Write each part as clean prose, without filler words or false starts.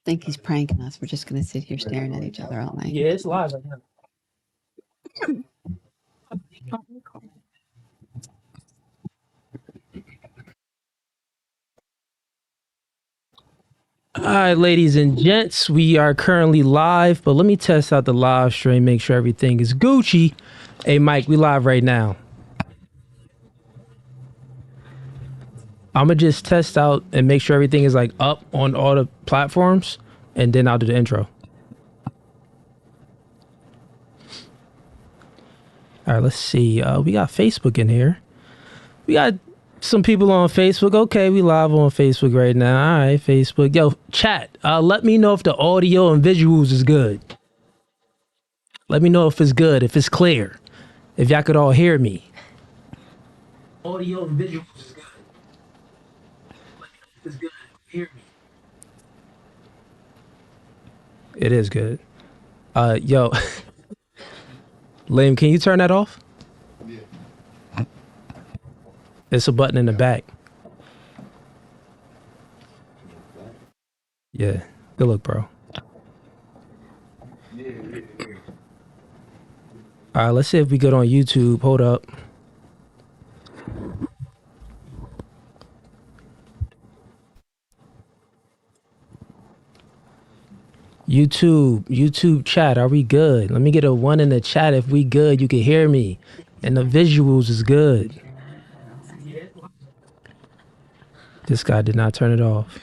think he's pranking us. We're just going to sit here staring at each other all night. Yeah, it's live right now. All right, ladies and gents, we are currently live, but let me test out the live stream, make sure everything is Gucci. Hey, Mike, we live right now. I'm going to just test out and make sure everything is like up on all the platforms, and then I'll do the intro. All right, let's see. We got Facebook in here. We got some people on Facebook. Okay, we live on Facebook right now. All right, Facebook. Yo, chat, let me know if the audio and visuals is good. Let me know if it's good, if it's clear, if y'all could all hear me. Audio and visuals is good. Let me know if it's good. Hear me. It is good. Yo, Liam, can you turn that off? It's a button in the back. Yeah. Good look, bro. All right, let's see if we good on YouTube. Hold up. YouTube chat, are we good? Let me get a 1 in the chat if we good. You can hear me. And the visuals is good. This guy did not turn it off.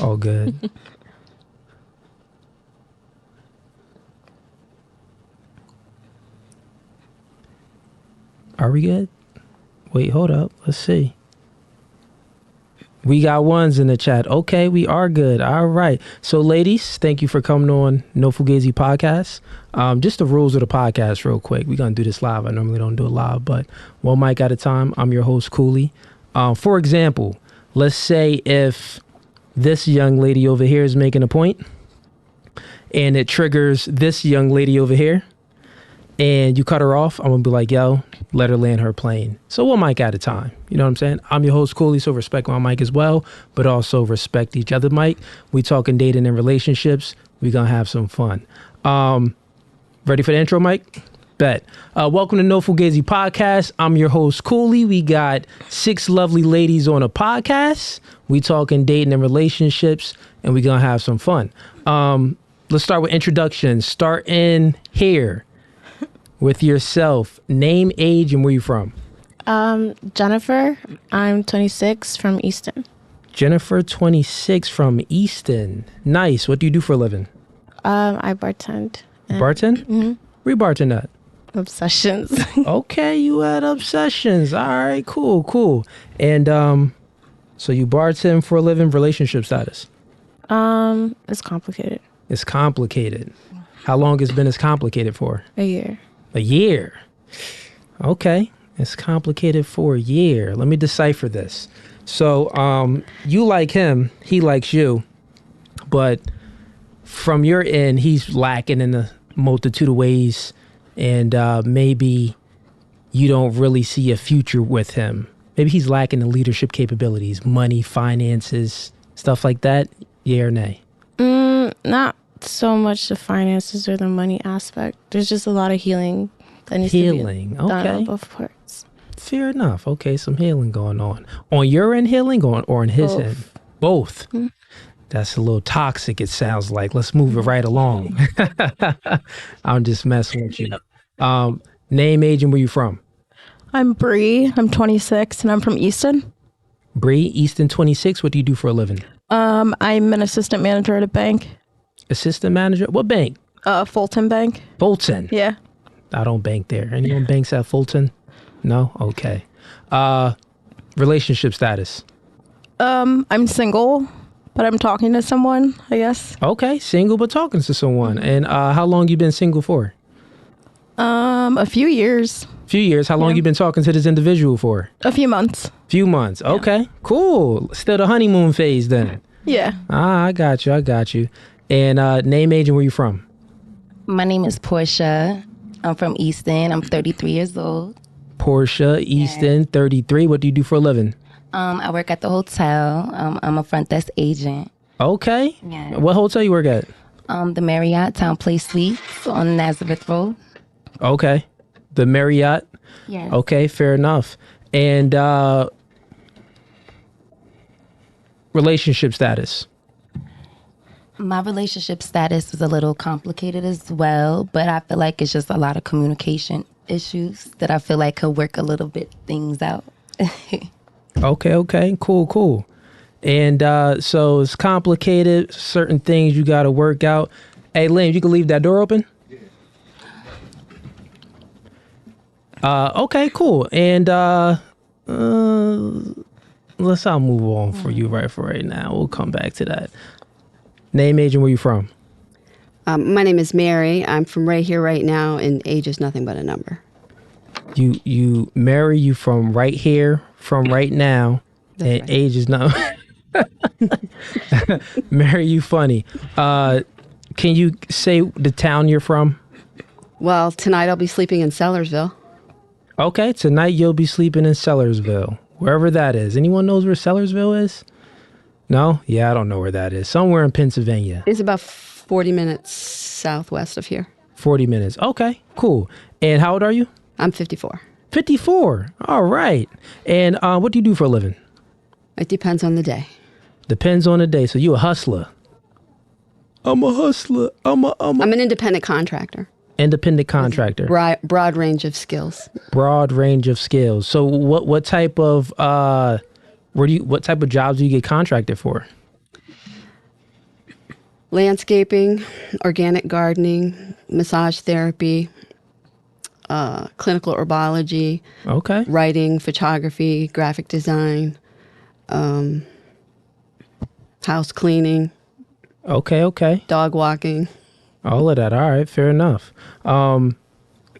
All good. Are we good? Wait, hold up. Let's see. We got ones in the chat. Okay, we are good. All right. So, ladies, thank you for coming on No Fugazee podcast. Just the rules of the podcast real quick. We're going to do this live. I normally don't do it live, but one mic at a time. I'm your host, Cooley. For example, let's say if this young lady over here is making a point and it triggers this young lady over here and you cut her off, I'm going to be like, yo, let her land her plane. So one mic at a time. You know what I'm saying? I'm your host, Cooley, so respect my mic as well, but also respect each other mic. We talking dating and relationships. We going to have some fun. Ready for the intro, Mike? Bet. Welcome to No Fugazee podcast. I'm your host, Cooley. We got 6 lovely ladies on a podcast. We talking dating and relationships, and we gonna have some fun. Let's start with introductions. Start in here with yourself. Name, age, and where you from? Jennifer. I'm 26 from Easton. Jennifer, 26 from Easton. Nice. What do you do for a living? I bartend. Bartend? Mm-hmm. Where you bartend at? Obsessions. Okay, you had Obsessions. All right, cool. And so you bartend for a living. Relationship status? It's complicated. It's complicated. How long has been as complicated for? A year. A year. Okay, it's complicated for a year. Let me decipher this. So you like him, he likes you, but from your end, he's lacking in a multitude of ways. And maybe you don't really see a future with him. Maybe he's lacking the leadership capabilities, money, finances, stuff like that. Yeah or nay? Not so much the finances or the money aspect. There's just a lot of healing that needs to be done on both parts. Fair enough. Okay, some healing going on. On your end healing or on his end? Both. Mm-hmm. That's a little toxic, it sounds like. Let's move it right along. I'm just messing with you. Name, age, and where you from? I'm Bree. I'm 26, and I'm from Easton. Bree, Easton, 26. What do you do for a living? I'm an assistant manager at a bank. Assistant manager? What bank? Fulton Bank. Fulton? Yeah. I don't bank there. Anyone banks at Fulton? No? Okay. Relationship status? I'm single, but I'm talking to someone, I guess. Okay, single but talking to someone. And how long you been single for? A few years. Few years. How long you been talking to this individual for? A few months. Few months. Okay, cool. Still the honeymoon phase then. Yeah. I got you. And name, age, and where you from? My name is Portia. I'm from Easton. I'm 33 years old. Portia, Easton, 33. What do you do for a living? I work at the hotel. I'm a front desk agent. Okay. Yeah. What hotel you work at? The Marriott Town Place Suites on Nazareth Road. Okay. The Marriott. Yes. Okay, fair enough. And relationship status. My relationship status is a little complicated as well, but I feel like it's just a lot of communication issues that I feel like could work a little bit things out. Okay. Cool. And so it's complicated. Certain things you got to work out. Hey, Lynn, you can leave that door open? Okay, cool. And I'll move on for you for right now. We'll come back to that. Name, age, and where you from? My name is Mary. I'm from right here, right now, and age is nothing but a number. You Mary, you from right here, from right now, That's and right. age is not. Mary, you funny. Can you say the town you're from? Well, tonight I'll be sleeping in Sellersville. Okay, tonight you'll be sleeping in Sellersville, wherever that is. Anyone knows where Sellersville is? No? Yeah, I don't know where that is. Somewhere in Pennsylvania. It's about 40 minutes southwest of here. 40 minutes. Okay, cool. And how old are you? I'm 54. 54. All right. And what do you do for a living? It depends on the day. Depends on the day. So you a hustler. I'm a hustler. I'm I'm an independent contractor. independent contractor. Broad range of skills. Broad range of skills. So what type of what type of jobs do you get contracted for? Landscaping, organic gardening, massage therapy, clinical herbology, Okay. writing, photography, graphic design, house cleaning, Okay. dog walking. All of that. All right. Fair enough.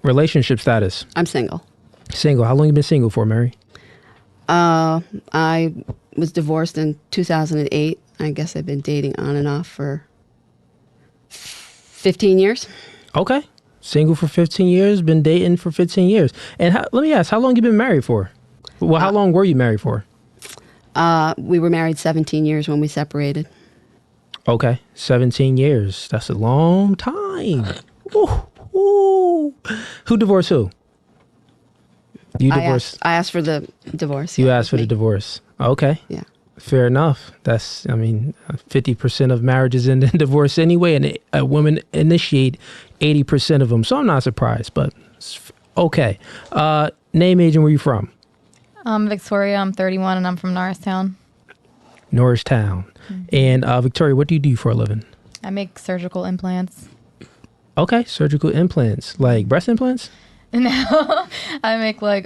Relationship status. I'm single. Single. How long you been single for, Mary? I was divorced in 2008. I guess I've been dating on and off for 15 years. Okay. Single for 15 years. Been dating for 15 years. And let me ask, how long you been married for? Well, how long were you married for? We were married 17 years when we separated. Okay. 17 years. That's a long time. Ooh. Who divorced who? You divorced. I asked for the divorce. You yeah, asked for the me. divorce. Okay. Yeah. Fair enough. That's, 50% of marriages end in divorce anyway, and a woman initiate 80% of them. So I'm not surprised, but okay. Name, age, and where you from? I'm Victoria. I'm 31, and I'm from Norristown. Norristown. Mm-hmm. And Victoria, what do you do for a living? I make surgical implants. Okay, surgical implants, like breast implants? No, I make like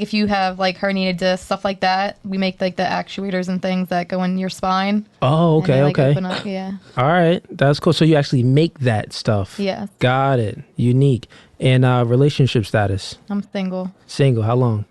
if you have like herniated discs, stuff like that. We make like the actuators and things that go in your spine. Oh, okay, and they, okay. open up, yeah. All right, that's cool. So you actually make that stuff? Yeah. Got it. Unique. And relationship status? I'm single. Single. How long?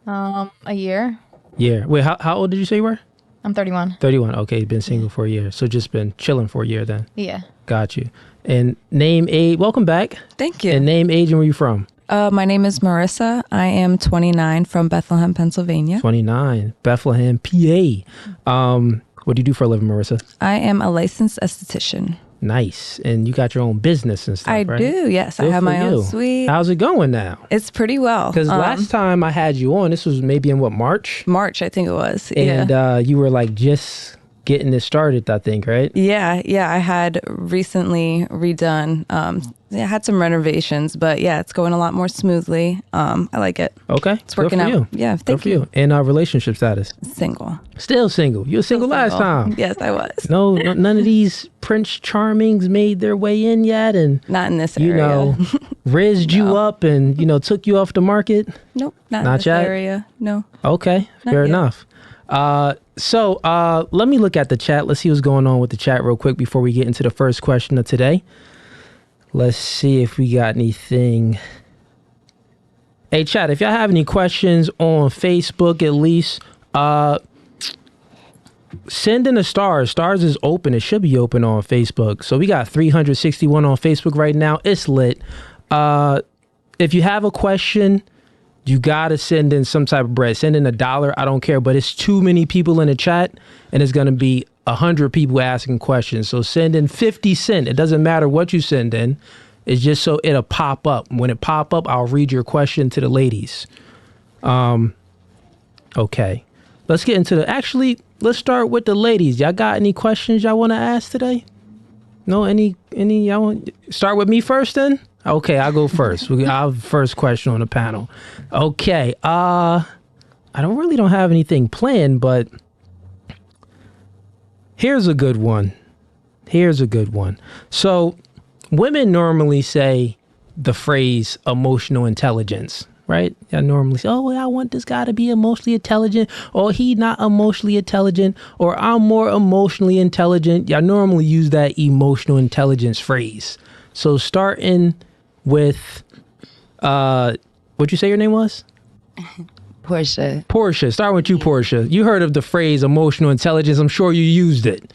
A year. Yeah. Wait, how old did you say you were? I'm 31. 31. Okay, been single for a year. So just been chilling for a year then. Yeah. Got you. And name, age, welcome back. Thank you. And name, age, and where you from? My name is Marissa. I am 29 from Bethlehem, Pennsylvania. 29, Bethlehem, PA. What do you do for a living, Marissa? I am a licensed esthetician. Nice. And you got your own business and stuff, I right? do, yes. Good I have for my you. own suite. How's it going now? It's pretty well. Because last time I had you on, this was maybe in March? March, I think it was. And you were like just getting this started, I think, right? Yeah. I had recently redone. I had some renovations, but yeah, it's going a lot more smoothly. I like it. Okay. It's working Good for out. You. Yeah, Good for you. And relationship status? Single. Still single. You were single last time. Yes, I was. No, none of these Prince Charmings made their way in yet, and not in this area. Rizzed you up and took you off the market. Nope, not in this yet? area. No. Okay, fair enough. So let me look at the chat. Let's see what's going on with the chat real quick before we get into the first question of today. Let's see if we got anything. Hey, chat, if y'all have any questions on Facebook, at least, send in a stars. Stars is open. It should be open on Facebook. So we got 361 on Facebook right now. It's lit. If you have a question, you gotta send in some type of bread. Send in $1, I don't care, but it's too many people in the chat, and it's gonna be 100 people asking questions. So send in 50 cents. It doesn't matter what you send in. It's just so it'll pop up. When it pop up, I'll read your question to the ladies. Okay. Let's get into let's start with the ladies. Y'all got any questions y'all want to ask today? No, any y'all want start with me first then? Okay, I'll go first. I'll have the first question on the panel. Okay. I don't have anything planned, but here's a good one. So, women normally say the phrase emotional intelligence, right? I normally say, oh, I want this guy to be emotionally intelligent, or he not emotionally intelligent, or I'm more emotionally intelligent. Y'all normally use that emotional intelligence phrase. So starting with, what'd you say your name was? Portia. Start with you, Portia. You heard of the phrase emotional intelligence. I'm sure you used it.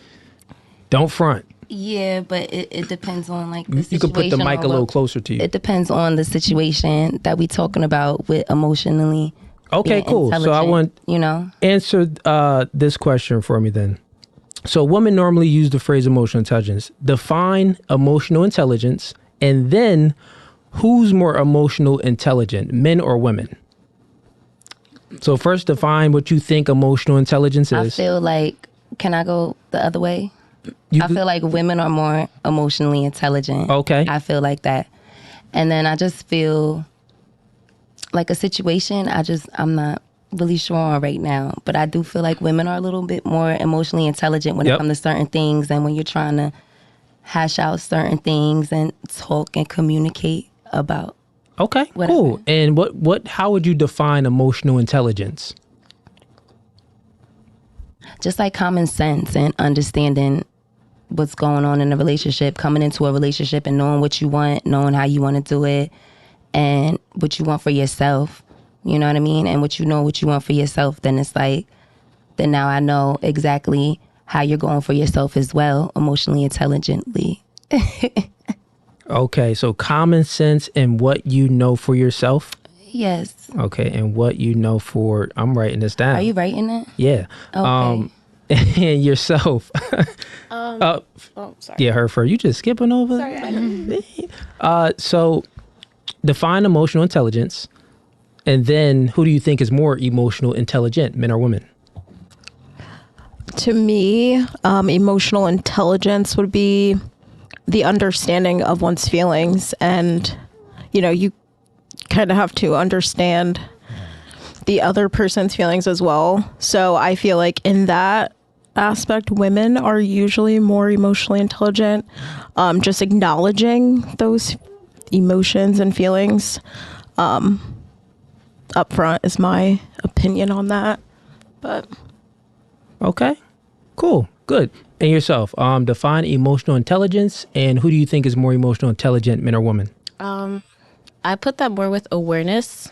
Don't front. Yeah, but it depends on like the situation. You could put the mic a little closer to you. It depends on the situation that we talking about with emotionally. Okay, cool. So I want answer this question for me then. So women normally use the phrase emotional intelligence. Define emotional intelligence, and then who's more emotional intelligent, men or women? So first define what you think emotional intelligence is. I feel like, can I go the other way? I feel like women are more emotionally intelligent. Okay. I feel like that. And then I just feel like a situation I'm not really sure on right now. But I do feel like women are a little bit more emotionally intelligent when it comes to certain things, and when you're trying to hash out certain things and talk and communicate about. Okay, whatever. Cool. And how would you define emotional intelligence? Just like common sense and understanding what's going on in a relationship, coming into a relationship and knowing what you want, knowing how you want to do it, and what you want for yourself. You know what I mean? And what you want for yourself, then it's like, then now I know exactly how you're going for yourself as well, emotionally intelligently. Okay, so common sense and what you know for yourself? Yes. Okay, and what you know for, I'm writing this down. Are you writing it? Yeah. Okay. And yourself. Sorry. Yeah, her first. You just skipping over? Sorry, I know. So define emotional intelligence, and then who do you think is more emotional intelligent, men or women? To me, emotional intelligence would be the understanding of one's feelings, and you kind of have to understand the other person's feelings as well. So I feel like in that aspect, women are usually more emotionally intelligent. Just acknowledging those emotions and feelings up front is my opinion on that. But okay, cool, good. And yourself, define emotional intelligence, and who do you think is more emotional intelligent, men or women? I put that more with awareness,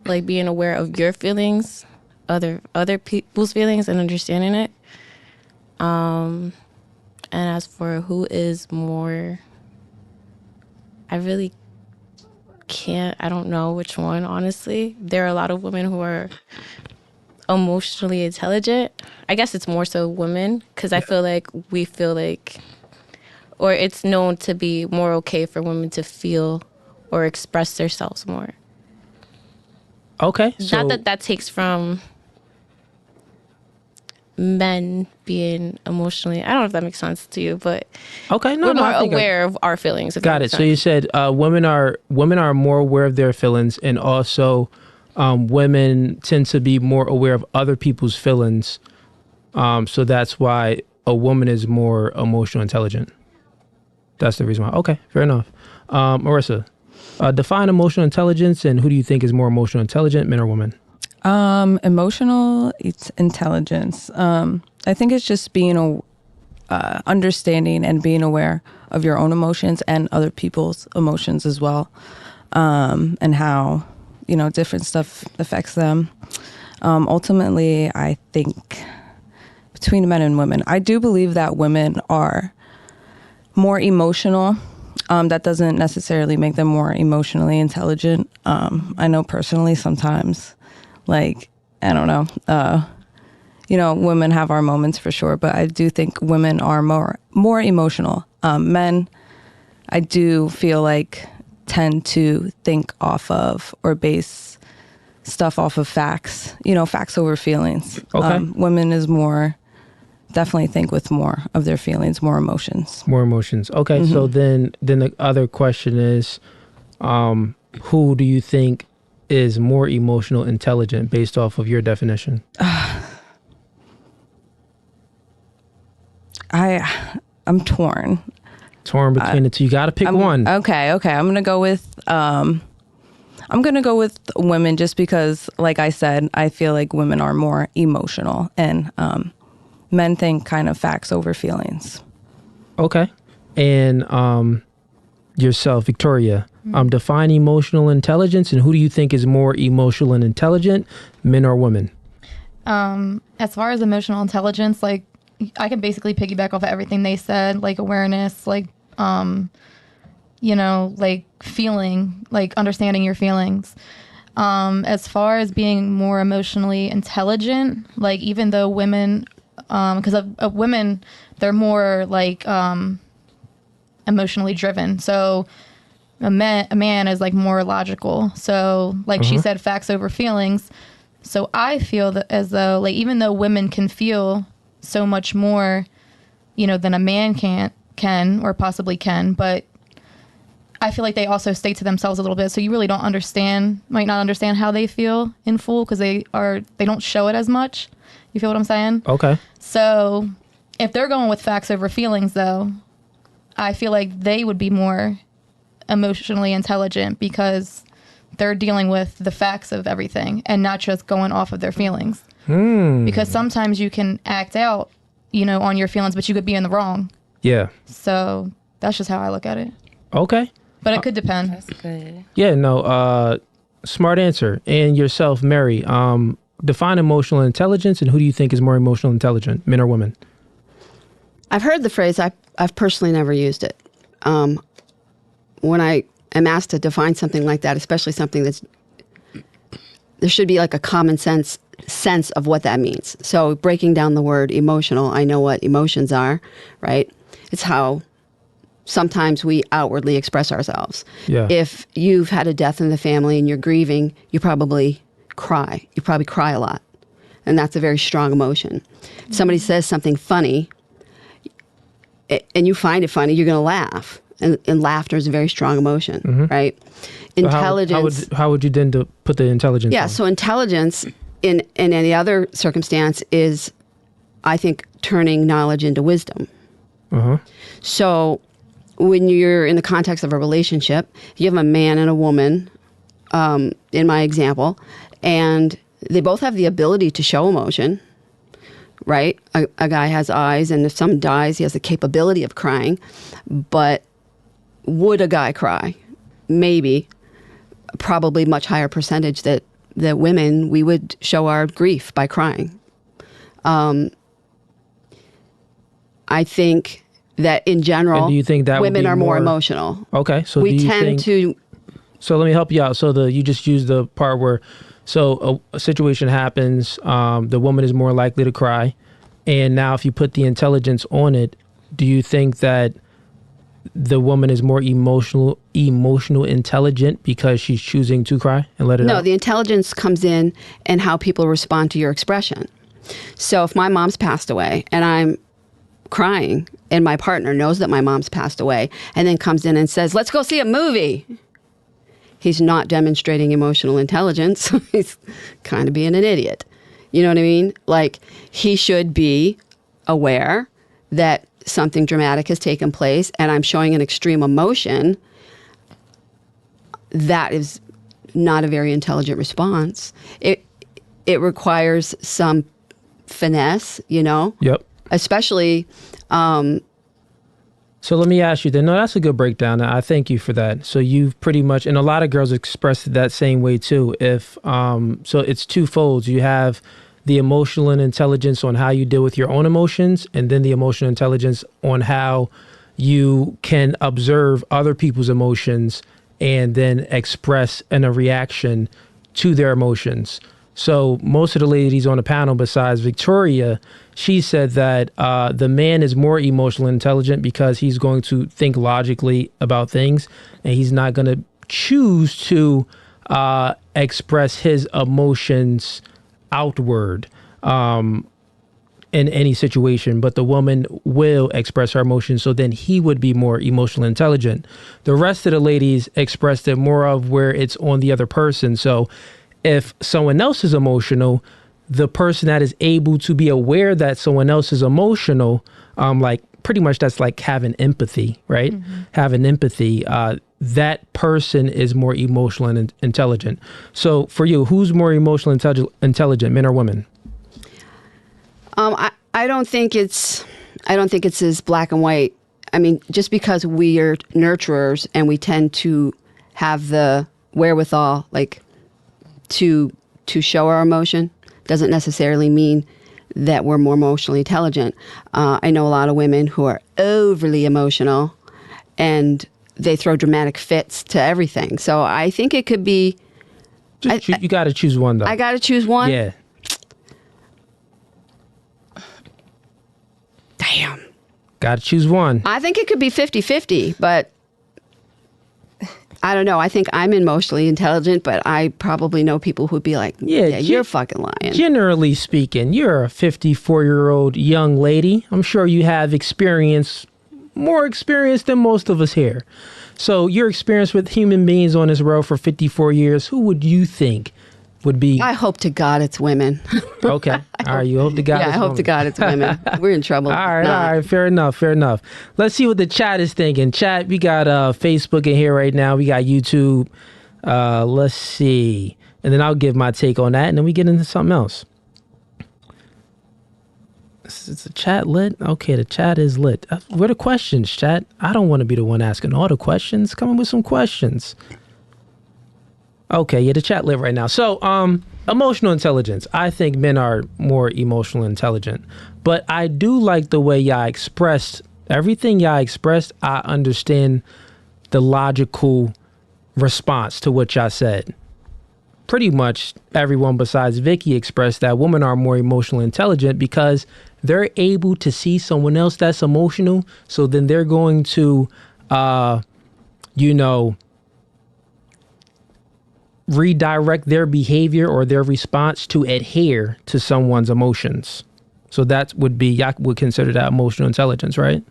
like being aware of your feelings, other people's feelings, and understanding it. And as for who is more, I really can't. I don't know which one, honestly. There are a lot of women who are emotionally intelligent. I guess it's more so women, because I feel like or it's known to be more okay for women to feel or express themselves more. Okay. So, not that takes from men being emotionally, I don't know if that makes sense to you, but okay, we're more aware of our feelings. Got it. So you said women are more aware of their feelings, and also women tend to be more aware of other people's feelings. So that's why a woman is more emotional intelligent. That's the reason why. Okay, fair enough. Marissa, define emotional intelligence, and who do you think is more emotional intelligent, men or women? Emotional intelligence. I think it's just being understanding and being aware of your own emotions and other people's emotions as well, and how different stuff affects them. Ultimately, I think between men and women, I do believe that women are more emotional That doesn't necessarily make them more emotionally intelligent. I know personally sometimes, like, I don't know, women have our moments for sure, but I do think women are more emotional. Men, I do feel like, tend to think off of or base stuff off of facts, facts over feelings. Okay. Women is more, definitely think with more of their feelings, more emotions. More emotions. Okay. So then the other question is, who do you think is more emotional intelligent based off of your definition? I'm torn. Torn between the two. You got to pick one. Okay. I'm gonna go with women just because, like I said, I feel like women are more emotional and men think kind of facts over feelings. Okay. And yourself, Victoria, define emotional intelligence, and who do you think is more emotional and intelligent, men or women? As far as emotional intelligence, like, I can basically piggyback off of everything they said, like awareness, like, like feeling, like understanding your feelings. As far as being more emotionally intelligent, like, even though women, because of women, they're more like emotionally driven. So a man is like more logical. So like she said, facts over feelings. So I feel that as though, like, even though women can feel so much more, than a man can or possibly can, but I feel like they also stay to themselves a little bit. So you really might not understand how they feel in full because they don't show it as much. You feel what I'm saying? Okay. So if they're going with facts over feelings, though, I feel like they would be more emotionally intelligent because they're dealing with the facts of everything and not just going off of their feelings. Because sometimes you can act out, on your feelings, but you could be in the wrong. Yeah. So that's just how I look at it. Okay. But it could depend. That's good. Yeah, no, smart answer. And yourself, Mary, define emotional intelligence, and who do you think is more emotional intelligent, men or women? I've heard the phrase. I've personally never used it. When I am asked to define something like that, especially something there should be like a common sense of what that means. So breaking down the word emotional, I know what emotions are, right? It's how sometimes we outwardly express ourselves. Yeah. If you've had a death in the family and you're grieving, you probably cry. You probably cry a lot. And that's a very strong emotion. If somebody says something funny and you find it funny, you're going to laugh. And laughter is a very strong emotion, right? So Intelligence. how would you then put the intelligence? Yeah, on? so intelligence in any other circumstance is, I think, turning knowledge into wisdom. So when you're in the context of a relationship, you have a man and a woman, in my example, and they both have the ability to show emotion, right? A guy has eyes, and if someone dies, he has the capability of crying. But would a guy cry? Maybe. Probably much higher percentage that women, we would show our grief by crying. I think that in general, do you think that women would be are more emotional. Okay, so we tend to. So let me help you out. So you just used the part where, a situation happens, the woman is more likely to cry, and now if you put the intelligence on it, do you think that the woman is more emotional intelligent because she's choosing to cry and let it out? No, the intelligence comes in and how people respond to your expression. So if my mom's passed away and I'm crying and my partner knows that my mom's passed away and then comes in and says, let's go see a movie, he's not demonstrating emotional intelligence. He's kind of being an idiot. You know what I mean? Like, he should be aware that something dramatic has taken place and I'm showing an extreme emotion. That is not a very intelligent response. It requires some finesse, Yep. Especially. So let me ask you then. No, that's a good breakdown. I thank you for that. So you've pretty much, and a lot of girls express it that same way too. So it's twofold. You have the emotional intelligence on how you deal with your own emotions, and then the emotional intelligence on how you can observe other people's emotions and then express a reaction to their emotions. So most of the ladies on the panel, besides Victoria, she said that the man is more emotionally intelligent because he's going to think logically about things, and he's not going to choose to express his emotions outward in any situation, but the woman will express her emotions, so then he would be more emotionally intelligent. The rest of the ladies expressed it more of where it's on the other person. So if someone else is emotional, the person that is able to be aware that someone else is emotional, like pretty much that's like having empathy, right? Having empathy, that person is more emotional and intelligent. So for you, who's more emotionally intelligent, men or women? I don't think it's as black and white. I mean, just because we are nurturers and we tend to have the wherewithal, like to show our emotion, doesn't necessarily mean that we're more emotionally intelligent. I know a lot of women who are overly emotional and they throw dramatic fits to everything. So I think it could be. You got to choose one, though. I got to choose one? Yeah. Damn. Got to choose one. I think it could be 50-50, but I don't know. I think I'm emotionally intelligent, but I probably know people who'd be like, yeah, you're fucking lying. Generally speaking, you're a 54-year-old young lady. I'm sure you have more experience than most of us here. So your experience with human beings on this road for 54 years, who would you think would be? I hope to God it's women. Okay. All right. You hope to God it's women. Yeah, I hope to God it's women. We're in trouble. All right. Fair enough. Let's see what the chat is thinking. Chat, we got Facebook in here right now. We got YouTube. Let's see. And then I'll give my take on that, and then we get into something else. Is the chat lit? Okay, the chat is lit. Where are the questions, chat? I don't want to be the one asking all the questions. Come up with some questions. Okay, yeah, the chat lit right now. So, emotional intelligence. I think men are more emotional intelligent. But I do like the way y'all expressed everything y'all expressed. I understand the logical response to what y'all said. Pretty much everyone besides Vicky expressed that women are more emotionally intelligent because they're able to see someone else that's emotional. So then they're going to, redirect their behavior or their response to adhere to someone's emotions. So that would be, y'all would consider that emotional intelligence, right?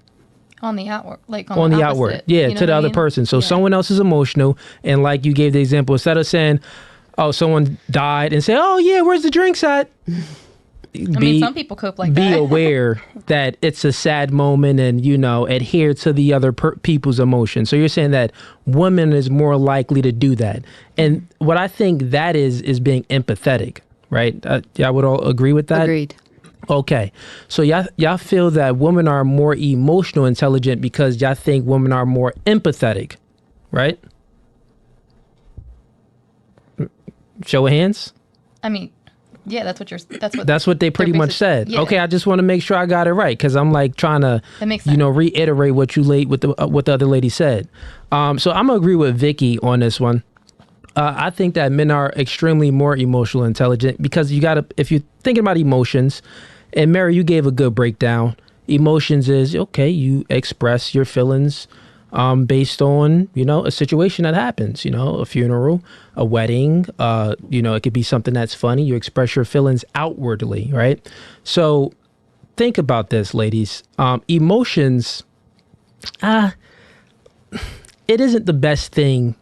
On the outward, like on the outward. Yeah, to the other person. So someone else is emotional, and like you gave the example, instead of saying, oh, someone died, and say, oh yeah, where's the drinks at? Some people cope like that. Be aware that it's a sad moment and, adhere to the other people's emotions. So you're saying that women is more likely to do that. And what I think that is being empathetic, right? Y'all would all agree with that? Agreed. Okay. So y'all feel that women are more emotional intelligent because y'all think women are more empathetic, right? Show of hands? Yeah, that's what they pretty much said. Yeah. Okay, I just want to make sure I got it right because I'm like trying to, reiterate what what the other lady said. So I'm gonna agree with Vicky on this one. I think that men are extremely more emotional intelligent because if you're thinking about emotions, and Mary, you gave a good breakdown. Emotions is okay. You express your feelings based on, a situation that happens, a funeral, a wedding, it could be something that's funny. You express your feelings outwardly, right? So think about this, ladies. Emotions, it isn't the best thing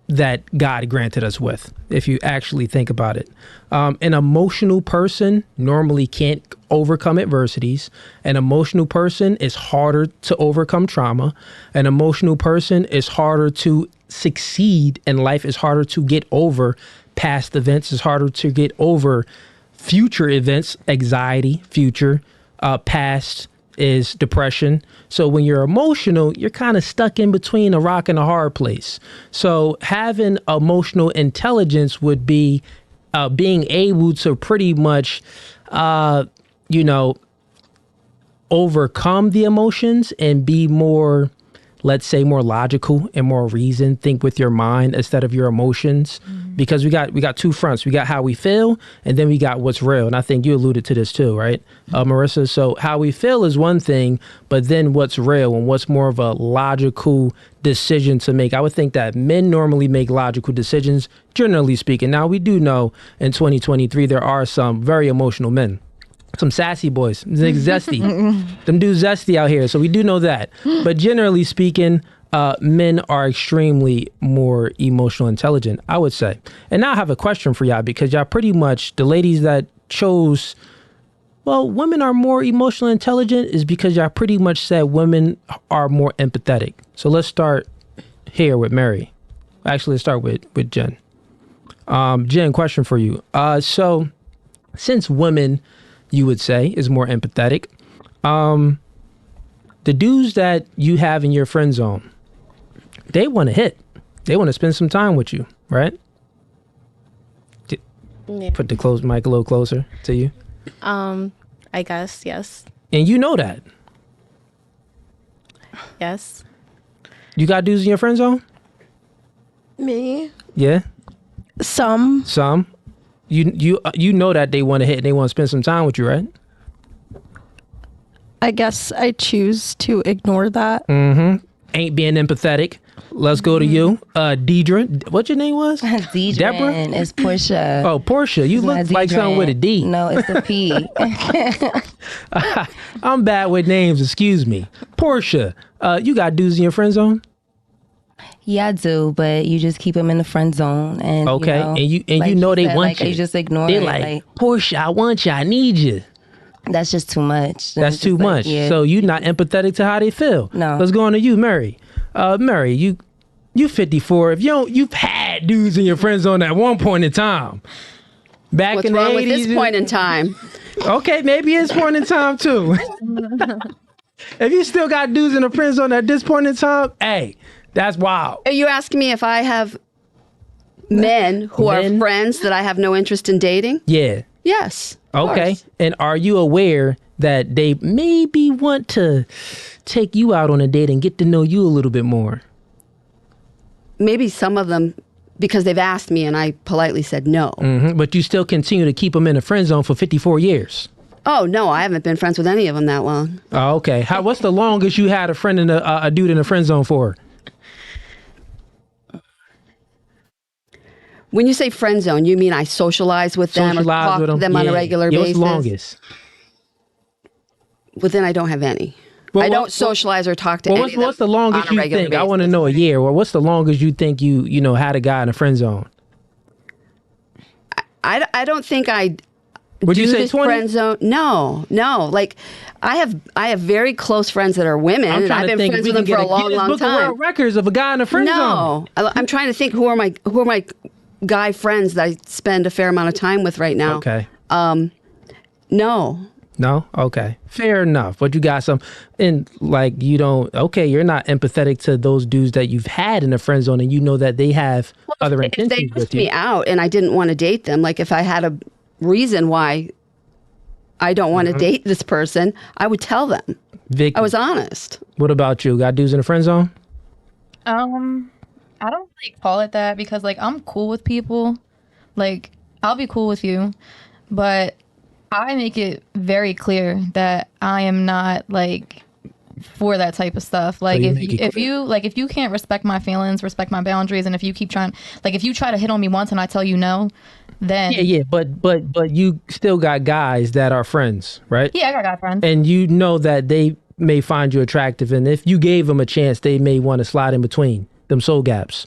that God granted us with, if you actually think about it. An emotional person normally can't overcome adversities. An emotional person is harder to overcome trauma. An emotional person is harder to succeed in life, is harder to get over past events, is harder to get over future events, anxiety, future, past is depression. So when you're emotional, you're kind of stuck in between a rock and a hard place. So having emotional intelligence would be being able to pretty much, overcome the emotions and be more, let's say, more logical and more reasoned, think with your mind instead of your emotions. Because we got two fronts. We got how we feel, and then we got what's real. And I think you alluded to this too, right, Marissa? So how we feel is one thing, but then what's real and what's more of a logical decision to make. I would think that men normally make logical decisions, generally speaking. Now, we do know in 2023, there are some very emotional men. Some sassy boys, zesty. Them dudes zesty out here. So we do know that. But generally speaking, men are extremely more emotional intelligent, I would say. And now I have a question for y'all, because y'all pretty much, the ladies that chose, well, women are more emotional intelligent, is because y'all pretty much said women are more empathetic. So let's start here with Mary. Actually, let's start with Jen. Jen, question for you. So since women, you would say, is more empathetic, the dudes that you have in your friend zone, they want to hit. They want to spend some time with you, right? Yeah. Put the mic a little closer to you. I guess, yes. And you know that. Yes. You got dudes in your friend zone? Me? Yeah. Some. You know that they want to hit and they want to spend some time with you, right? I guess I choose to ignore that. Ain't being empathetic. Let's go to you. Deidre. What your name was? Deidre. Deborah? It's Portia. Oh, Portia. You look like something with a D. No, it's a P. I'm bad with names, excuse me. Portia, you got dudes in your friend zone? Yeah, I do, but you just keep them in the friend zone, and okay, you know, and you know they said, want you. You just ignore They're it. like, Portia, I want you, I need you. That's just too much. That's too much. Yeah. So you're not empathetic to how they feel. No. Let's go on to you, Mary. Mary, you 54. If you've had dudes in your friend zone at one point in time. Back What's in the wrong 80s, with this point in time? Okay, maybe it's point in time too. If you still got dudes in the friend zone at this point in time, hey, that's wild. Are you asking me if I have men who are friends that I have no interest in dating? Yeah. Yes. Okay. And are you aware that they maybe want to take you out on a date and get to know you a little bit more? Maybe some of them, because they've asked me and I politely said no. But you still continue to keep them in the friend zone for 54 years. Oh, no, I haven't been friends with any of them that long. Oh, okay. What's the longest you had a friend in a dude in a friend zone for? When you say friend zone, you mean I socialize with them or talk to them on a regular basis? What's the longest? Well, then I don't have any. Well, I don't socialize or talk to any of them what's the longest on a you regular think? basis. I want to know a year. Well, what's the longest you think you know had a guy in a friend zone? I don't think I Would you say this 20? friend zone. No. Like I have very close friends that are women. I'm And trying I've to been think friends if with we them can for a get long, long Book of time. World Records of a guy in a friend zone. No, I'm trying to think who are my guy friends that I spend a fair amount of time with right now. Okay. No. Okay. Fair enough. But you got some, and like you don't. Okay, you're not empathetic to those dudes that you've had in the friend zone, and you know that they have other If intentions they with asked you. me out and I didn't want to date them, like if I had a reason why I don't want to date this person, I would tell them. Vicky, I was honest. what about you? Got dudes in the friend zone? I don't really call it that because like I'm cool with people. Like I'll be cool with you, but I make it very clear that I am not like for that type of stuff. Like if you can't respect my feelings, respect my boundaries, and if you keep trying, like if you try to hit on me once and I tell you no, then but you still got guys that are friends, right? yeah, I got guy friends. And you know that they may find you attractive, and if you gave them a chance, they may want to slide in between them soul gaps.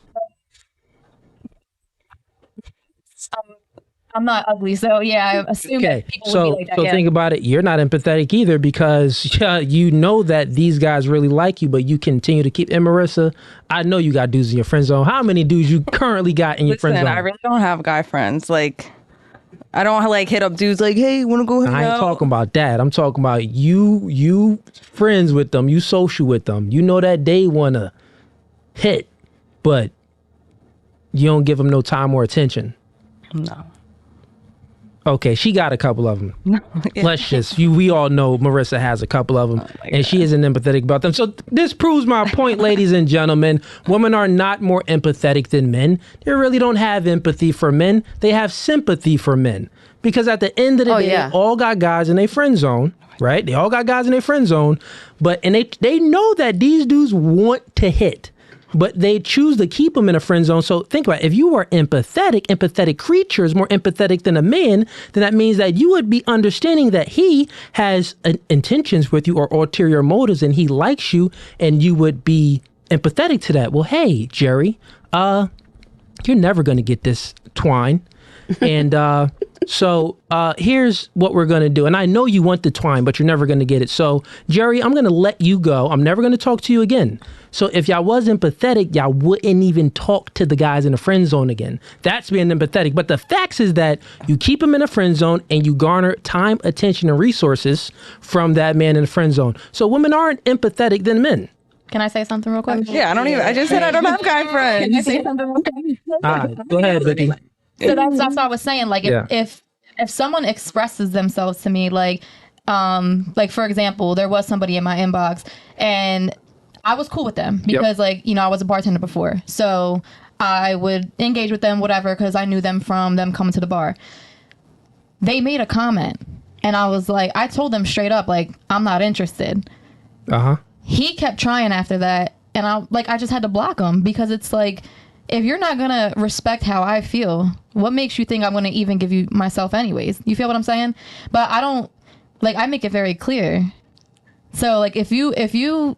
I'm not ugly, so yeah, I assume that people would be like that. So think about it. You're not empathetic either because you know that these guys really like you, but you continue to keep. And Marissa, I know you got dudes in your friend zone. How many dudes you currently got in your friend zone? I really don't have guy friends. Like, I don't like hit up dudes like, hey, want to go hang out? I ain't talking about that. I'm talking about you friends with them. You social with them. You know that they want to hit, but you don't give them no time or attention. No. Okay, she got a couple of them. Let's just, we all know Marissa has a couple of them, and she isn't empathetic about them. So this proves my point, ladies and gentlemen. Women are not more empathetic than men. They really don't have empathy for men. They have sympathy for men. Because at the end of the day, they all got guys in their friend zone, right? They all got guys in their friend zone, and they know that these dudes want to hit. But they choose to keep them in a friend zone. So think about it. If you were empathetic creatures, more empathetic than a man, then that means that you would be understanding that he has intentions with you or ulterior motives and he likes you, and you would be empathetic to that. Well, hey, Jerry, you're never going to get this twine. And so here's what we're going to do. And I know you want the twine, but you're never going to get it. So, Jerry, I'm going to let you go. I'm never going to talk to you again. So if y'all was empathetic, y'all wouldn't even talk to the guys in the friend zone again. That's being empathetic. But the facts is that you keep them in a friend zone and you garner time, attention, and resources from that man in the friend zone. So women aren't empathetic than men. Can I say something real quick? Yeah, I just said I don't have guy friends. Can I say something real quick? All right, go ahead, Vicky. So that's what I was saying. Like if someone expresses themselves to me, like for example, there was somebody in my inbox and I was cool with them because I was a bartender before. So I would engage with them, whatever, because I knew them from them coming to the bar. They made a comment and I was like, I told them straight up, like, I'm not interested. He kept trying after that. And I just had to block him because it's like, if you're not going to respect how I feel, what makes you think I'm going to even give you myself anyways? You feel what I'm saying? But I don't, I make it very clear. So, if you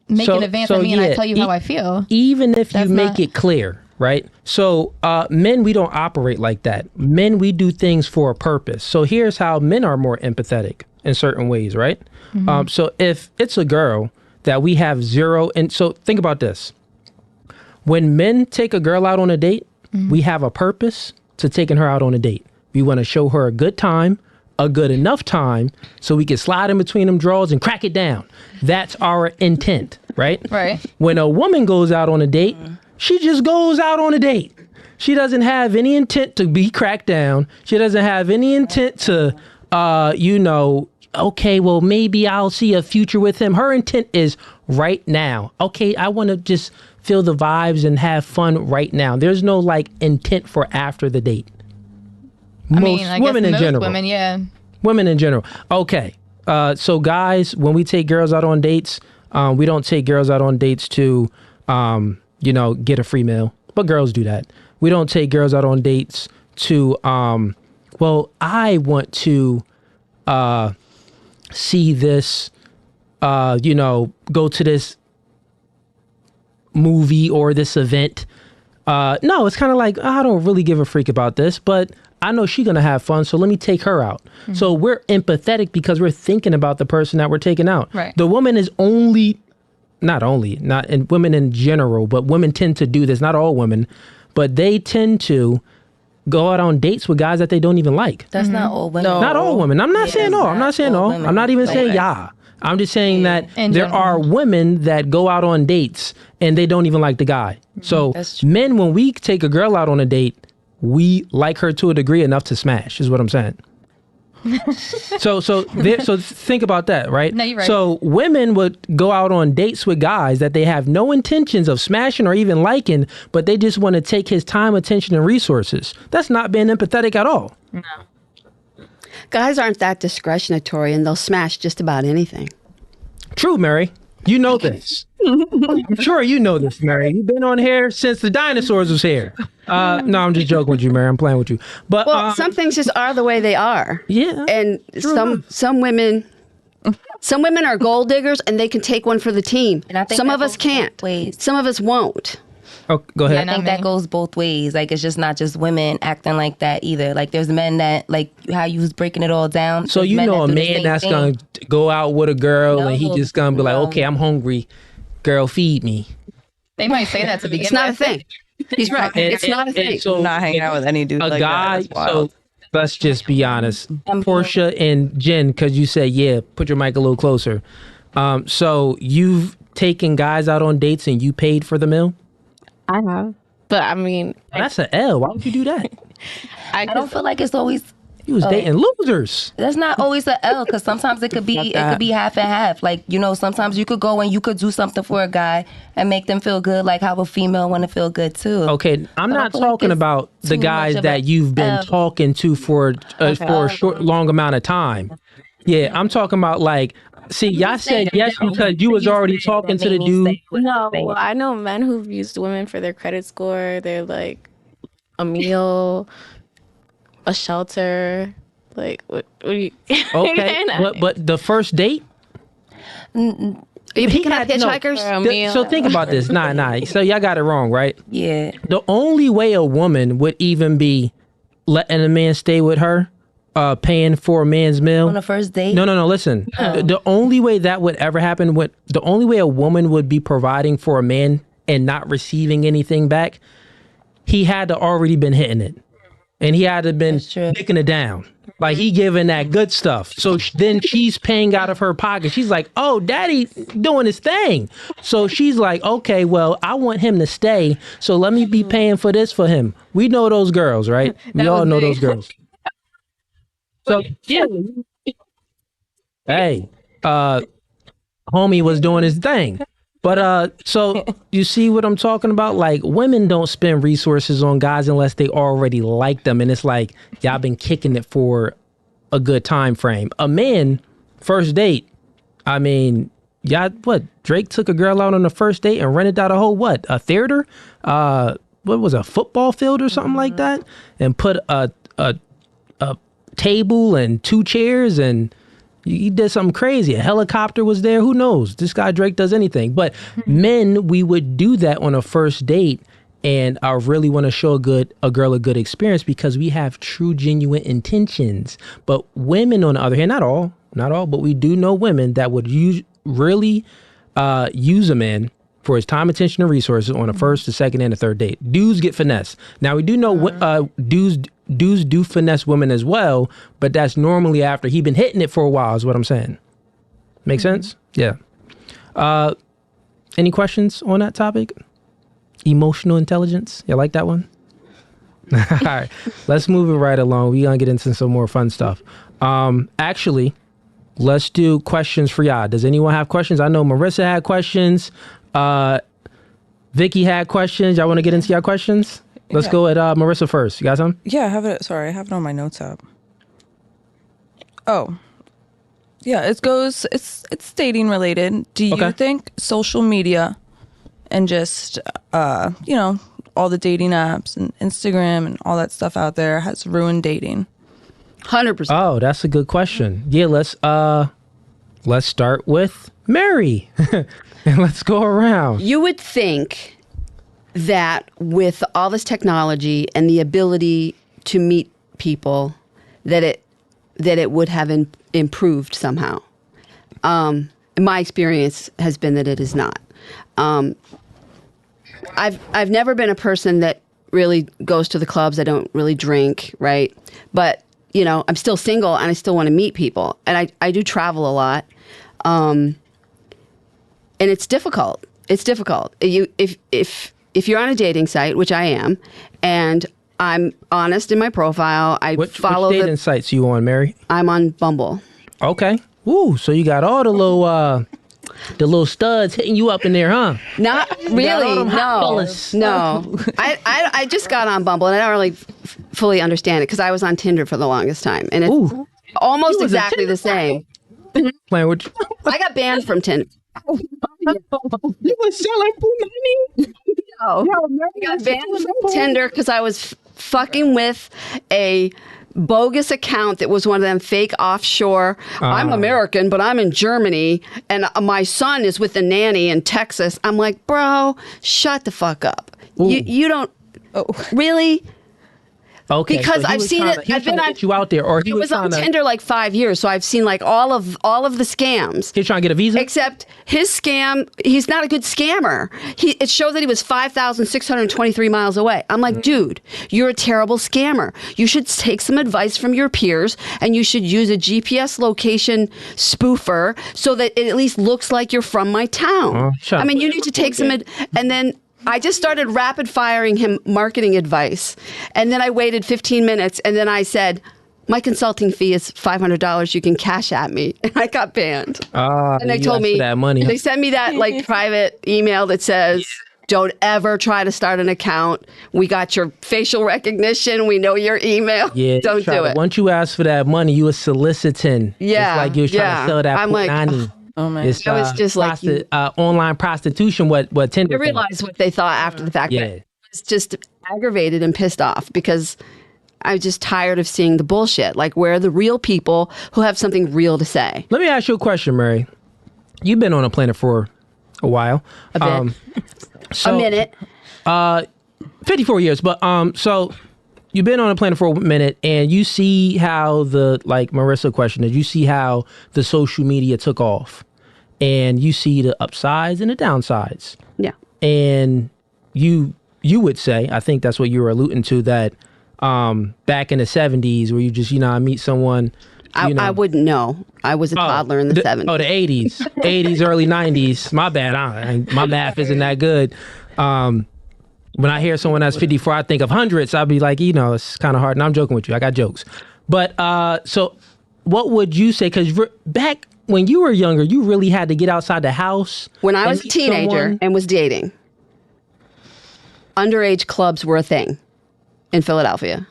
make an advance on me and I tell you how I feel. Even if you make it clear, right? So, men, we don't operate like that. Men, we do things for a purpose. So here's how men are more empathetic in certain ways, right? Mm-hmm. So if it's a girl that we have zero, and so think about this. When men take a girl out on a date, we have a purpose to taking her out on a date. We want to show her a good time, a good enough time, so we can slide in between them drawers and crack it down. That's our intent, right? Right. When a woman goes out on a date, she just goes out on a date. She doesn't have any intent to be cracked down. She doesn't have any intent to, okay, well, maybe I'll see a future with him. Her intent is right now. Okay, I want to just feel the vibes and have fun right now. There's no intent for after the date. Most women in general. Women in general. Okay. So guys, when we take girls out on dates, we don't take girls out on dates to, get a free meal. But girls do that. We don't take girls out on dates to, I want to see this, go to this movie or this event. No, it's kind of like, I don't really give a freak about this, but I know she's going to have fun, so let me take her out. Mm-hmm. So we're empathetic because we're thinking about the person that we're taking out. Right. The woman is not women in general, but women tend to do this, not all women, but they tend to go out on dates with guys that they don't even like. That's not all women. No. Not all women. I'm not saying all. I'm not saying all. I'm not even saying yeah. I'm just saying that there are women that go out on dates and they don't even like the guy. So men, when we take a girl out on a date, we like her to a degree enough to smash, is what I'm saying. So think about that, right? No, you're right. So women would go out on dates with guys that they have no intentions of smashing or even liking, but they just want to take his time, attention, and resources. That's not being empathetic at all. No. Guys aren't that discretionary and they'll smash just about anything. True, Mary. You know this. I'm sure you know this, Mary. You've been on here since the dinosaurs was here. No, I'm just joking with you, Mary. I'm playing with you. But some things just are the way they are. Yeah. And some women are gold diggers and they can take one for the team. And I think some of us can't. Some of us won't. Oh, go ahead. I think that goes both ways. It's just not just women acting like that either. There's men that, how you was breaking it all down. So you know a man that's going to go out with a girl and he just going to be like, okay, I'm hungry. Girl, feed me. They might say that to begin with. It's not a thing. He's right. It's not a thing. So, I'm not hanging out with any dude like guy, that. So let's just be honest. Portia and Jen, because you said, yeah, put your mic a little closer. So you've taken guys out on dates and you paid for the meal? I have. But I mean... That's an L. Why would you do that? I don't feel like it's always You was dating losers. That's not always an L, because sometimes it could be half and half. Like, you know, sometimes you could go and you could do something for a guy and make them feel good, like how a female want to feel good too. Okay, I'm not talking about the guys that you've been talking to for a short, long amount of time. Yeah, I'm talking about like, see, y'all said yes because you was already talking to the dude. No, I know men who've used women for their credit score. They're like a meal, a shelter. Like, what are you? Okay, but the first date? Are you picking up hitchhikers? So think about this. Nah. So y'all got it wrong, right? Yeah. The only way a woman would even be letting a man stay with her, paying for a man's meal on a first date. No. Listen, the only way that would ever happen, the only way a woman would be providing for a man and not receiving anything back, he had to already been hitting it, and he had to been picking it down. Like, he giving that good stuff. So then she's paying out of her pocket. She's like, oh, daddy doing his thing. So she's like, okay, well, I want him to stay. So let me be paying for this for him. We know those girls, right? We all know those girls. So, yeah. Hey, homie was doing his thing. But so you see what I'm talking about? Like, women don't spend resources on guys unless they already like them. And it's like, y'all been kicking it for a good time frame. A man, first date, I mean, Drake took a girl out on the first date and rented out a theater? What was a football field or something like that? And put a table and 2 chairs, and he did something crazy. A helicopter was there. Who knows? This guy Drake does anything. But men, we would do that on a first date, and I really want to show a girl a good experience because we have true, genuine intentions. But women, on the other hand, not all, but we do know women that would really use a man for his time, attention, and resources on a first, the second, and the third date. Dudes get finesse. Now, we do know dudes do finesse women as well, but that's normally after he been hitting it for a while, is what I'm saying. Make sense? Yeah. Any questions on that topic? Emotional intelligence? You like that one? All right. Let's move it right along. We're going to get into some more fun stuff. Actually, let's do questions for y'all. Does anyone have questions? I know Marissa had questions. Vicky had questions. Y'all want to get into your questions? Let's go at Marissa first. You got some? Yeah, I have it. Sorry, I have it on my notes app. Oh, yeah. It's dating related. Do you think social media and just all the dating apps and Instagram and all that stuff out there has ruined dating? 100%. Oh, that's a good question. Yeah, let's start with Mary and let's go around. You would think that with all this technology and the ability to meet people, that it would have improved somehow. My experience has been that it is not. I've never been a person that really goes to the clubs. I don't really drink, right? But I'm still single and I still want to meet people, and I do travel a lot, and it's difficult. It's difficult. If you're on a dating site, which I am, and I'm honest in my profile, Which dating sites you on, Mary? I'm on Bumble. Okay. Ooh, so you got all the little studs hitting you up in there, huh? Not really. No. I just got on Bumble, and I don't really fully understand it because I was on Tinder for the longest time, and it's almost exactly the same. Playing with you. I got banned from Tinder. You were selling punani? No. I got banned from Tinder because I was fucking with a bogus account that was one of them fake offshore. I'm American, but I'm in Germany, and my son is with the nanny in Texas. I'm like, bro, shut the fuck up. You don't really. Okay, because so I've seen it. I've been on you out there, or he was on Tinder like 5 years, so I've seen like all of the scams. He's trying to get a visa, except his scam. He's not a good scammer. It showed that he was 5,623 miles away. I'm like, dude, you're a terrible scammer. You should take some advice from your peers, and you should use a GPS location spoofer so that it at least looks like you're from my town. I mean, you need to take some, and then. I just started rapid firing him marketing advice. And then I waited 15 minutes and then I said, my consulting fee is $500. You can cash at me. And I got banned. And they told me that money. They sent me that like private email that says, don't ever try to start an account. We got your facial recognition. We know your email. Yeah, don't do it. Once you ask for that money, you were soliciting. Yeah. It's like you were trying to sell that. I'm like, oh man. It's, I was just like online prostitution. What Tinder? I realized what they thought after the fact. Yeah. But I was just aggravated and pissed off because I was just tired of seeing the bullshit. Like, where are the real people who have something real to say? Let me ask you a question, Mary. You've been on the planet for a while. A bit. A minute. 54 years. But so you've been on the planet for a minute, and you see how like Marissa questioned, you see how the social media took off, and you see the upsides and the downsides. Yeah. And you would say, I think that's what you were alluding to, that back in the 70s where you just, I meet someone. I wouldn't know. I was a toddler in the 70s. Oh, the 80s. 80s, early 90s. My bad. My math isn't that good. When I hear someone that's 54, I think of hundreds. I'll be like, it's kind of hard. And I'm joking with you. I got jokes. But so what would you say? Because back when you were younger, you really had to get outside the house. When I was a teenager and was dating, underage clubs were a thing in Philadelphia.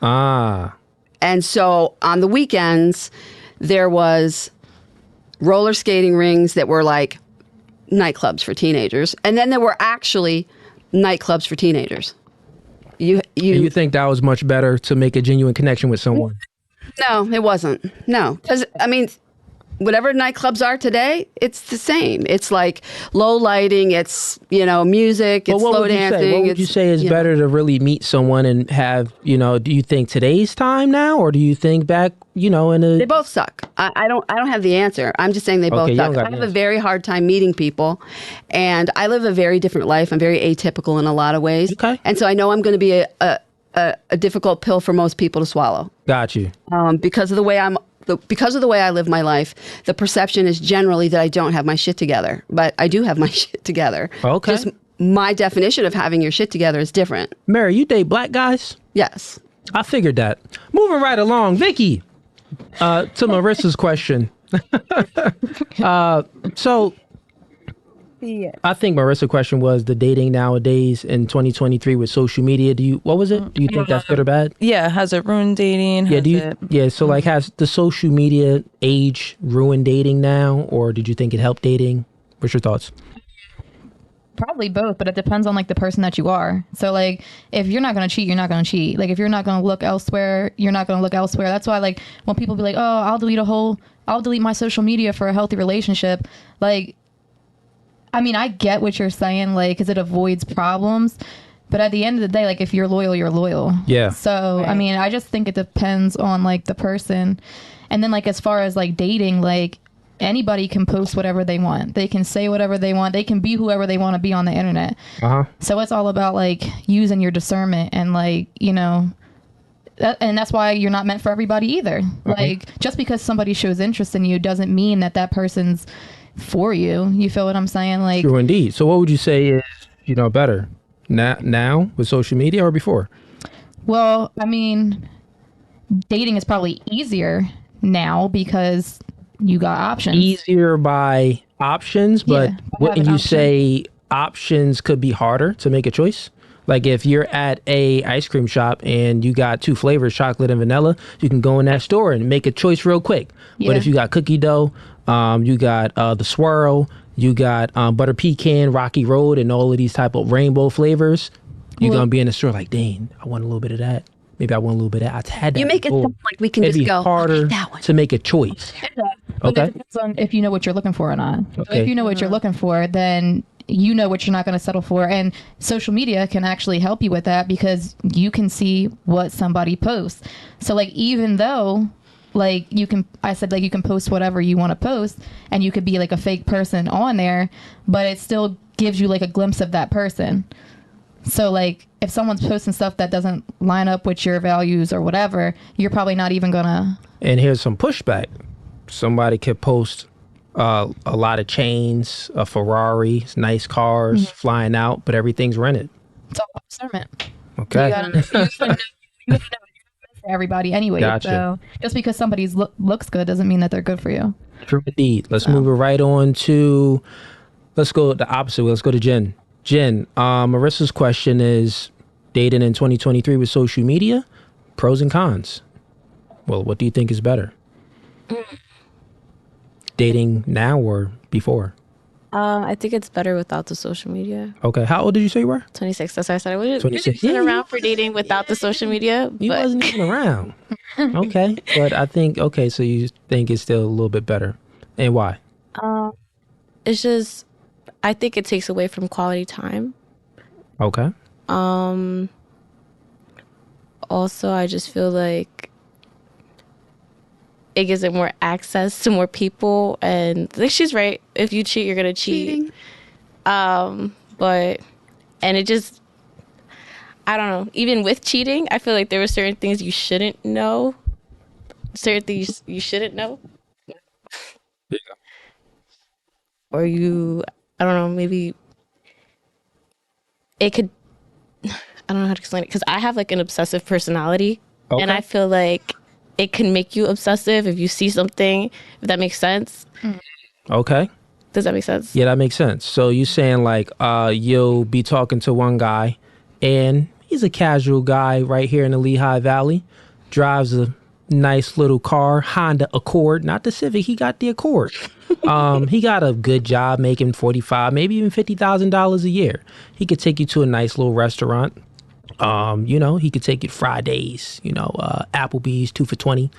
And so on the weekends, there was roller skating rings that were like nightclubs for teenagers. And then there were actually nightclubs for teenagers. You think that was much better to make a genuine connection with someone? No, it wasn't. No. Because, whatever nightclubs are today, it's the same. It's like low lighting, it's, music, it's slow dancing. What would you say is better to really meet someone and have, do you think today's time now, or do you think back, They both suck. I don't have the answer. I'm just saying they both suck. I have a very hard time meeting people, and I live a very different life. I'm very atypical in a lot of ways. Okay. And so I know I'm going to be a difficult pill for most people to swallow. Got you. Because of the way I live my life, the perception is generally that I don't have my shit together. But I do have my shit together. Okay. Just my definition of having your shit together is different. Mary, you date black guys? Yes. I figured that. Moving right along, Vicky, to Marissa's question. So I think Marissa's question was the dating nowadays in 2023 with social media. What was it? Do you think that's good or bad? Yeah, has it ruined dating? So like, has the social media age ruined dating now, or did you think it helped dating? What's your thoughts? Probably both, but it depends on like the person that you are. So like, if you're not going to cheat, you're not going to cheat. Like, if you're not going to look elsewhere, you're not going to look elsewhere. That's why like when people be like, oh, I'll delete my social media for a healthy relationship. Like, I get what you're saying, like, because it avoids problems. But at the end of the day, like, if you're loyal, you're loyal. Yeah. So, right. I just think it depends on, like, the person. And then, like, as far as, like, dating, like, anybody can post whatever they want. They can say whatever they want. They can be whoever they want to be on the internet. So it's all about, like, using your discernment and, like, and that's why you're not meant for everybody either. Like, just because somebody shows interest in you doesn't mean that person's for you. You feel what I'm saying? Like, true indeed. So what would you say is, better now with social media or before? Well, dating is probably easier now because you got options. Easier by options, but wouldn't you say options could be harder to make a choice? Like, if you're at a ice cream shop and you got 2 flavors, chocolate and vanilla, you can go in that store and make a choice real quick. Yeah. But if you got cookie dough, you got the swirl, you got butter pecan, rocky road, and all of these type of rainbow flavors, you're going to be in the store like, dang, I want a little bit of that. Maybe I want a little bit of that. I had that. You make before. it sound like we can It'd just go, harder that one. to make a choice. But it depends on if you know what you're looking for or not. Okay. So if you know what you're looking for, then you know what you're not going to settle for. And social media can actually help you with that because you can see what somebody posts. So like, even though like you can post whatever you want to post and you could be like a fake person on there, but it still gives you like a glimpse of that person. So like, if someone's posting stuff that doesn't line up with your values or whatever, you're probably not even gonna. And here's some pushback. Somebody could post a lot of chains, a Ferrari, nice cars, flying out, but everything's rented. It's all discernment. Okay. You gotta know for everybody anyway. Gotcha. So just because somebody's looks good doesn't mean that they're good for you. True indeed. Let's move it right on to, let's go the opposite way. Let's go to Jen. Jen, Marissa's question is dating in 2023 with social media, pros and cons. Well, what do you think is better? Dating now or before? I think it's better without the social media. Okay. How old did you say you were? 26. That's why I said I wasn't 26. really around for dating without the social media. You But wasn't even around. Okay. But I think, okay, so you think it's still a little bit better. And why? it's just, I think it takes away from quality time. Okay. Also, I just feel like it gives it more access to more people, and like she's right. If you cheat, you're gonna cheat. Cheating. But and it just, I don't know. Even with cheating, I feel like there were certain things you shouldn't know. Certain things you shouldn't know. Yeah. Or you, I don't know. Maybe it could. I don't know how to explain it because I have like an obsessive personality, and I feel like it can make you obsessive if you see something, if that makes sense. Okay. Does that make sense? Yeah, that makes sense. So you saying like you'll be talking to one guy and he's a casual guy right here in the Lehigh Valley, drives a nice little car, Honda Accord, not the Civic, he got the Accord. He got a good job making $45,000, maybe even $50,000 a year. He could take you to a nice little restaurant. You know, he could take you Fridays, you know, Applebee's 2 for $20.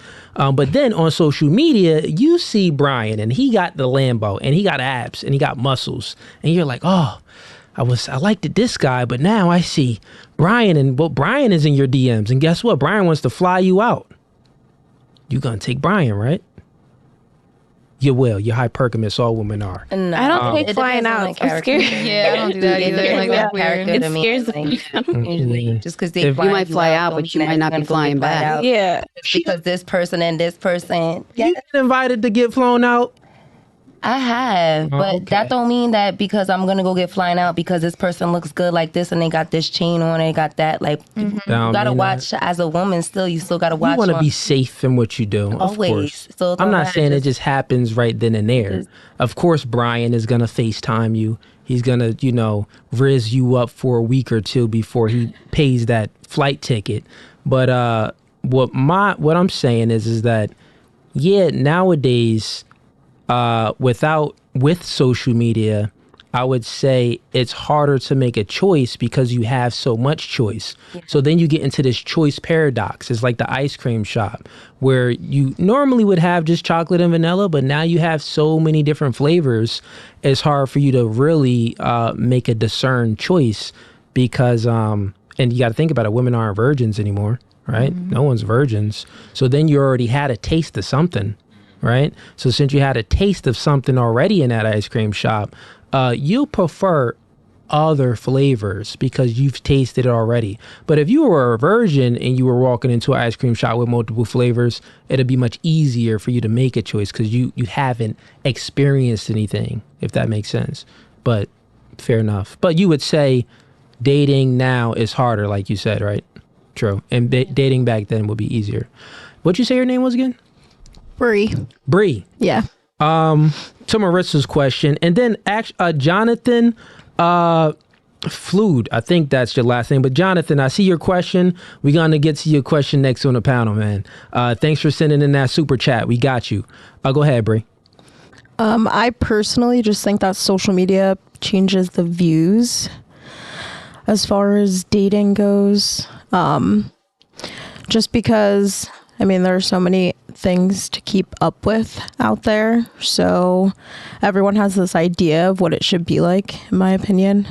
But then on social media, you see Brian and he got the Lambo and he got abs and he got muscles. And you're like, oh, I liked this guy, but now I see Brian and Brian is in your DMs. And guess what? Brian wants to fly you out. You gonna take Brian, right? You will. You're hypergamous. All women are. No, I don't take it flying depends on out. the I'm character. scared. Yeah, I don't do that either. Like, that's weird. It scares me. Usually, just because they If- fly You might fly out, but you might not be flying back. Yeah. Because this person and this person. Yeah, You get invited to get flown out. I have, but okay. that don't mean that because I'm gonna go get flying out because this person looks good like this and they got this chain on, they got that. Like you Don't gotta mean watch as a woman. Still, you still gotta watch. You want to on- be safe in what you do, of Always. course. So it I'm don't not matter, saying it just happens right then and there. Of course, Brian is going to FaceTime you. He's going to, you know, rizz you up for a week or two before he pays that flight ticket. But what I'm saying is that, yeah, nowadays, with social media, I would say it's harder to make a choice because you have so much choice. Yeah. So then you get into this choice paradox. It's like the ice cream shop where you normally would have just chocolate and vanilla, but now you have so many different flavors. It's hard for you to really make a discerned choice because, and you got to think about it, women aren't virgins anymore, right? Mm-hmm. No one's virgins. So then you already had a taste of something, right? So since you had a taste of something already in that ice cream shop, you'll prefer other flavors because you've tasted it already. But if you were a virgin and you were walking into an ice cream shop with multiple flavors, it'd be much easier for you to make a choice because you haven't experienced anything, if that makes sense. But fair enough. But you would say dating now is harder, like you said, right? True. And dating back then would be easier. What'd you say your name was again? Bree. Yeah. To Marissa's question, and then Jonathan Flood, I think that's your last name, but Jonathan, I see your question. We're gonna get to your question next on the panel, man. Thanks for sending in that super chat. We got you. Go ahead, Bree. I personally just think that social media changes the views as far as dating goes. Just because, I mean, there are so many things to keep up with out there. So everyone has this idea of what it should be like, in my opinion.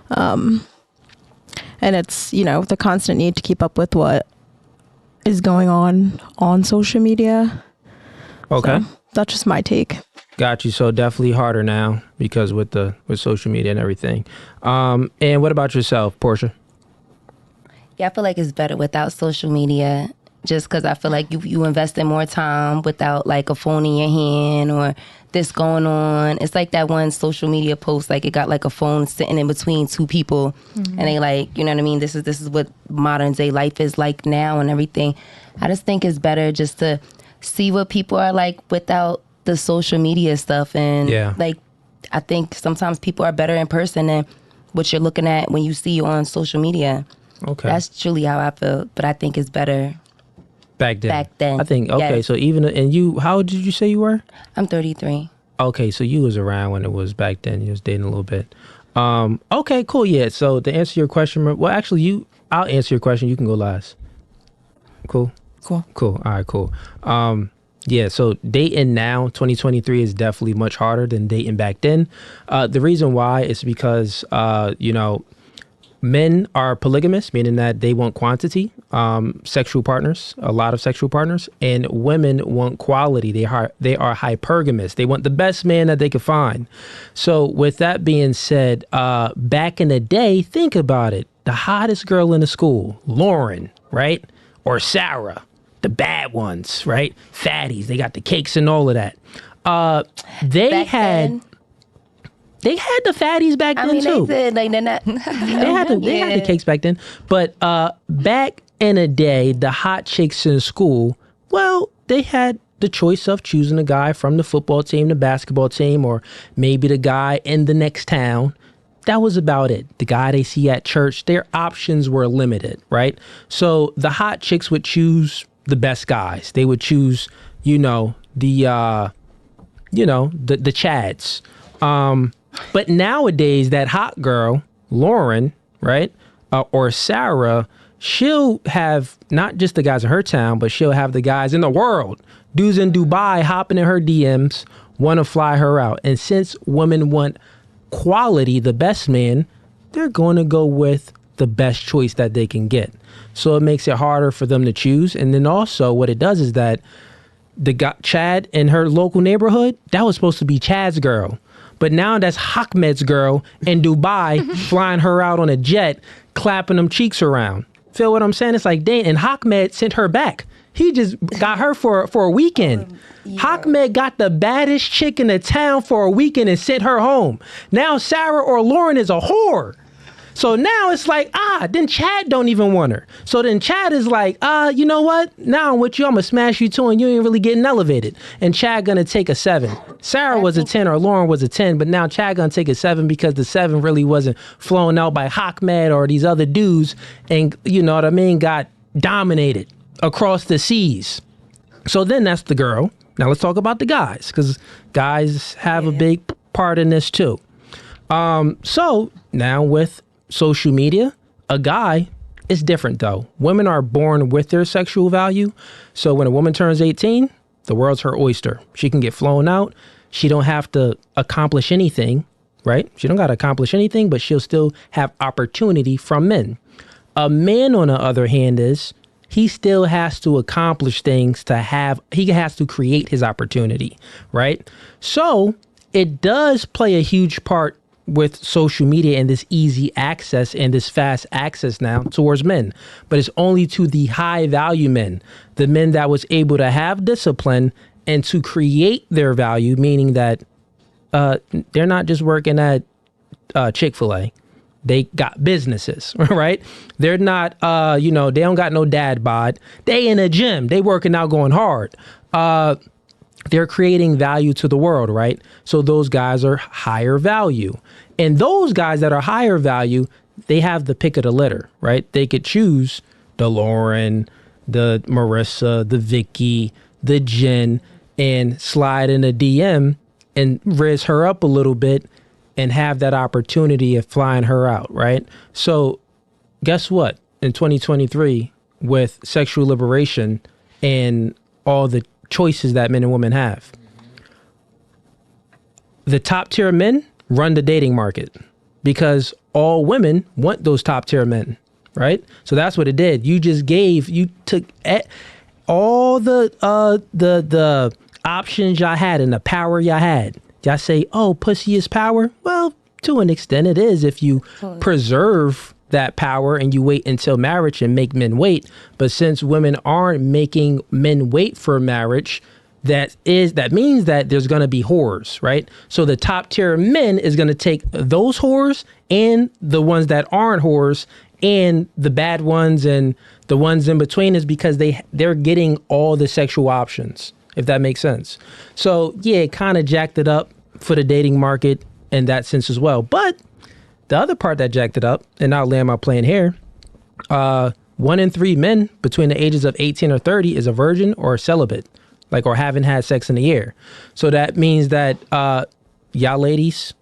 And it's, you know, the constant need to keep up with what is going on social media. Okay. So that's just my take. Got you. So definitely harder now because with social media and everything. And what about yourself, Portia? Yeah, I feel like it's better without social media just because I feel like you invest in more time without like a phone in your hand or this going on. It's like that one social media post, like it got like a phone sitting in between two people, and they like, you know what I mean? This is what modern day life is like now and everything. I just think it's better just to see what people are like without the social media stuff, and like I think sometimes people are better in person than what you're looking at when you see on social media. Okay, that's truly how I feel, but I think it's better. Back then. I think, okay, yes. So even, and you, how old did you say you were? I'm 33. Okay, so you was around when it was back then. You was dating a little bit. Okay, cool, yeah. So to answer your question, well, actually, I'll answer your question. You can go last. Cool? Cool. All right, cool. Yeah, so dating now, 2023, is definitely much harder than dating back then. The reason why is because, men are polygamous, meaning that they want quantity, sexual partners, a lot of sexual partners, and women want quality. They are hypergamous. They want the best man that they could find. So with that being said, back in the day, think about it. The hottest girl in the school, Lauren, right? Or Sarah, the bad ones, right? Fatties, they got the cakes and all of that. They had the fatties back then too. They did. Like they're not. They had the cakes back then. But back in the day, the hot chicks in school, well, they had the choice of choosing a guy from the football team, the basketball team, or maybe the guy in the next town. That was about it. The guy they see at church, their options were limited, right? So the hot chicks would choose the best guys. They would choose, the Chads. But nowadays, that hot girl, Lauren, right, or Sarah, she'll have not just the guys in her town, but she'll have the guys in the world, dudes in Dubai hopping in her DMs, want to fly her out. And since women want quality, the best man, they're going to go with the best choice that they can get. So it makes it harder for them to choose. And then also what it does is that the guy, Chad in her local neighborhood, that was supposed to be Chad's girl. But now that's Ahmed's girl in Dubai flying her out on a jet, clapping them cheeks around. Feel what I'm saying? It's like, dang, and Ahmed sent her back. He just got her for a weekend. Ahmed got the baddest chick in the town for a weekend and sent her home. Now Sarah or Lauren is a whore. So now it's like, then Chad don't even want her. So then Chad is like, you know what? Now I'm with you. I'm going to smash you too, and you ain't really getting elevated. And Chad going to take a 7. Sarah was a 10 or Lauren was a 10, but now Chad going to take a 7 because the 7 really wasn't flown out by Ahmed or these other dudes and, you know what I mean, got dominated across the seas. So then that's the girl. Now let's talk about the guys, because guys have a big part in this too. So now with social media, a guy is different though. Women are born with their sexual value. So when a woman turns 18, the world's her oyster. She can get flown out. She don't have to accomplish anything, right? She don't got to accomplish anything, but she'll still have opportunity from men. A man, on the other hand, he still has to accomplish things he has to create his opportunity, right? So it does play a huge part with social media and this easy access and this fast access now towards men, but it's only to the high value men, the men that was able to have discipline and to create their value, meaning that they're not just working at Chick-fil-A. They got businesses, right? They're not, they don't got no dad bod. They in a gym. They working out, going hard. They're creating value to the world, right? So those guys are higher value. And those guys that are higher value, they have the pick of the litter, right? They could choose the Lauren, the Marissa, the Vicky, the Jen, and slide in a DM and raise her up a little bit and have that opportunity of flying her out, right? So guess what? In 2023, with sexual liberation and all the choices that men and women have, the top tier men run the dating market because all women want those top tier men, right? So that's what it did. You took all the options y'all had and the power y'all had. Y'all say, oh, pussy is power. Well, to an extent it is if you preserve that power and you wait until marriage and make men wait. But since women aren't making men wait for marriage, that means that there's going to be whores, right? So the top tier men is going to take those whores and the ones that aren't whores and the bad ones and the ones in between, is because they're getting all the sexual options, if that makes sense. So yeah, it kind of jacked it up for the dating market in that sense as well. But the other part that jacked it up, and I'll land my plane here, 1 in 3 men between the ages of 18 or 30 is a virgin or celibate, or haven't had sex in a year. So that means that y'all ladies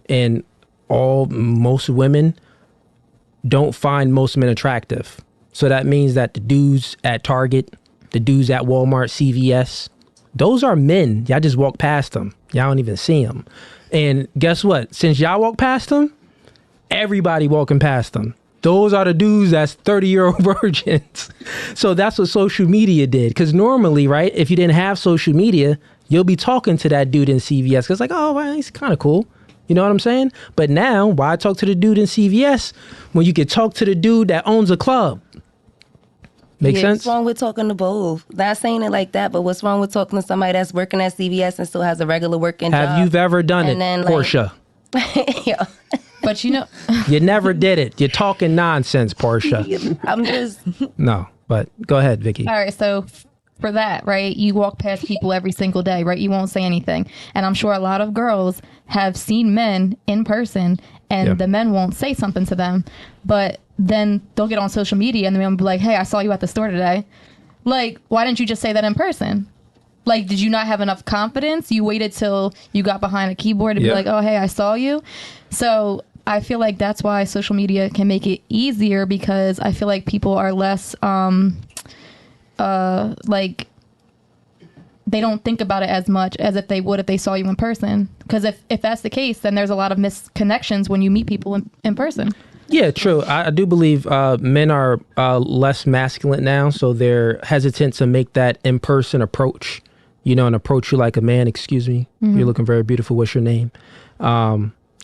and most women don't find most men attractive. So that means that the dudes at Target, the dudes at Walmart, CVS, those are men. Y'all just walk past them. Y'all don't even see them. And guess what? Since y'all walk past them, everybody walking past them. Those are the dudes that's 30-year-old virgins. So that's what social media did. Because normally, right, if you didn't have social media, you'll be talking to that dude in CVS. Because oh, well, he's kind of cool. You know what I'm saying? But now, why talk to the dude in CVS when you could talk to the dude that owns a club? Make sense? What's wrong with talking to both? Not saying it like that, but what's wrong with talking to somebody that's working at CVS and still has a regular working job? Have you ever done it, Portia? Yeah. But you never did it. You're talking nonsense, Portia. I'm just... No, but go ahead, Vicky. All right, so for that, right, you walk past people every single day, right? You won't say anything. And I'm sure a lot of girls have seen men in person and the men won't say something to them. But then they'll get on social media and the man will be like, hey, I saw you at the store today. Why didn't you just say that in person? Did you not have enough confidence? You waited till you got behind a keyboard to be like, oh, hey, I saw you. So I feel like that's why social media can make it easier, because I feel like people are less, they don't think about it as much as if they would if they saw you in person. Because if that's the case, then there's a lot of misconnections when you meet people in person. Yeah, true. I do believe men are less masculine now, so they're hesitant to make that in-person approach, and approach you like a man. Excuse me, you're looking very beautiful. What's your name?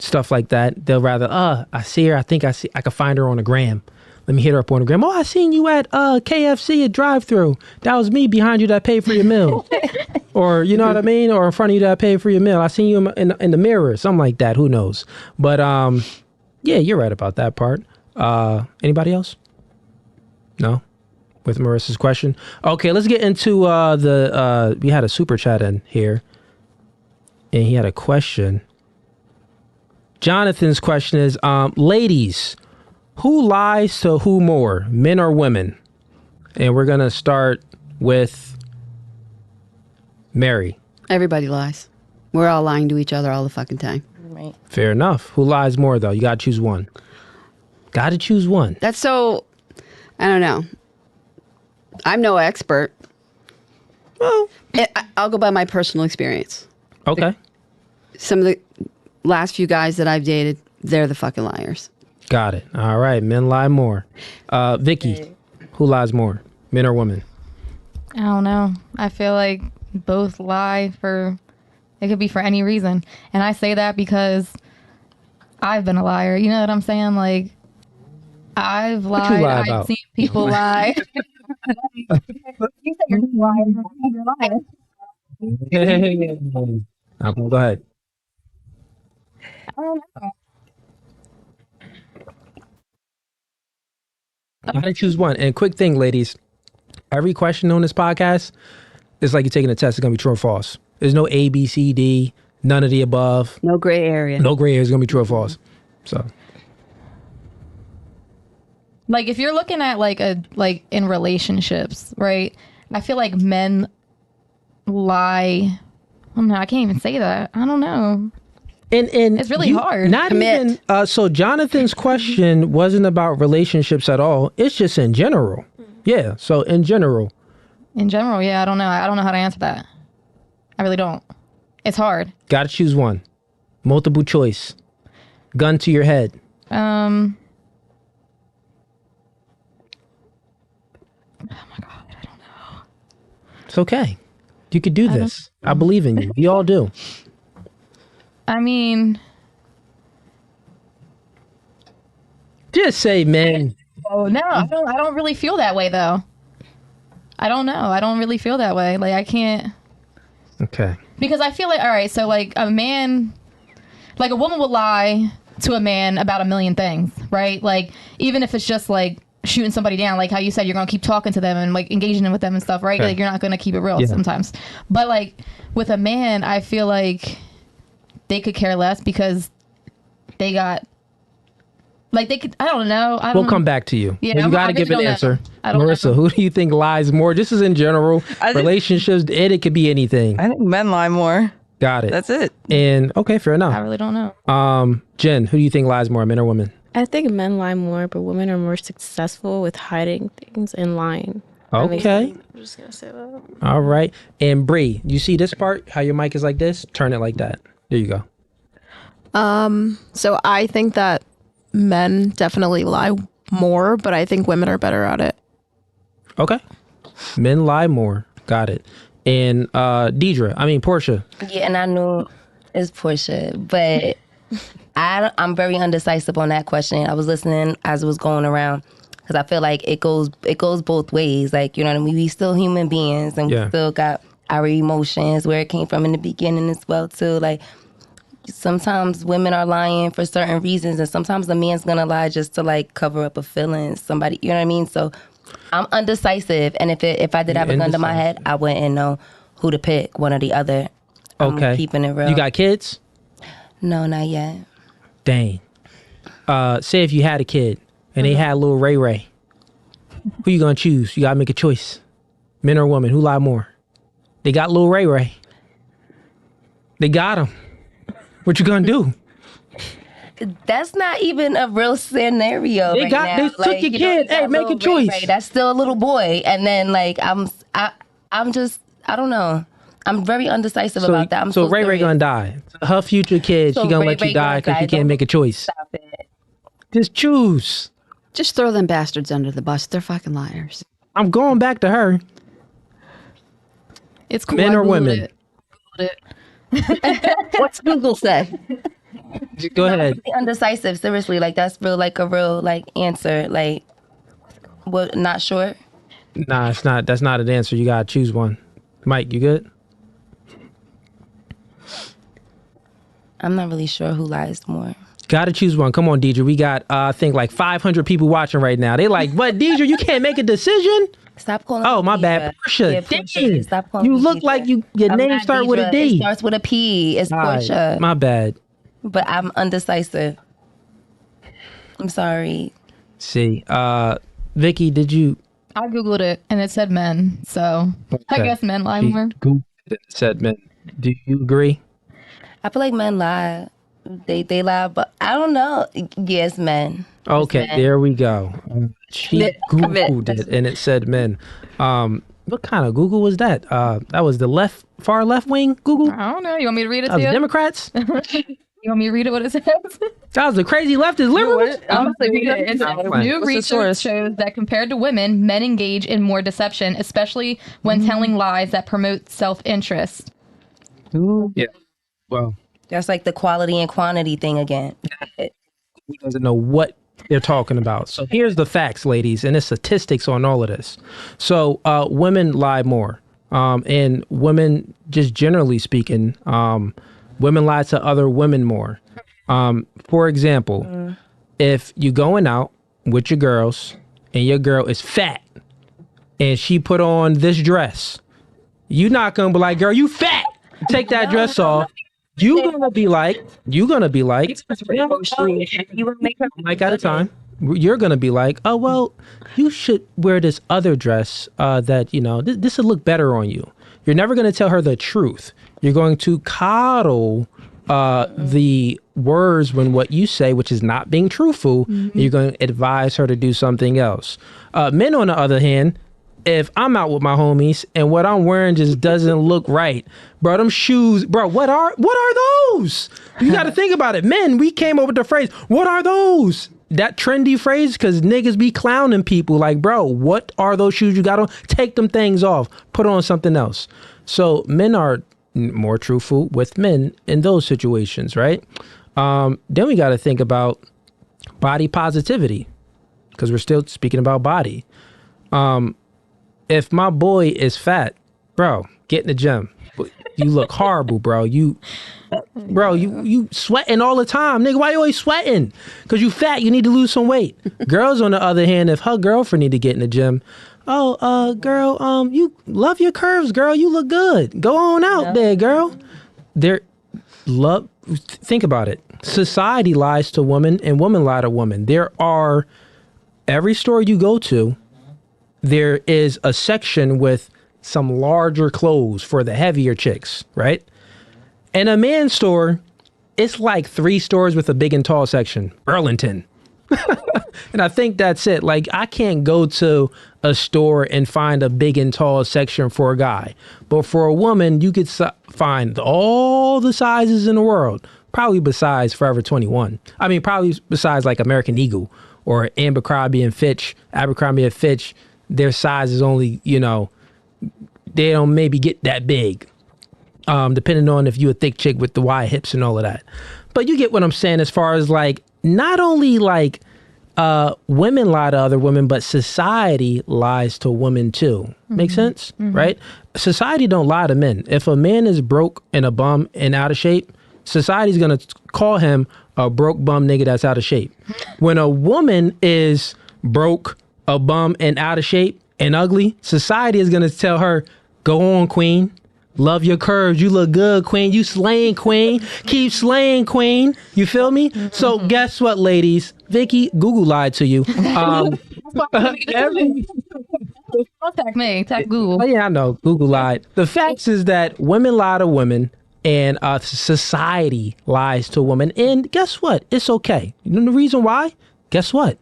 Stuff like that. They'll rather, I see her. I think I could find her on a gram. Let me hit her up on a gram. Oh, I seen you at KFC at drive-thru. That was me behind you that paid for your meal. Or, you know what I mean? Or in front of you that paid for your meal. I seen you in the mirror, something like that. Who knows? But yeah, you're right about that part. Anybody else? No? With Marissa's question? Okay, let's get into we had a super chat in here. And he had a question. Jonathan's question is, ladies, who lies to who more, men or women? And we're going to start with Mary. Everybody lies. We're all lying to each other all the fucking time. Right. Fair enough. Who lies more, though? You got to choose one. Got to choose one. That's so, I don't know. I'm no expert. Well, I'll go by my personal experience. Okay. Some of the last few guys that I've dated, they're the fucking liars. Got it. All right. Men lie more. Vicky, who lies more, men or women? I don't know. I feel like both lie it could be for any reason. And I say that because I've been a liar. You know what I'm saying? I've lied. I've seen people lie. You said you're lying. You're lying. Go ahead. I don't know. I gotta choose one. And quick thing, ladies. Every question on this podcast is like you're taking a test. It's gonna be true or false. There's no A, B, C, D, none of the above. No gray area. No gray area. It's gonna be true or false. So, if you're looking at in relationships, right? I feel like men lie. I don't know. I can't even say that. I don't know. And it's really hard. Not even. So Jonathan's question wasn't about relationships at all. It's just in general. Yeah. So in general. In general, yeah. I don't know. I don't know how to answer that. I really don't. It's hard. Got to choose one. Multiple choice. Gun to your head. Oh my God, I don't know. It's okay. You could do this. I believe in you. We all do. I mean, Just say men. Oh no, I don't really feel that way though. I don't know. I don't really feel that way. Like I can't. Okay. Because I feel like, all right, so like a woman would lie to a man about a million things, right? Like even if it's just like shooting somebody down, like how you said you're gonna keep talking to them and like engaging with them and stuff, right? Okay. Like you're not gonna keep it real sometimes. But like with a man, I feel like they could care less because they got. Like they could, I don't know. We'll come back to you. Yeah, you got to give an answer. Marissa, who do you think lies more? This is in general. Relationships, it could be anything. I think men lie more. Got it. That's it. And okay, fair enough. I really don't know. Jen, who do you think lies more, men or women? I think men lie more, but women are more successful with hiding things and lying. Okay. I'm just gonna say that. All right. And Bree, you see this part? How your mic is like this? Turn it like that. There you go. So I think that men definitely lie more, but I think women are better at it. Okay. Men lie more. Got it. And Portia. Yeah, and I knew it's Portia, but I'm very undecisive on that question. I was listening as it was going around because I feel like it goes both ways. Like, you know what I mean? We still human beings and we still got our emotions, where it came from in the beginning as well too. Like, sometimes women are lying for certain reasons, and sometimes a man's gonna lie just to like cover up a feeling. Somebody, you know what I mean? So I'm undecisive, and if I did have a gun to my head, I wouldn't know who to pick, one or the other. Okay, I'm keeping it real. You got kids? No, not yet. Dang. Say if you had a kid and they had little Ray Ray, who you gonna choose? You gotta make a choice. Men or women? Who lie more? They got little Ray Ray. They got him. What you gonna do? That's not even a real scenario. They took your kid. Hey, make a choice. Ray, that's still a little boy, and then like I'm just I don't know. I'm very undecisive about that. So Ray gonna die. Her future kid, she gonna let you die because she can't make a choice. Stop it. Just choose. Just throw them bastards under the bus. They're fucking liars. I'm going back to her. It's cool. Men or women? What's Google say? Go ahead. Undecisive, seriously. Like that's real, like a real like answer. Like, what? Not sure. Nah, it's not. That's not an answer. You gotta choose one. Mike, you good? I'm not really sure who lies more. Gotta choose one. Come on, Deidre. We got I think like 500 people watching right now. They like, but Deidre, you can't make a decision. Stop calling. Oh, my bad, Portia. Yeah, Portia. Stop calling. You look like your name starts with a D. It starts with a P. It's Portia. Right, my bad. But I'm undecisive. I'm sorry. See, Vicky, did you? I Googled it and it said men, so okay. I guess men lie more. Googled it and said men. Do you agree? I feel like men lie. They lie, but I don't know. Yes, men. Okay, men. There we go. She Googled it and it said men. What kind of Google was that? That was the far left wing Google? I don't know. You want me to read it to you? Democrats? You want me to read it what it says? That was the crazy leftist liberals? I'm going to read it. New research shows that compared to women, men engage in more deception, especially when telling lies that promote self-interest. Yeah. Well, that's like the quality and quantity thing again. He doesn't know what they're talking about. So here's the facts, ladies, and the statistics on all of this. So women lie more. And women, just generally speaking, women lie to other women more. For example, if you're going out with your girls and your girl is fat and she put on this dress, you're not going to be like, girl, you fat. Take that dress off. You're gonna be like, you want to make her like at a time. You're gonna be like, oh well, you should wear this other dress that this would look better on you. You're never gonna tell her the truth. You're going to coddle the words when what you say, which is not being truthful. You're going to advise her to do something else. Men, on the other hand, if I'm out with my homies and what I'm wearing just doesn't look right, bro, them shoes, bro, what are those? You got to think about it. Men, we came up with the phrase, what are those? That trendy phrase, because niggas be clowning people like, bro, what are those shoes you got on? Take them things off. Put on something else. So men are more truthful with men in those situations, right? Then we got to think about body positivity, because we're still speaking about body. If my boy is fat, bro, get in the gym. You look horrible, bro. You sweating all the time. Nigga, why you always sweating? Because you fat, you need to lose some weight. Girls, on the other hand, if her girlfriend need to get in the gym, girl, you love your curves, girl. You look good. Go on out there, girl. Think about it. Society lies to women and women lie to women. Every store you go to, there is a section with some larger clothes for the heavier chicks, right? In a man's store, it's like 3 stores with a big and tall section. Burlington. And I think that's it. Like, I can't go to a store and find a big and tall section for a guy. But for a woman, you could find all the sizes in the world. Probably besides Forever 21. I mean, probably besides like American Eagle or Abercrombie and Fitch. Abercrombie and Fitch, their size is only, they don't maybe get that big, depending on if you a thick chick with the wide hips and all of that. But you get what I'm saying as far as like, not only like women lie to other women, but society lies to women too. Make sense? Right? Society don't lie to men. If a man is broke and a bum and out of shape, society's gonna call him a broke bum nigga that's out of shape. When a woman is broke, a bum, and out of shape and ugly, society is gonna tell her, go on, queen. Love your curves. You look good, queen. You slaying, queen. Keep slaying, queen. You feel me? So guess what, ladies? Vicky, Google lied to you. Don't tag me. Tag Google. Oh, yeah, I know. Google lied. The facts is that women lie to women and society lies to women. And guess what? It's okay. You know the reason why? Guess what?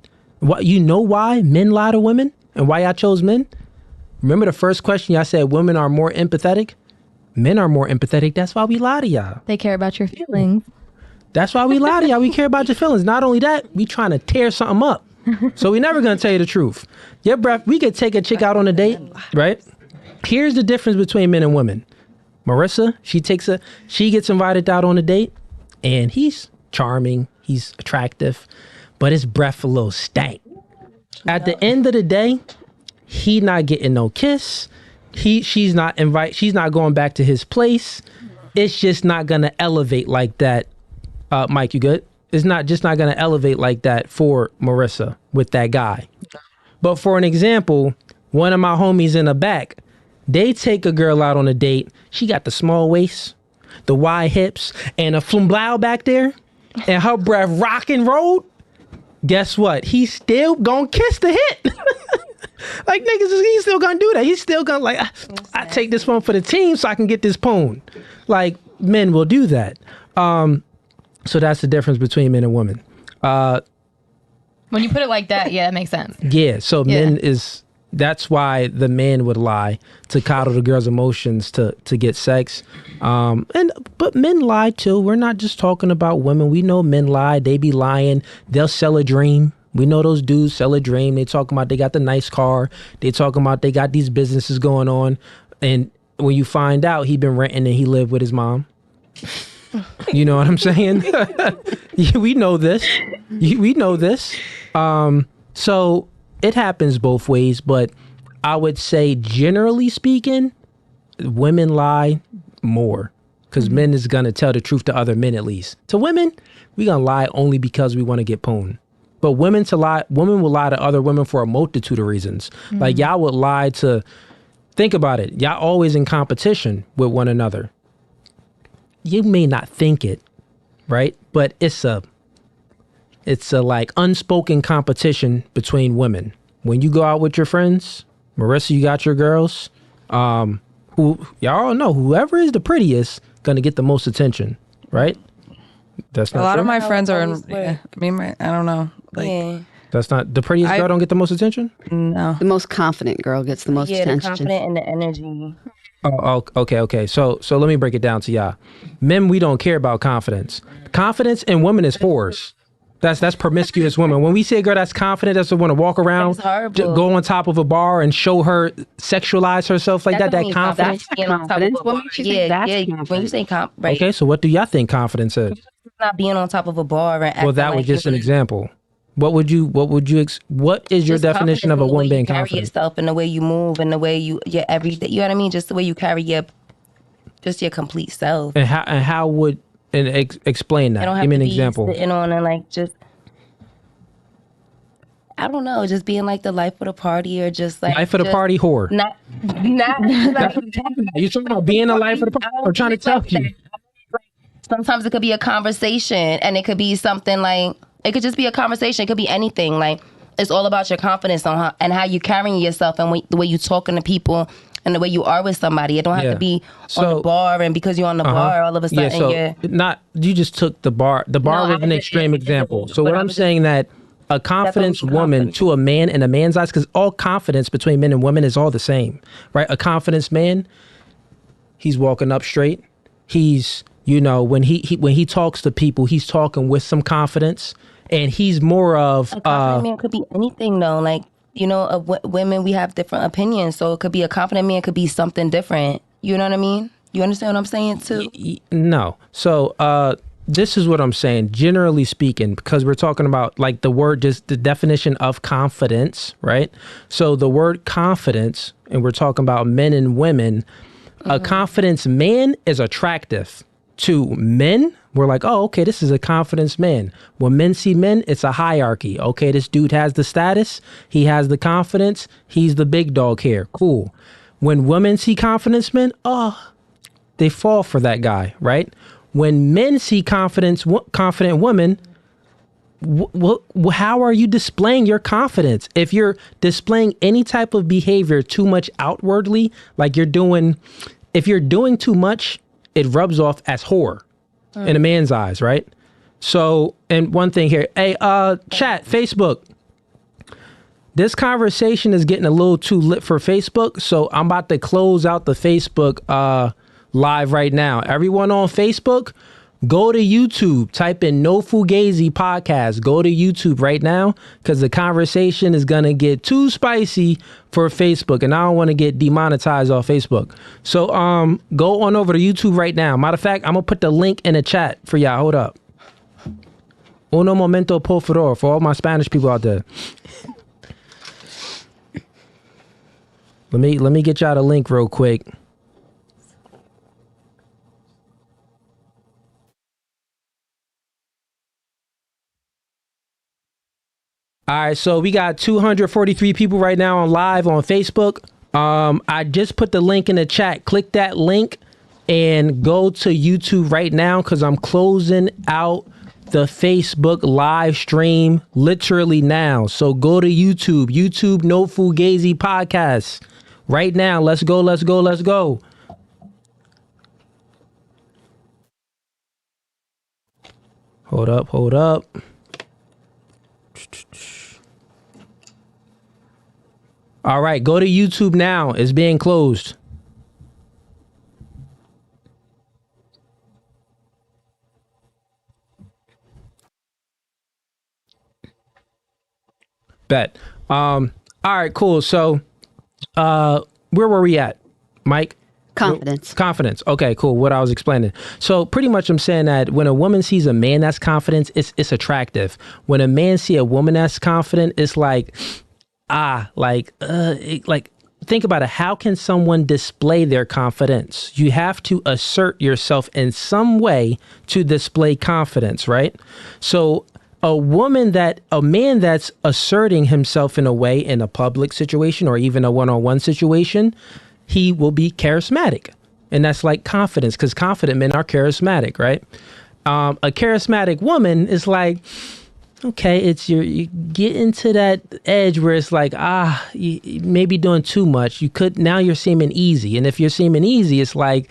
You know why men lie to women and why I chose men? Remember the first question y'all said women are more empathetic? Men are more empathetic. That's why we lie to y'all. They care about your feelings. That's why we lie to y'all. We care about your feelings. Not only that, we trying to tear something up. So we never gonna tell you the truth. Yeah, bruh, we could take a chick out on a date, right? Here's the difference between men and women. Marissa, she gets invited out on a date, and he's charming, he's attractive, but his breath a little stank. At the end of the day, he not getting no kiss. She's not going back to his place. It's just not gonna elevate like that. Mike, you good? It's not gonna elevate like that for Marissa with that guy. But for an example, one of my homies in the back, they take a girl out on a date. She got the small waist, the wide hips, and a flumblow back there, and her breath rock and roll. Guess what? He's still gonna kiss the hit. Like, niggas, he's still gonna do that. He's still gonna, like, I take this one for the team so I can get this poon. Like, men will do that. So that's the difference between men and women. When you put it like that, yeah, it makes sense. Yeah, so that's why the man would lie to coddle the girl's emotions to get sex. But men lie too. We're not just talking about women. We know men lie. They be lying. They'll sell a dream. We know those dudes sell a dream. They talking about they got the nice car. They talking about they got these businesses going on. And when you find out he been renting and he lived with his mom. You know what I'm saying? We know this. We know this. So it happens both ways, but I would say generally speaking, women lie more because men is going to tell the truth to other men at least. To women, we going to lie only because we want to get pwned. But women will lie to other women for a multitude of reasons. Like y'all would lie to, think about it. Y'all always in competition with one another. You may not think it, right? But it's a like unspoken competition between women. When you go out with your friends, Marissa, you got your girls, who y'all all know, whoever is the prettiest gonna get the most attention, right? That's not a lot true? of my friends are I don't know. Like, that's not the prettiest girl don't get the most attention? No. The most confident girl gets the most attention. The confident and the energy. Oh, okay. So let me break it down to y'all. Men, we don't care about confidence. Confidence in women is whores. That's promiscuous women. When we see a girl that's confident, that's the one to walk around, go on top of a bar and show her, sexualize herself like that confidence. That's confidence. When you say confidence, right. Okay, so what do y'all think confidence is? Not being on top of a bar. Well, that was just an example. What is your Just definition of a woman being carry confident? yourself and the way you move and the way your everything. You know what I mean? Just the way you carry your complete self. And how would explain that? I don't have Give me to an be example. sitting on and like just, I don't know, just being like the life of the party or just like Life of the party whore. Not Are you talking about being a life of the party? I'm trying to tell you. Sometimes it could be a conversation, and it could be something like, it could just be a conversation. It could be anything. Like, it's all about your confidence on how you carrying yourself and the way you talking to people and the way you are with somebody. It don't have to be on the bar, and because you're on the bar, all of a sudden you just took the bar. The bar was an extreme example. So what I'm saying that a confidence woman to a man in a man's eyes, because all confidence between men and women is all the same, right? A confidence man, he's walking up straight. He's, when he talks to people, he's talking with some confidence, and he's more of a confident man could be anything though. Like, women, we have different opinions, so it could be a confident man, could be something different. You know what I mean? You understand what I'm saying too? No. So this is what I'm saying, generally speaking, because we're talking about like the word, just the definition of confidence, right? So the word confidence, and we're talking about men and women, a confidence man is attractive to men. We're like, oh, okay, this is a confidence man. When men see men, it's a hierarchy. Okay, this dude has the status, he has the confidence, he's the big dog here. Cool. When women see confidence men, they fall for that guy, right? When men see confident women, how are you displaying your confidence? If you're displaying any type of behavior too much outwardly, like if you're doing too much, it rubs off as whore in a man's eyes, right? So, and one thing here, hey, chat, Facebook. This conversation is getting a little too lit for Facebook, so I'm about to close out the Facebook live right now. Everyone on Facebook, go to YouTube, type in No Fugazi Podcast. Go to YouTube right now, because the conversation is going to get too spicy for Facebook, and I don't want to get demonetized off Facebook. So go on over to YouTube right now. Matter of fact, I'm going to put the link in the chat for y'all. Hold up. Uno momento, por favor, for all my Spanish people out there. Let me get y'all the link real quick. All right, so we got 243 people right now on live on Facebook. I just put the link in the chat. Click that link and go to YouTube right now, because I'm closing out the Facebook live stream literally now. So go to YouTube, No Fugazi Podcast right now. Let's go. Hold up. All right, go to YouTube now. It's being closed. Bet. All right, cool. So, where were we at, Mike? Confidence. Okay, cool. What I was explaining. So pretty much I'm saying that when a woman sees a man that's confident, it's attractive. When a man see a woman that's confident, it's like, think about it. How can someone display their confidence? You have to assert yourself in some way to display confidence, right? So a man that's asserting himself in a way in a public situation or even a one-on-one situation, he will be charismatic. And that's like confidence, because confident men are charismatic, right? A charismatic woman is like, okay, it's you get into that edge where it's like, you maybe doing too much. Now you're seeming easy. And if you're seeming easy, it's like,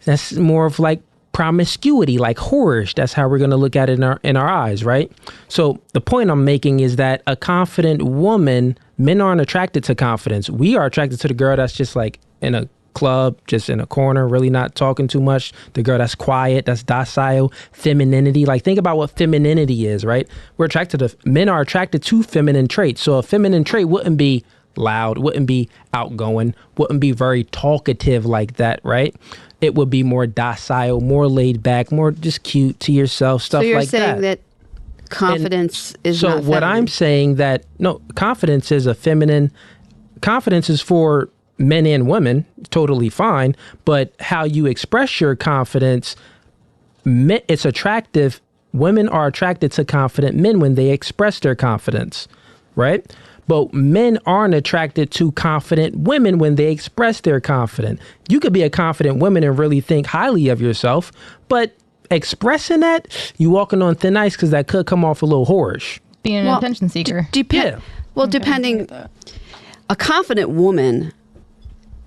that's more of like promiscuity, like whorish. That's how we're going to look at it in our eyes, right? So the point I'm making is that a confident woman, men aren't attracted to confidence. We are attracted to the girl that's just like in a club, just in a corner, really not talking too much. The girl that's quiet, that's docile, femininity. Like, think about what femininity is, right? Men are attracted to feminine traits. So a feminine trait wouldn't be loud, wouldn't be outgoing, wouldn't be very talkative like that, right? It would be more docile, more laid back, more just cute to yourself, stuff like that. So you're saying that Confidence is so not what feminine. I'm saying that no, confidence is a feminine. Confidence is for men and women, totally fine. But how you express your confidence, it's attractive. Women are attracted to confident men when they express their confidence, right? But men aren't attracted to confident women when they express their confidence. You could be a confident woman and really think highly of yourself, but expressing that, you walking on thin ice because that could come off a little whorish. Being an attention seeker. Yeah. Well, depending, a confident woman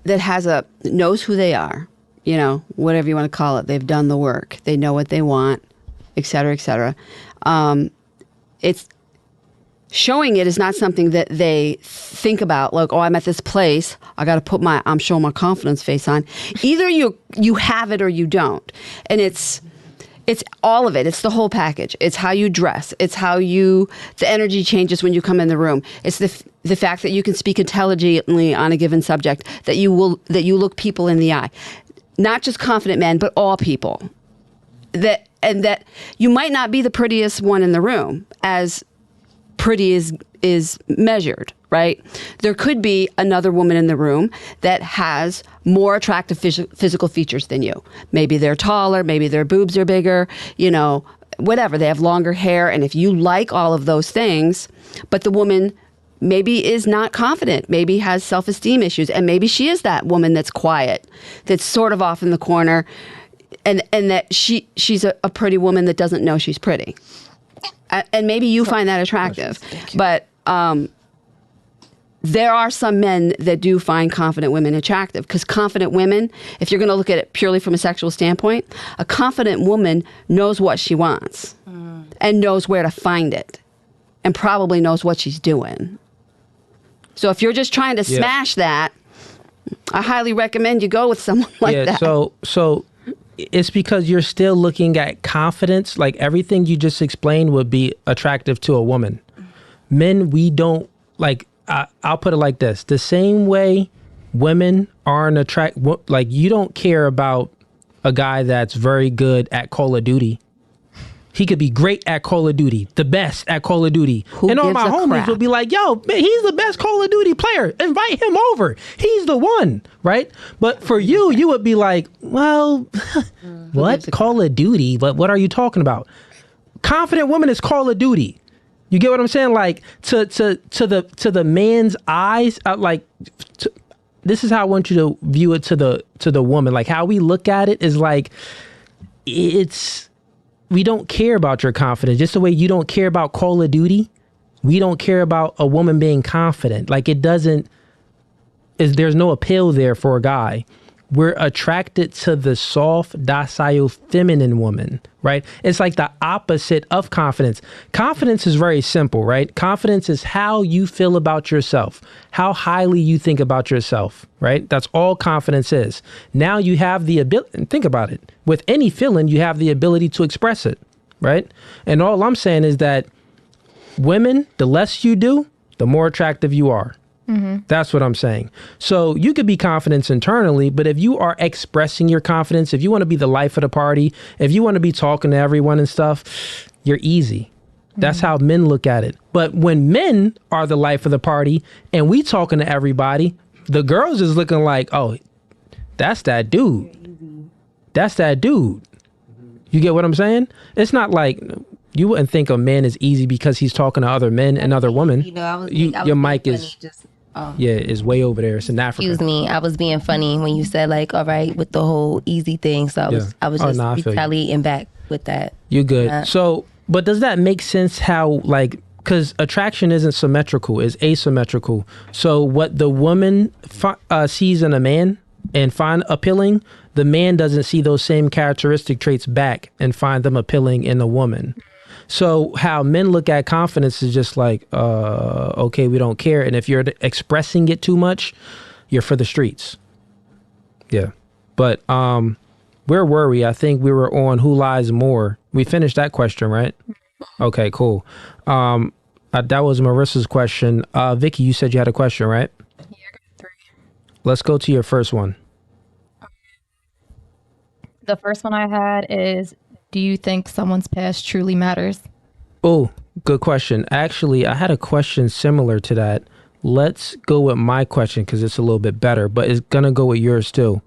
that knows who they are, you know, whatever you want to call it, they've done the work, they know what they want, et cetera, et cetera. It's showing it is not something that they think about, like, oh, I'm at this place, I got to put I'm showing my confidence face on. Either you have it or you don't. And it's all of it. It's the whole package. It's how you dress. It's how the energy changes when you come in the room. It's the fact that you can speak intelligently on a given subject, that you look people in the eye. Not just confident men, but all people. That you might not be the prettiest one in the room, as pretty is measured, right? There could be another woman in the room that has more attractive physical features than you. Maybe they're taller, maybe their boobs are bigger, you know, whatever. They have longer hair. And if you like all of those things, but the woman maybe is not confident, maybe has self-esteem issues, and maybe she is that woman that's quiet, that's sort of off in the corner, and that she's a pretty woman that doesn't know she's pretty. And maybe you find that attractive. But there are some men that do find confident women attractive, because confident women, if you're going to look at it purely from a sexual standpoint, a confident woman knows what she wants and knows where to find it and probably knows what she's doing. So if you're just trying to smash that, I highly recommend you go with someone like that. So it's because you're still looking at confidence. Like everything you just explained would be attractive to a woman. Men, we don't like, I'll put it like this. The same way women aren't like you don't care about a guy that's very good at Call of Duty. He could be great at Call of Duty, the best at Call of Duty. And all my homies will be like, yo, man, he's the best Call of Duty player. Invite him over. He's the one, right? But for you would be like, well, what? Call of Duty? But what are you talking about? Confident woman is Call of Duty. You get what I'm saying? Like to the man's eyes, this is how I want you to view it to the woman. Like how we look at it is like, we don't care about your confidence. Just the way you don't care about Call of Duty, we don't care about a woman being confident. Like there's no appeal there for a guy. We're attracted to the soft, docile, feminine woman, right? It's like the opposite of confidence. Confidence is very simple, right? Confidence is how you feel about yourself, how highly you think about yourself, right? That's all confidence is. Now you have the ability, think about it. With any feeling, you have the ability to express it, right? And all I'm saying is that women, the less you do, the more attractive you are. Mm-hmm. That's what I'm saying. So you could be confident internally, but if you are expressing your confidence, if you want to be the life of the party, if you want to be talking to everyone and stuff, you're easy. That's how men look at it. But when men are the life of the party and we talking to everybody, the girls is looking like, oh, that's that dude. That's that dude. You get what I'm saying? It's not like you wouldn't think a man is easy because he's talking to other men and other women. You know, your mic is is way over there. It's in Africa. Excuse me, I was being funny when you said like, all right, with the whole easy thing. So I was just retaliating back with that. You're good. So, but does that make sense? How like, because attraction isn't symmetrical, it's asymmetrical. So what the woman sees in a man and find appealing, the man doesn't see those same characteristic traits back and find them appealing in a woman. So how men look at confidence is just like, okay, we don't care. And if you're expressing it too much, you're for the streets. Yeah. But where were we? I think we were on Who Lies More. We finished that question, right? Okay, cool. That was Marissa's question. Vicky, you said you had a question, right? Yeah, I got 3. Let's go to your first one. The first one I had is, do you think someone's past truly matters? Oh, good question. Actually, I had a question similar to that. Let's go with my question because it's a little bit better, but it's gonna go with yours too.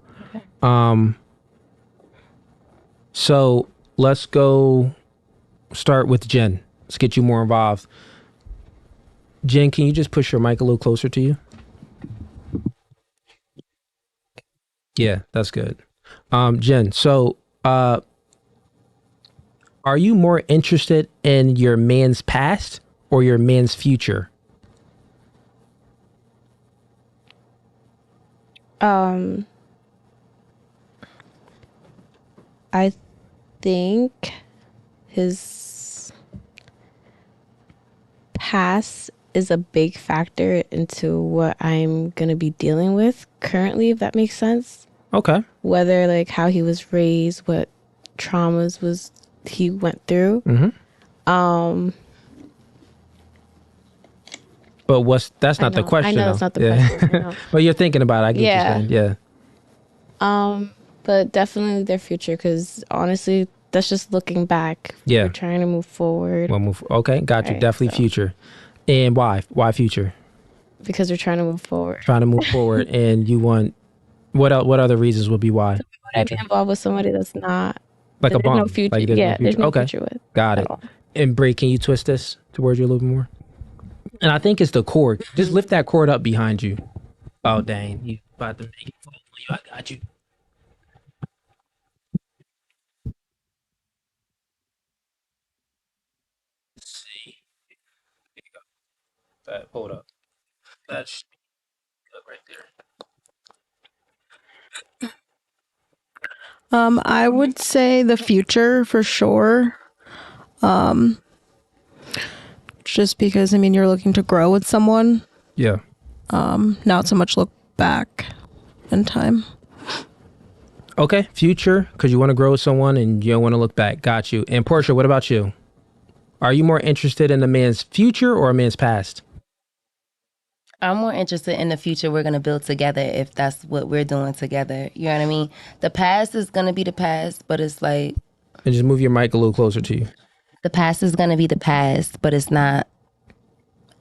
Okay. So let's go start with Jen. Let's get you more involved. Jen, can you just push your mic a little closer to you? Yeah, that's good. Jen, so are you more interested in your man's past or your man's future? I think his past is a big factor into what I'm going to be dealing with currently, if that makes sense. Okay. Whether like how he was raised, what traumas was he went through. Mm-hmm. But that's not the question. I know it's not the question. Well, you're thinking about it. I get what you're saying. Yeah. But definitely their future, because honestly, that's just looking back. Yeah. We're trying to move forward. Okay, got you. Right, Definitely future. And why? Why future? Because we're trying to move forward. Trying to move forward, and you want what other reasons would be why? I'd be involved with somebody that's not like a bum. No future. Like there's no okay. future with. Got it. And Bray, can you twist this towards you a little bit more? And I think it's the cord. Just lift that cord up behind you. Oh dang, you about to make it fall. I got you. Let's see. There you go. Hold up. That's good right there. I would say the future for sure. Just because, I mean, you're looking to grow with someone. Yeah. Not so much look back in time. Okay, future, because you want to grow with someone and you don't want to look back. Got you. And Portia, what about you? Are you more interested in a man's future or a man's past? I'm more interested in the future we're going to build together if that's what we're doing together. You know what I mean? The past is going to be the past, but it's like... And just move your mic a little closer to you. The past is going to be the past, but it's not...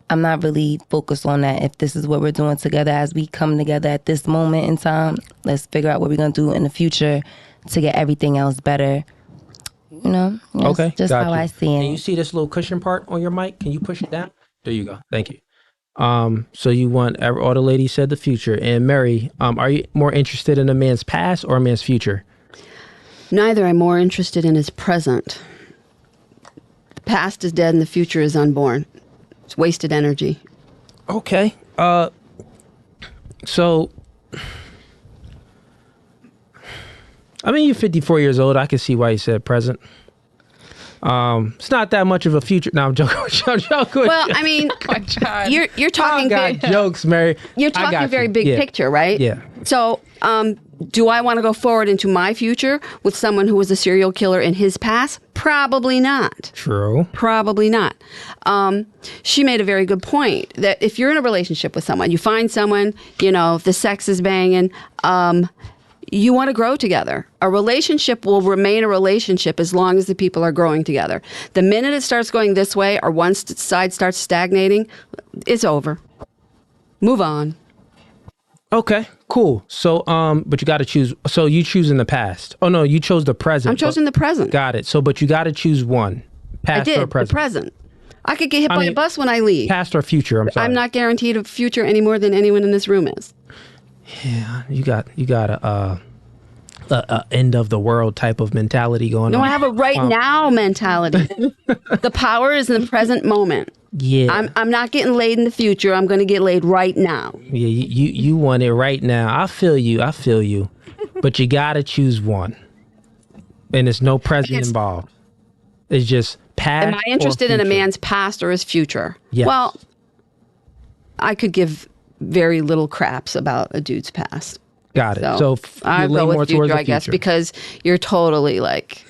I'm not really focused on that. If this is what we're doing together as we come together at this moment in time, let's figure out what we're going to do in the future to get everything else better. You know? That's okay, just how I see it. Can you see this little cushion part on your mic? Can you push it down? There you go. Thank you. So you want all the ladies said the future. And Mary, are you more interested in a man's past or a man's future? Neither. I'm more interested in his present. The past is dead and the future is unborn. It's wasted energy. Okay. So, I mean, you're 54 years old. I can see why you said present. It's not that much of a future. No, I'm joking. I'm joking. Well, I mean, you're talking. I got jokes, Mary. You're talking very big picture, right? Yeah. So, do I want to go forward into my future with someone who was a serial killer in his past? Probably not. True. Probably not. She made a very good point that if you're in a relationship with someone, you find someone, you know, the sex is banging, you want to grow together. A relationship will remain a relationship as long as the people are growing together. The minute it starts going this way or one side starts stagnating, it's over. Move on. Okay, cool. So, but you got to choose. So you choose in the past. Oh, no, you chose the present. I'm choosing the present. Got it. So, but you got to choose one. Past or present? The present. I could get hit by a bus when I leave. Past or future, I'm sorry. I'm not guaranteed a future any more than anyone in this room is. Yeah, you got a end of the world type of mentality going on. No, I have a right now mentality. The power is in the present moment. Yeah. I'm not getting laid in the future. I'm going to get laid right now. Yeah, you want it right now. I feel you. But you got to choose one. And there's no present involved. It's just past. Am I interested in a man's past or his future? Yes. Well, I could give very little craps about a dude's past. Got it. So I go with future, I guess, because you're totally like...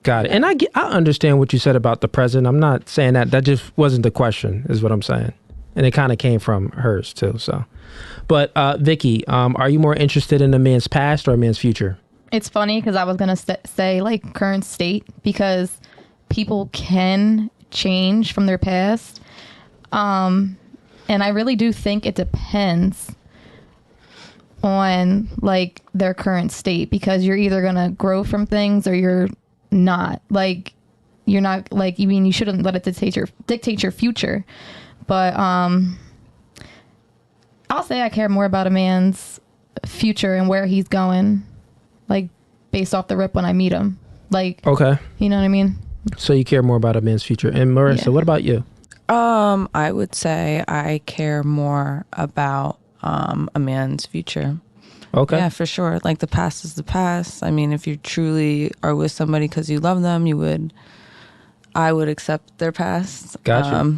Got it. And I understand what you said about the present. I'm not saying that. That just wasn't the question, is what I'm saying. And it kind of came from hers, too. So, but Vicky, are you more interested in a man's past or a man's future? It's funny because I was going to say like current state, because people can change from their past. And I really do think it depends on like their current state, because you're either going to grow from things or you're not. Like, you're not, like, you mean you shouldn't let it dictate your future. But I'll say I care more about a man's future and where he's going, like, based off the rip when I meet him. Like, okay, you know what I mean? So you care more about a man's future. And Marissa, what about you? I would say I care more about a man's future. Okay. Yeah, for sure. Like, the past is the past. I mean, if you truly are with somebody because you love them, I would accept their past. Gotcha.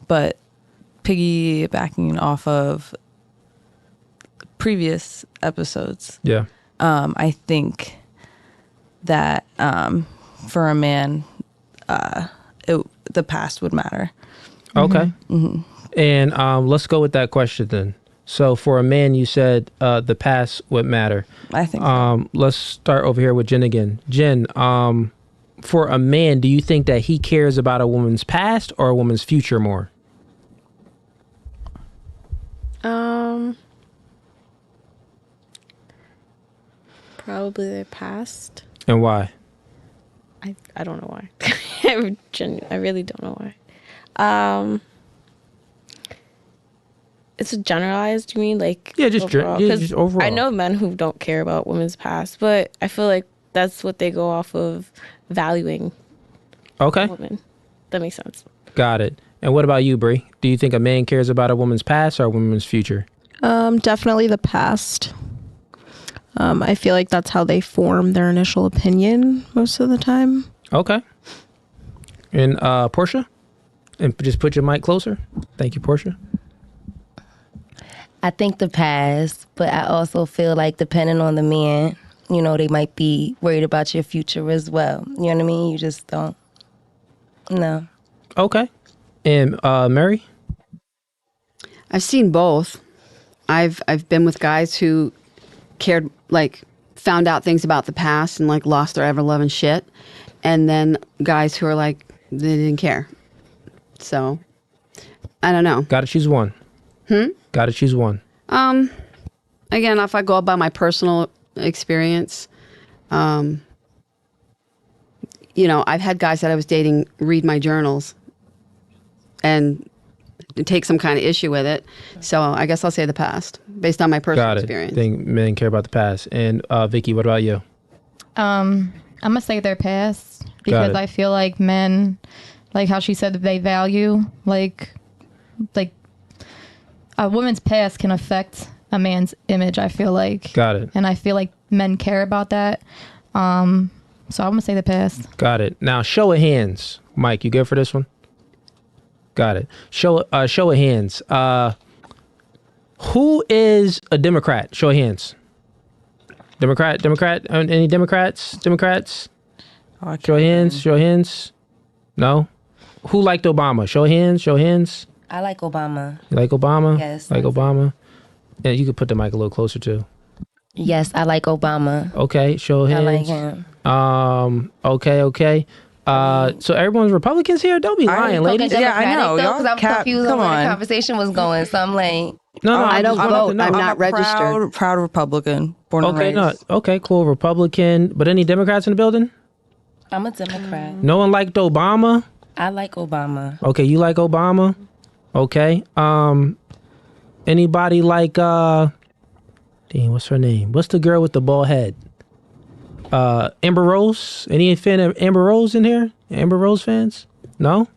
But piggybacking off of previous episodes, yeah, I think that for a man, the past would matter. Okay. Mm-hmm. And let's go with that question then. So for a man, you said the past would matter. I think so. Let's start over here with Jen again. Jen, for a man, do you think that he cares about a woman's past or a woman's future more? Probably their past. And why? I don't know why. I really don't know why. It's generalized, you mean? Like, yeah, just overall. I know men who don't care about women's past, but I feel like that's what they go off of valuing. Okay. Women. That makes sense. Got it. And what about you, Bree? Do you think a man cares about a woman's past or a woman's future? Definitely the past. I feel like that's how they form their initial opinion most of the time. Okay. And Portia? And just put your mic closer. Thank you, Portia. I think the past, but I also feel like depending on the man, you know, they might be worried about your future as well. You know what I mean? You just don't know. Okay. And Mary? I've seen both. I've been with guys who cared, like, found out things about the past and like lost their ever-loving shit, and then guys who are like, they didn't care. So I don't know. Gotta choose one. Gotta choose one. Again, if I go by my personal experience, you know, I've had guys that I was dating read my journals and take some kind of issue with it. So I guess I'll say the past based on my personal experience. I think men care about the past. And Vicky, what about you? I'm gonna say their past, because I feel like men, like how she said, that they value like a woman's past can affect a man's image, I feel like. Got it. And I feel like men care about that. So I'm gonna say the past. Got it. Now, show of hands. Mike, you good for this one? Got it. Show of hands. Who is a Democrat? Show of hands. Democrat? Any Democrats? Oh, show of hands. No? Who liked Obama? Show of hands. I like Obama. You like Obama? Yes. Like Obama? Yeah, you could put the mic a little closer too. Yes, I like Obama. Okay, show of hands. I like him. Okay. So everyone's Republicans here? Don't be lying, ladies. Yeah, I know. Because I'm confused on where the conversation was going. So I'm like, no, I don't vote. I'm not registered. Proud Republican. Born and raised. Okay, cool. Republican. But any Democrats in the building? I'm a Democrat. No one liked Obama? I like Obama. Okay, you like Obama? Okay. Anybody like what's her name? What's the girl with the bald head? Amber Rose? Any fan of Amber Rose in here? Amber Rose fans? No?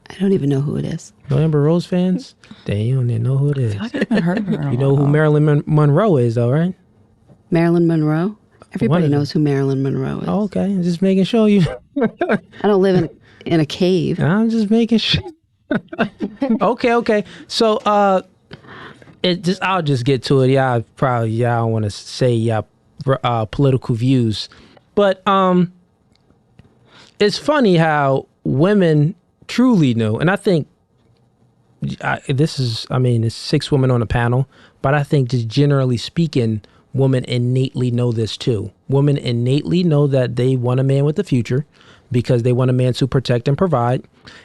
I don't even know who it is. No Amber Rose fans? Damn, you don't even know who it is. I haven't heard of her. You know who Marilyn Monroe is, though, right? Marilyn Monroe? Everybody knows who Marilyn Monroe is. Oh, okay. I'm just making sure you... I don't live in a cave. I'm just making sure. Okay. So, I'll just get to it. Y'all don't want to say y'all political views, but it's funny how women truly know, and I think it's 6 women on a panel, but I think just generally speaking, women innately know this too. Women innately know that they want a man with a future because they want a man to protect and provide.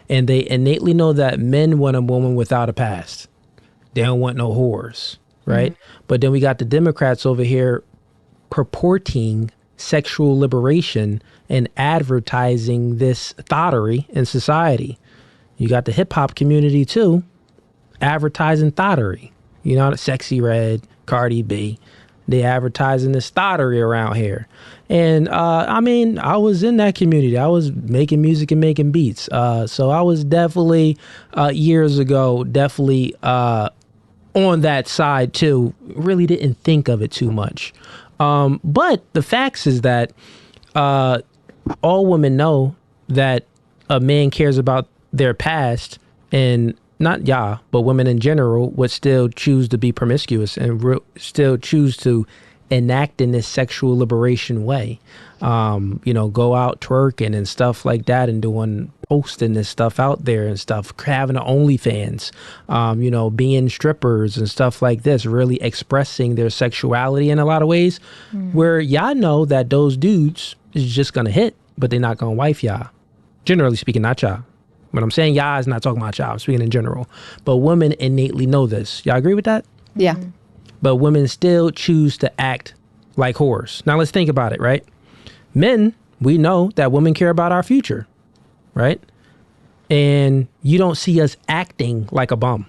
And they innately know that men want a woman without a past. They don't want no whores, right? But then we got the Democrats over here purporting sexual liberation and advertising this thottery in society. You got the hip hop community too, advertising thottery. You know, Sexy Red, Cardi B, they advertising this thottery around here. And I mean, I was in that community. I was making music and making beats. So I was definitely years ago, on that side too. Really didn't think of it too much. But the facts is that all women know that a man cares about their past, and not y'all, but women in general would still choose to be promiscuous and still choose to enact in this sexual liberation way. You know, go out twerking and stuff like that and posting this stuff out there and stuff, having an OnlyFans, you know, being strippers and stuff like this, really expressing their sexuality in a lot of ways where y'all know that those dudes is just going to hit, but they're not going to wife y'all. Generally speaking, not y'all. When I'm saying y'all is not talking about y'all, I'm speaking in general. But women innately know this. Y'all agree with that? Yeah. But women still choose to act like whores. Now let's think about it, right? Men, we know that women care about our future, right? And you don't see us acting like a bum.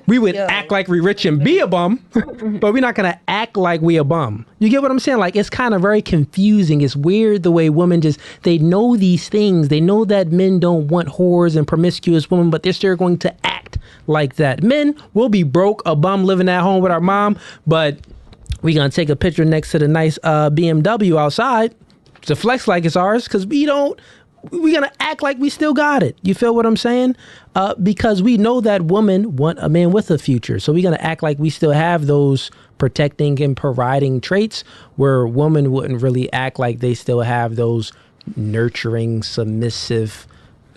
We would act like we rich and be a bum, but we're not going to act like we a bum. You get what I'm saying? Like, it's kind of very confusing. It's weird the way women they know these things. They know that men don't want whores and promiscuous women, but they're still going to act like that. Men will be broke, a bum living at home with our mom, but we going to take a picture next to the nice BMW outside to flex like it's ours because we're going to act like we still got it. You feel what I'm saying? Because we know that women want a man with a future. So we're going to act like we still have those protecting and providing traits where women wouldn't really act like they still have those nurturing, submissive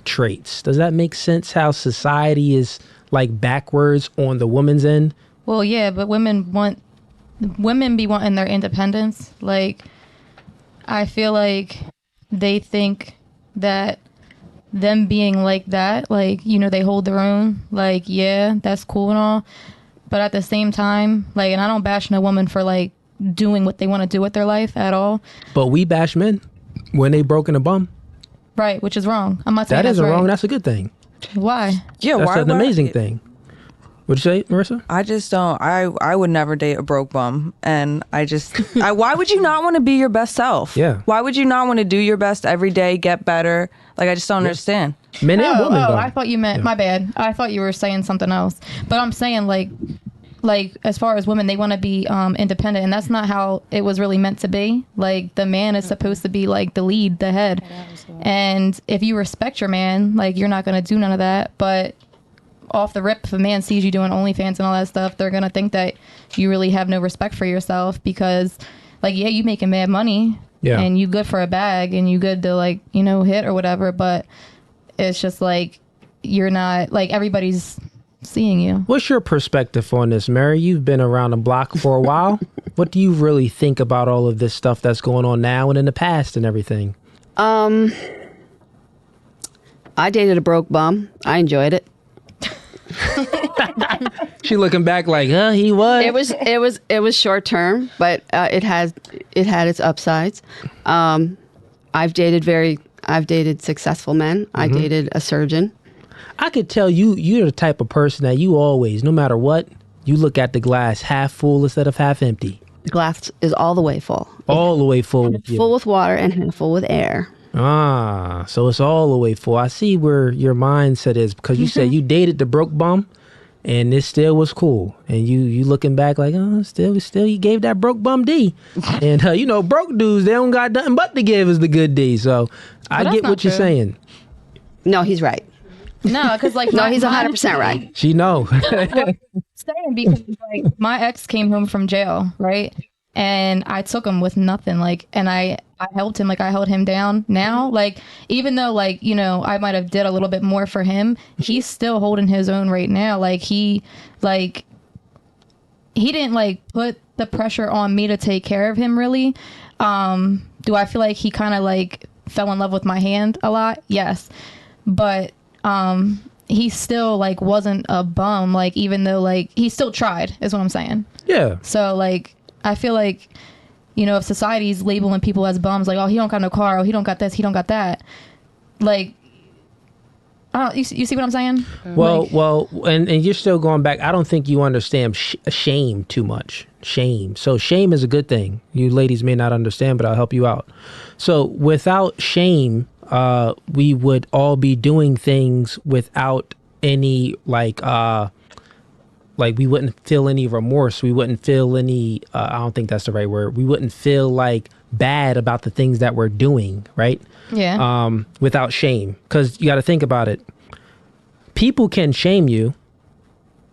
traits. Does that make sense how society is like backwards on the woman's end? Well, yeah, but women be wanting their independence. Like, I feel like they think that them being like that, like, you know, they hold their own, like, yeah, that's cool and all, but at the same time, like, and I don't bash no woman for like doing what they want to do with their life at all, but we bash men when they broken a bum, right? Which is wrong. I'm not saying that isn't right. wrong. That's a good thing. Why? Yeah, that's an amazing thing. What'd you say, Marissa? I just don't. I would never date a broke bum, and why would you not want to be your best self? Yeah. Why would you not want to do your best every day, get better? Like, I just don't understand. Men and women. I thought you meant my bad. I thought you were saying something else. But I'm saying like as far as women, they want to be independent, and that's not how it was really meant to be. Like, the man is supposed to be like the lead, the head, and if you respect your man, like, you're not going to do none of that. But off the rip, if a man sees you doing OnlyFans and all that stuff, they're gonna think that you really have no respect for yourself because, like, yeah, you making mad money, and you good for a bag and you good to, like, you know, hit or whatever, but it's just like you're not, like, everybody's seeing you. What's your perspective on this, Mary? You've been around the block for a while. What do you really think about all of this stuff that's going on now and in the past and everything? I dated a broke bum. I enjoyed it. She looking back like, he was. It was short term, but it had its upsides. I've dated successful men. I dated a surgeon. I could tell you're the type of person that you always, no matter what, you look at the glass half full instead of half empty. The glass is all the way full. All the way full. Full with water and half full with air. So it's all the way full. I see where your mindset is because you said you dated the broke bum and it still was cool. And you looking back like, still you gave that broke bum D. And, you know, broke dudes, they don't got nothing but to give us the good D. So I get what you're saying. No, he's right. No, because like... no, he's 100% right. She know. Saying because like my ex came home from jail, right? And I took him with nothing, like, and I helped him, like, I held him down. Now, like, even though, like, you know, I might have did a little bit more for him, he's still holding his own right now. Like, he, like, he didn't like put the pressure on me to take care of him really. Do I feel like he kind of like fell in love with my hand a lot? Yes. But he still like wasn't a bum, like even though like he still tried is what I'm saying. Yeah. So like I feel like, you know, if society's labeling people as bums, like, oh, he don't got no car, oh, he don't got this, he don't got that, like, you see what I'm saying? Well, and you're still going back. I don't think you understand shame too much. Shame. So shame is a good thing. You ladies may not understand, but I'll help you out. So without shame, we would all be doing things without any like we wouldn't feel any remorse. We wouldn't feel any, I don't think that's the right word. We wouldn't feel like bad about the things that we're doing, right? Yeah. Without shame. Because you got to think about it. People can shame you.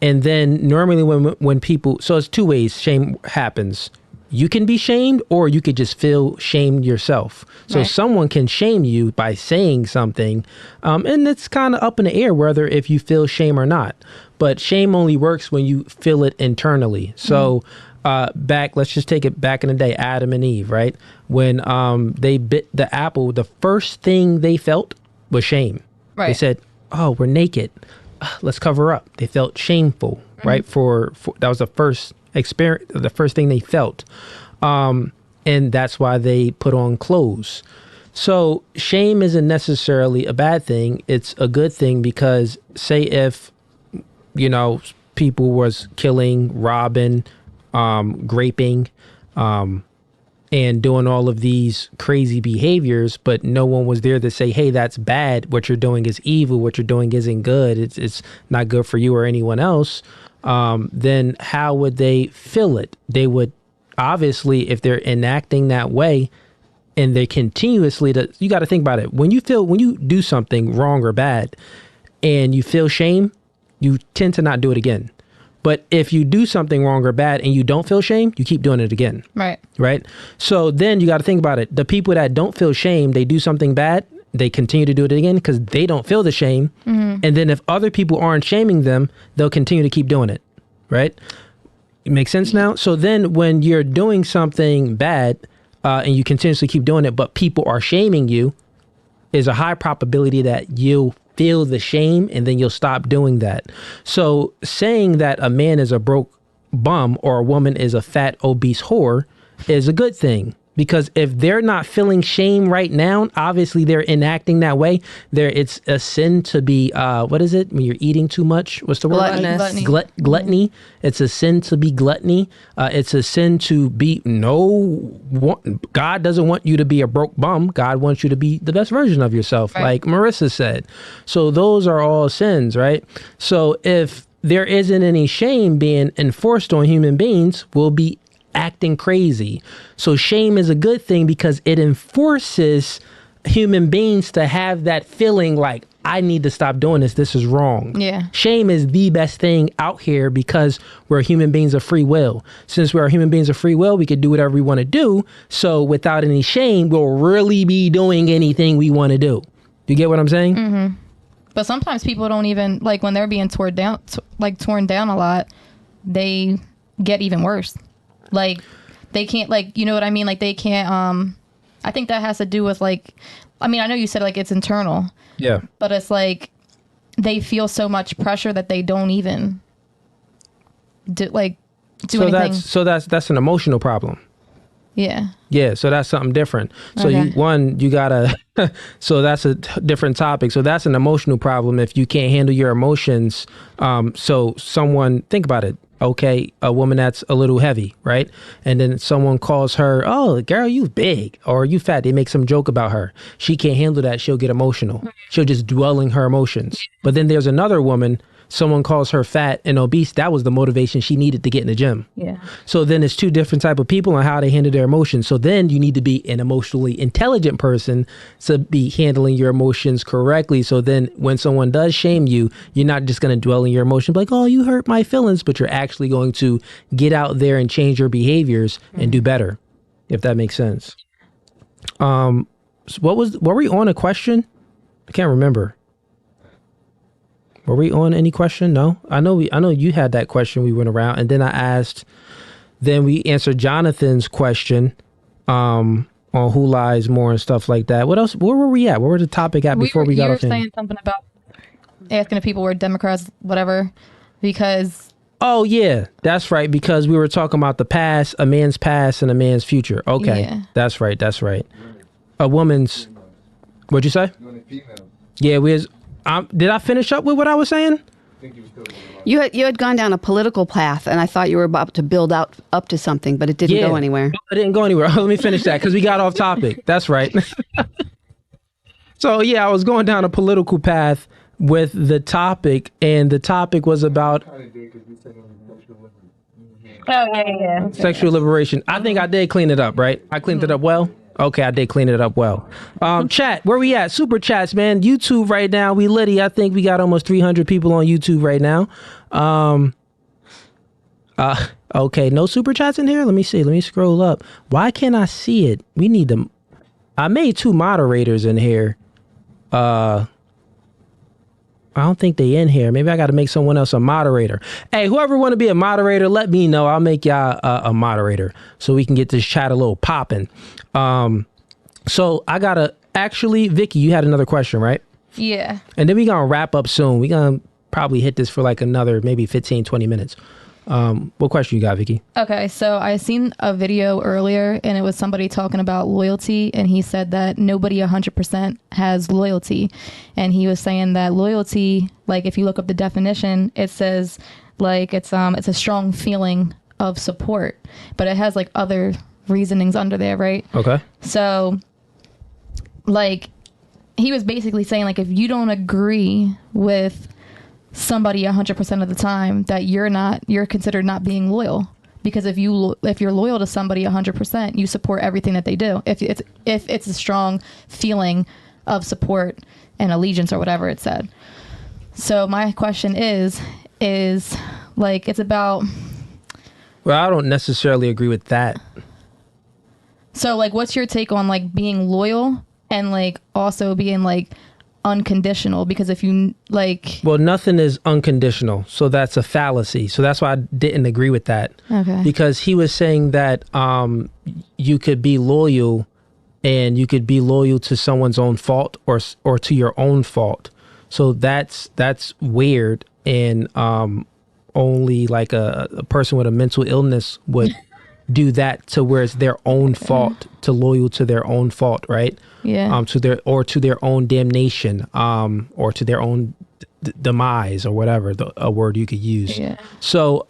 And then normally when people, so it's two ways shame happens. You can be shamed or you could just feel shamed yourself. So right. Someone can shame you by saying something. And it's kind of up in the air whether if you feel shame or not. But shame only works when you feel it internally. So let's just take it back in the day, Adam and Eve, right? When they bit the apple, the first thing they felt was shame. Right. They said, oh, we're naked. Let's cover up. They felt shameful, right? For that was the first experience, the first thing they felt. And that's why they put on clothes. So shame isn't necessarily a bad thing. It's a good thing because say if, you know, people was killing, robbing, raping, and doing all of these crazy behaviors, but no one was there to say, hey, that's bad. What you're doing is evil. What you're doing isn't good. It's not good for you or anyone else. Then how would they feel it? They would obviously, if they're enacting that way and they continuously, you got to think about it. When you do something wrong or bad and you feel shame, you tend to not do it again. But if you do something wrong or bad and you don't feel shame, you keep doing it again. Right. Right. So then you got to think about it. The people that don't feel shame, they do something bad, they continue to do it again because they don't feel the shame. Mm-hmm. And then if other people aren't shaming them, they'll continue to keep doing it. Right. It makes sense now. So then when you're doing something bad and you continuously keep doing it, but people are shaming you, is a high probability that you'll feel the shame and then you'll stop doing that. So saying that a man is a broke bum or a woman is a fat, obese whore is a good thing. Because if they're not feeling shame right now, obviously they're enacting that way. It's a sin to be, what is it? When you're eating too much, what's the word? Gluttonous. Gluttony. Mm-hmm. It's a sin to be gluttony. It's a sin to be, God doesn't want you to be a broke bum. God wants you to be the best version of yourself, right. Like Marissa said. So those are all sins, right? So if there isn't any shame being enforced on human beings, we'll be acting crazy. So shame is a good thing because it enforces human beings to have that feeling like, I need to stop doing this. This is wrong. Yeah. Shame is the best thing out here because we're human beings of free will. Since we're human beings of free will, we can do whatever we want to do. So without any shame, we'll really be doing anything we want to do. You get what I'm saying? Mm-hmm. But sometimes people don't even, like when they're being torn down a lot, they get even worse. Like they can't, like, you know what I mean? Like they can't, I think that has to do with like, I mean, I know you said like it's internal. Yeah. But it's like they feel so much pressure that they don't even do anything. So that's an emotional problem. Yeah. Yeah. So that's something different. So okay. you gotta, so that's a different topic. So that's an emotional problem. If you can't handle your emotions, so someone, think about it. Okay, a woman that's a little heavy, right? And then someone calls her, oh, girl, you big or you fat. They make some joke about her. She can't handle that. She'll get emotional. She'll just dwell in her emotions. But then there's another woman, someone calls her fat and obese. That was the motivation she needed to get in the gym. Yeah. So then it's two different type of people and how they handle their emotions. So then you need to be an emotionally intelligent person to be handling your emotions correctly. So then when someone does shame you, you're not just going to dwell in your emotions like, oh, you hurt my feelings, but you're actually going to get out there and change your behaviors and do better, if that makes sense. So were we on a question? I can't remember. Were we on any question? No. I know you had that question. We went around, and then then we answered Jonathan's question on who lies more and stuff like that. What else? Where were we at? Where were the topic at before we got off? You were saying something about asking if people were Democrats, whatever, because. Oh yeah, that's right. Because we were talking about the past, a man's past, and a man's future. Okay, yeah. That's right. A woman's. What'd you say? Yeah, did I finish up with what I was saying? You had gone down a political path, and I thought you were about to build up to something, but it didn't go anywhere. It didn't go anywhere. Let me finish that because we got off topic. That's right. So yeah, I was going down a political path with the topic, and the topic was about sexual liberation. I think I did clean it up, right? I cleaned it up well. Okay, I did clean it up well. Chat, where we at? Super chats, man. YouTube right now, we litty. I think we got almost 300 people on YouTube right now. Okay, no super chats in here? Let me see. Let me scroll up. Why can't I see it? We need to... I made 2 moderators in here. I don't think they in here. Maybe I got to make someone else a moderator. Hey, whoever want to be a moderator, let me know. I'll make y'all a moderator so we can get this chat a little popping. So I got to actually, Vicky, you had another question, right? Yeah. And then we going to wrap up soon. We going to probably hit this for like another maybe 15, 20 minutes. What question you got, Vicky? Okay, so I seen a video earlier, and it was somebody talking about loyalty, and he said that nobody 100% has loyalty, and he was saying that loyalty, like if you look up the definition, it says like it's a strong feeling of support, but it has like other reasonings under there, right? Okay. So like he was basically saying like if you don't agree with somebody 100% of the time, that you're considered not being loyal, because if you're loyal to somebody 100%, you support everything that they do. If it's a strong feeling of support and allegiance or whatever it said. So my question is like it's about. Well, I don't necessarily agree with that. So like, what's your take on like being loyal and like also being like unconditional? Because if you like, well, nothing is unconditional, so that's a fallacy. So that's why I didn't agree with that. Okay. Because he was saying that you could be loyal, and you could be loyal to someone's own fault or to your own fault. So that's weird, and only like a person with a mental illness would do that, to where it's their own fault, to loyal to their own fault, right? Yeah. To their own damnation, or to their own demise, or whatever a word you could use. Yeah. So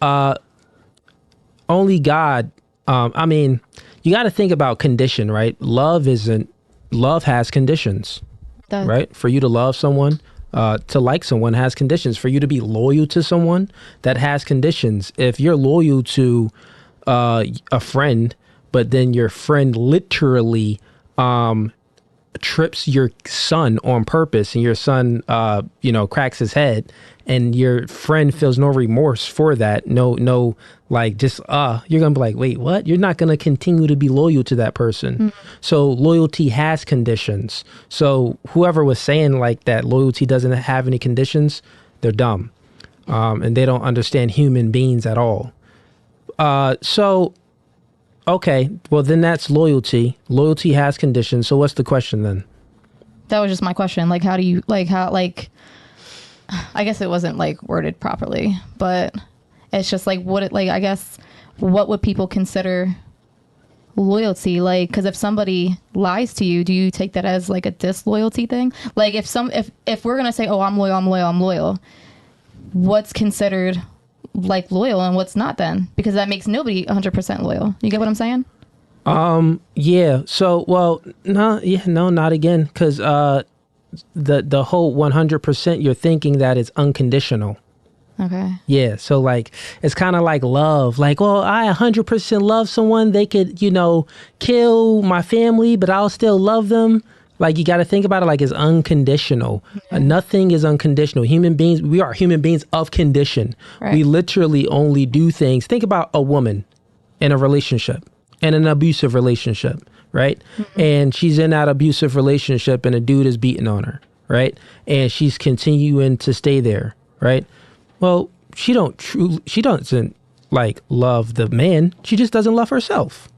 only God. I mean, you got to think about condition, right? Love has conditions, right? For you to love someone, to like someone has conditions. For you to be loyal to someone, that has conditions. If you're loyal to a friend, but then your friend literally trips your son on purpose, and your son cracks his head, and your friend feels no remorse for that, no like just you're gonna be like, wait, what? You're not gonna continue to be loyal to that person. Mm-hmm. So loyalty has conditions. So whoever was saying like that loyalty doesn't have any conditions, they're dumb, and they don't understand human beings at all. So, okay, well then that's loyalty. Loyalty has conditions. So what's the question then? That was just my question. Like, how do you, like, I guess it wasn't like worded properly, but it's just like, I guess, what would people consider loyalty? Like, cause if somebody lies to you, do you take that as like a disloyalty thing? Like if we're going to say, oh, I'm loyal, what's considered like loyal and what's not then? Because that makes nobody 100% loyal. You get what I'm saying? Yeah. So, well, no, not again. Cause, the whole 100%, you're thinking that it's unconditional. Okay. Yeah. So like, it's kind of like love. Like, well, I 100% love someone. They could, kill my family, but I'll still love them. Like, you got to think about it like it's unconditional. Yeah. Nothing is unconditional. Human beings, we are human beings of condition. Right. We literally only do things. Think about a woman in a relationship, in an abusive relationship, right? Mm-hmm. And she's in that abusive relationship and a dude is beating on her, right? And she's continuing to stay there, right? Well, she doesn't like love the man. She just doesn't love herself.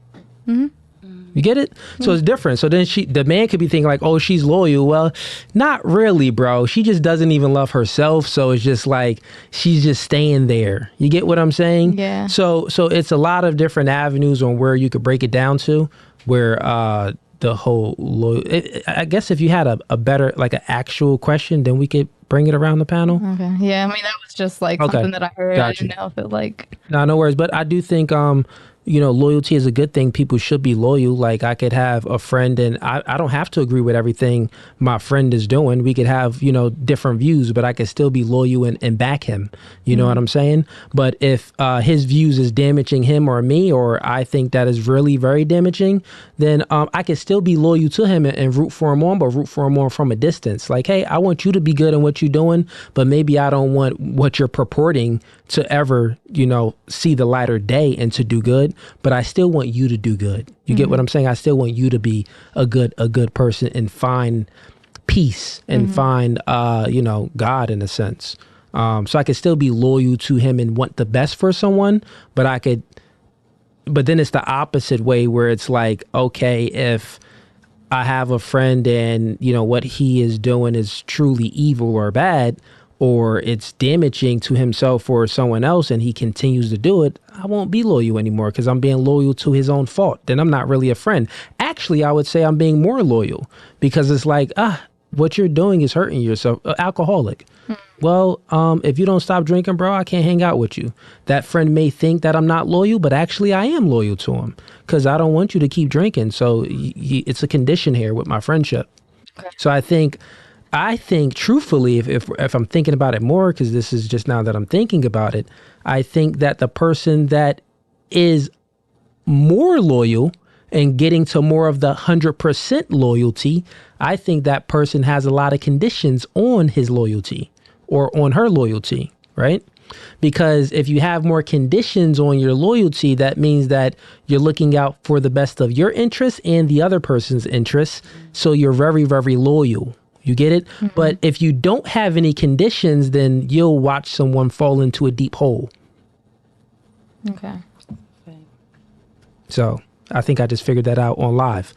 You get it? So it's different. So then the man could be thinking like, oh, she's loyal. Well, not really, bro. She just doesn't even love herself. So it's just like, she's just staying there. You get what I'm saying? Yeah. So it's a lot of different avenues on where you could break it down to, where the whole I guess if you had a better, like an actual question, then we could bring it around the panel. Okay. Yeah. I mean, that was just like something that I heard. Got I didn't you. know if it like. No worries. But I do think, loyalty is a good thing. People should be loyal. Like, I could have a friend and I don't have to agree with everything my friend is doing. We could have, different views, but I could still be loyal and back him. You know what I'm saying? But if his views is damaging him or me, or I think that is really very damaging, then I could still be loyal to him and root for him on, but root for him on from a distance. Like, hey, I want you to be good in what you're doing, but maybe I don't want what you're purporting to ever, see the light of day and to do good. But I still want you to do good. You get what I'm saying? I still want you to be a good person and find peace and find, God in a sense. So I could still be loyal to him and want the best for someone, but then it's the opposite way where it's like, okay, if I have a friend and, what he is doing is truly evil or bad, or it's damaging to himself or someone else and he continues to do it, I won't be loyal anymore because I'm being loyal to his own fault. Then I'm not really a friend. Actually, I would say I'm being more loyal because it's like, what you're doing is hurting yourself. Alcoholic. Well, if you don't stop drinking, bro, I can't hang out with you. That friend may think that I'm not loyal, but actually I am loyal to him because I don't want you to keep drinking. So it's a condition here with my friendship. Okay. So I think truthfully, if I'm thinking about it more, because this is just now that I'm thinking about it, I think that the person that is more loyal and getting to more of the 100% loyalty, I think that person has a lot of conditions on his loyalty or on her loyalty, right? Because if you have more conditions on your loyalty, that means that you're looking out for the best of your interests and the other person's interests. So you're very, very loyal. You get it? But if you don't have any conditions, then you'll watch someone fall into a deep hole. Okay. So I think I just figured that out on live.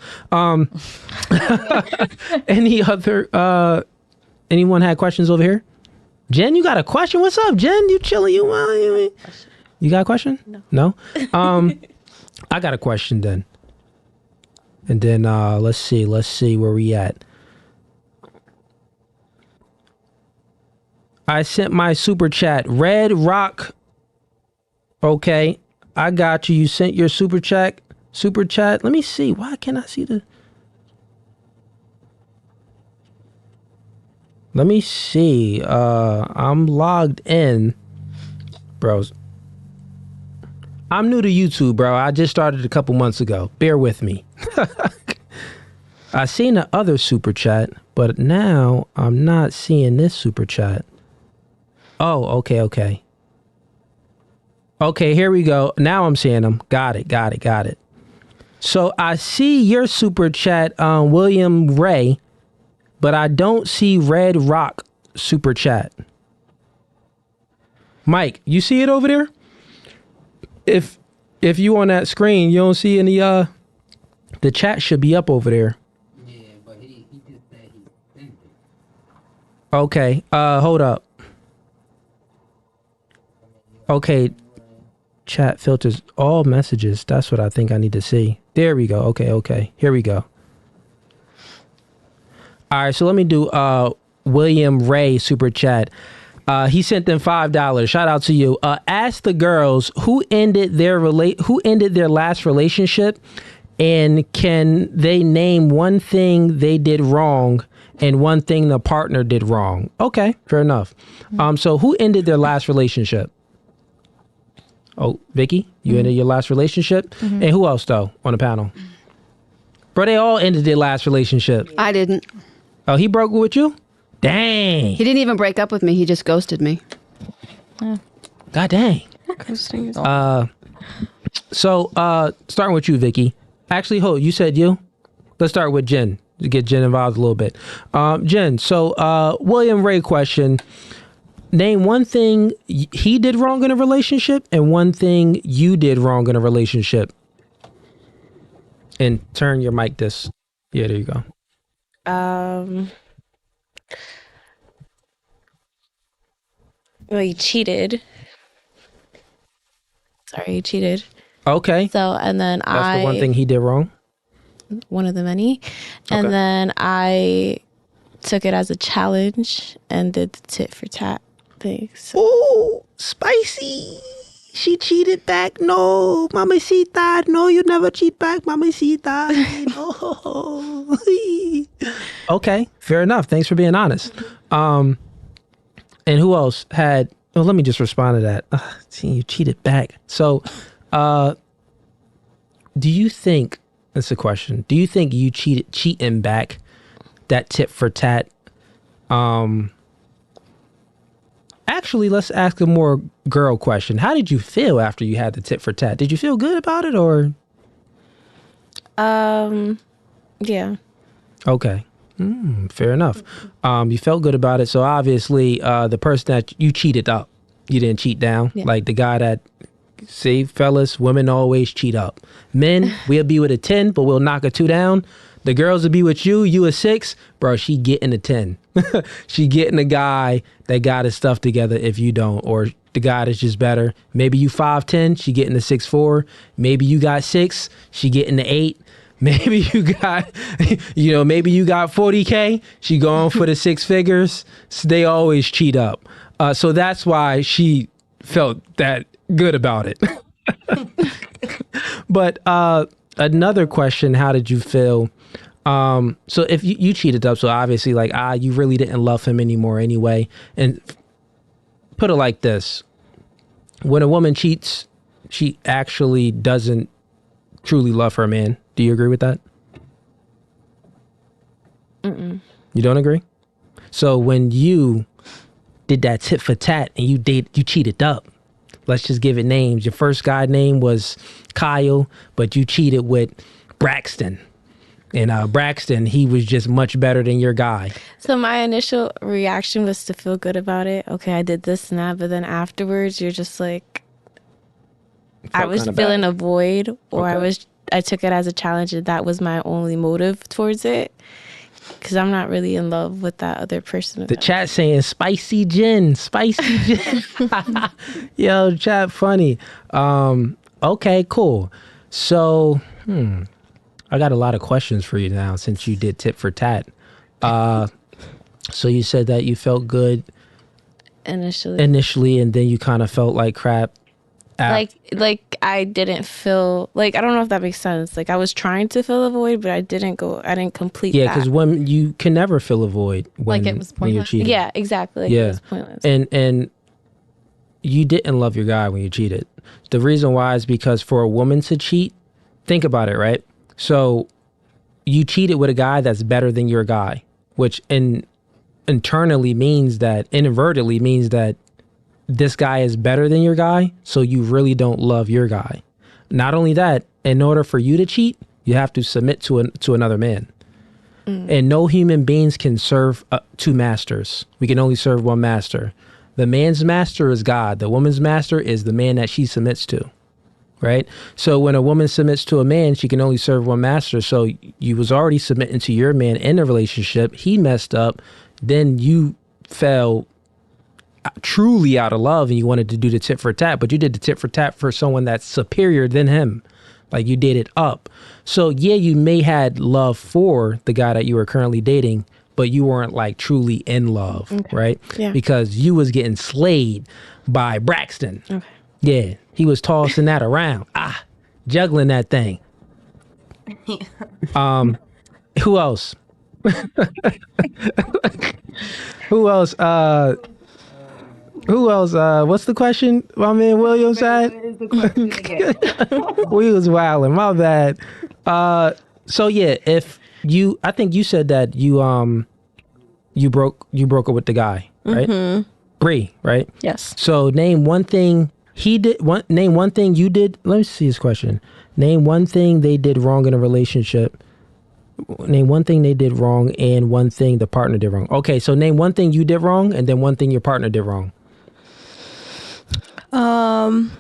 Any other, anyone had questions over here? Jen, you got a question? What's up, Jen? You chilling? You got a question? No? I got a question then. And then let's see where we at. I sent my super chat. Red Rock. Okay, I got you. You sent your super chat. Let me see. Why can't I see the... Let me see. I'm logged in. Bros. I'm new to YouTube, bro. I just started a couple months ago. Bear with me. I seen the other super chat, but now I'm not seeing this super chat. Oh, okay. Okay, here we go. Now I'm seeing them. Got it. So I see your super chat, William Ray, but I don't see Red Rock super chat. Mike, you see it over there? If you on that screen, you don't see any, the chat should be up over there. Yeah, but he just said he sent it. Okay, hold up. Okay, chat filters all messages. That's what I think I need to see. There we go. Okay. Here we go. All right, so let me do William Ray super chat. He sent them $5. Shout out to you. Ask the girls who ended their last relationship, and can they name one thing they did wrong and one thing the partner did wrong? Okay, fair enough. So who ended their last relationship? Oh, Vicky, you ended your last relationship? And who else, though, on the panel? Bro, they all ended their last relationship. I didn't. Oh, he broke with you? Dang. He didn't even break up with me. He just ghosted me. God dang. Ghosting is So, starting with you, Vicky. Actually, you said you? Let's start with Jen to get Jen involved a little bit. Jen, so William Ray question. name one thing he did wrong in a relationship and one thing you did wrong in a relationship. And turn your mic this. Yeah, there you go. Well, he cheated. Sorry, he cheated. Okay. So, and then That's the one thing he did wrong? one of the many. And Okay. then I took it as a challenge and did the tit for tat thing. So, Ooh, spicy. She cheated back. No, mamacita. No, you never cheat back, mamacita. No. Okay, fair enough. Thanks for being honest. And who else had? Oh, let me just respond to that. See, you cheated back. So, do you think? That's a question. Do you think you cheating back? That tit for tat. Actually, let's ask a more girl question. How did you feel after you had the tit for tat? Did you feel good about it or? yeah. Okay. Fair enough. You felt good about it. So obviously, the person that you cheated up, you didn't cheat down. Yeah. Like the guy that, see, fellas, women always cheat up. Men, we'll be with a 10, but we'll knock a 2 down. The girls will be with you a 6. Bro, she getting a 10. She getting a guy that got his stuff together if you don't, or the guy that's just better. Maybe you 5'10", she getting the 6'4". Maybe you got 6, she getting the 8. Maybe you got, maybe you got 40K, she going for the 6 figures. So they always cheat up. So that's why she felt that good about it. But another question, how did you feel? So if you cheated up, so obviously like, you really didn't love him anymore anyway. And put it like this, when a woman cheats, she actually doesn't truly love her man. Do you agree with that? Mm-mm. You don't agree? So when you did that tit for tat and you cheated up, let's just give it names. Your first guy name was Kyle, but you cheated with Braxton. And Braxton, he was just much better than your guy. So my initial reaction was to feel good about it. Okay, I did this and that, but then afterwards you're just like, I was feeling a void, or Okay. I took it as a challenge, and that was my only motive towards it, because I'm not really in love with that other person. The chat saying spicy gin. Yo, chat funny. Okay, cool. So, I got a lot of questions for you now since you did tit for tat. So you said that you felt good initially, and then you kind of felt like crap. Like I didn't feel like, I don't know if that makes sense. Like I was trying to fill a void, but I didn't complete Yeah, that. because when you can never fill a void when, Like it was when you're pointless. cheating. Yeah, exactly. Like Yeah. it was pointless. And you didn't love your guy when you cheated. The reason why is because for a woman to cheat, think about it, right? So you cheated with a guy that's better than your guy, which inadvertently means that this guy is better than your guy, so you really don't love your guy. Not only that, in order for you to cheat, you have to submit to another man. And no human beings can serve 2 masters. We can only serve 1 master. The man's master is God. The woman's master is the man that she submits to, right? So when a woman submits to a man, she can only serve 1 master. So you was already submitting to your man in a relationship. He messed up. Then you fell truly out of love and you wanted to do the tit for tat, but you did the tit for tat for someone that's superior than him. Like you did it up. So yeah, you may had love for the guy that you were currently dating, but you weren't like truly in love, right? Yeah. Because you was getting slayed by Braxton. Okay. Yeah, he was tossing that around, juggling that thing. Who else? Who else? What's the question? My man Williams had. We was wilding. My bad. So yeah, I think you said that you broke up with the guy, right? Bree, right? Yes. So name one thing he did. Name one thing you did. Let me see his question. Name one thing they did wrong in a relationship. Name one thing they did wrong and one thing the partner did wrong. Okay, so name one thing you did wrong and then one thing your partner did wrong.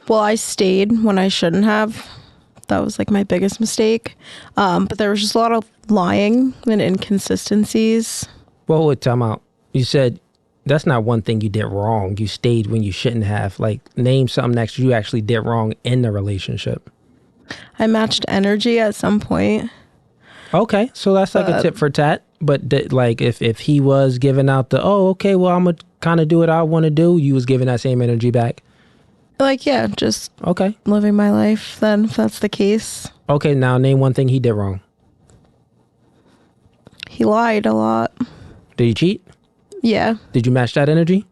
Well, I stayed when I shouldn't have. That was like my biggest mistake. But there was just a lot of lying and inconsistencies. Well, wait, time out. You said that's not one thing you did wrong. You stayed when you shouldn't have. Like, name something that you actually did wrong in the relationship. I matched energy at some point. Okay, so that's like a tit for tat. But like, if he was giving out the, oh, okay, well, I'm gonna kind of do what I want to do, you was giving that same energy back. Like, yeah, just okay, living my life then, if that's the case. Okay, now name one thing he did wrong. He lied a lot. Did he cheat? Yeah. Did you match that energy?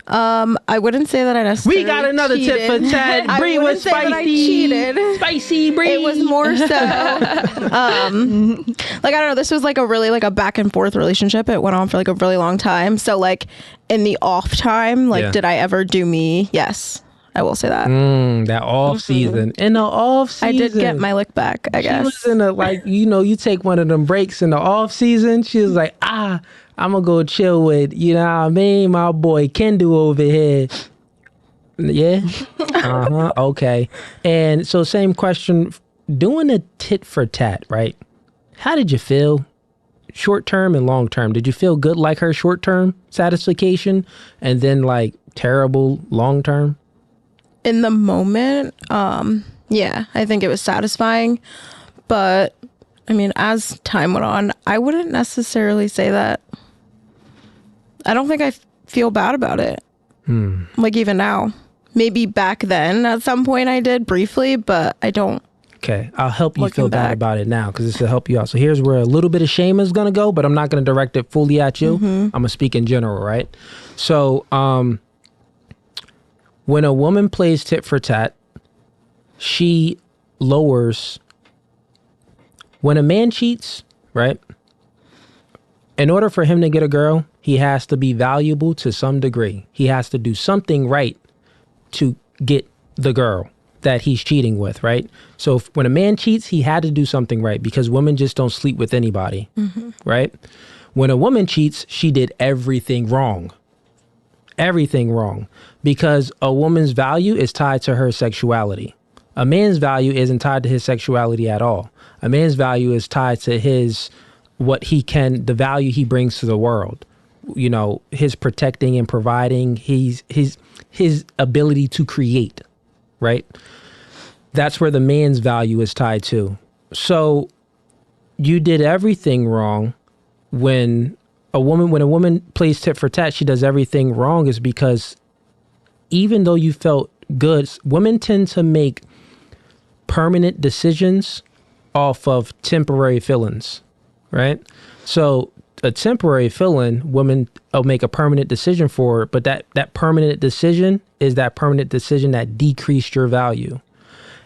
I wouldn't say that I necessarily We got another cheated. tip for Chad. Bree was spicy. Say that I cheated. Spicy Bree. It was more so, like, I don't know. This was like a really like a back and forth relationship. It went on for like a really long time. So like in the off time, like, did I ever do me? Yes, I will say that. That off season. In the off season, I did get my lick back, I guess. She was in a, like, you take one of them breaks in the off season. She was like, I'm gonna go chill with, you know what I mean, my boy Kendu over here. Yeah. Okay. And so, same question. Doing a tit for tat, right? How did you feel? Short term and long term. Did you feel good like her short term satisfaction, and then like terrible long term? In the moment, yeah, I think it was satisfying. But I mean, as time went on, I wouldn't necessarily say that. I don't think I feel bad about it. Like, even now. Maybe back then at some point I did briefly, but I don't. Okay, I'll help you feel bad about it now, because this will help you out. So here's where a little bit of shame is going to go, but I'm not going to direct it fully at you. I'm going to speak in general, right? So when a woman plays tit for tat, she lowers. When a man cheats, right? In order for him to get a girl, he has to be valuable to some degree. He has to do something right to get the girl that he's cheating with, right? So when a man cheats, he had to do something right, because women just don't sleep with anybody, right? When a woman cheats, she did everything wrong. Everything wrong. Because a woman's value is tied to her sexuality. A man's value isn't tied to his sexuality at all. A man's value is tied to the value he brings to the world. You know, his protecting and providing, his ability to create, right? That's where the man's value is tied to. So you did everything wrong. When a woman plays tit for tat, she does everything wrong, is because even though you felt good, women tend to make permanent decisions off of temporary feelings, right? So a temporary feeling, women will make a permanent decision for, but that permanent decision is that permanent decision that decreased your value.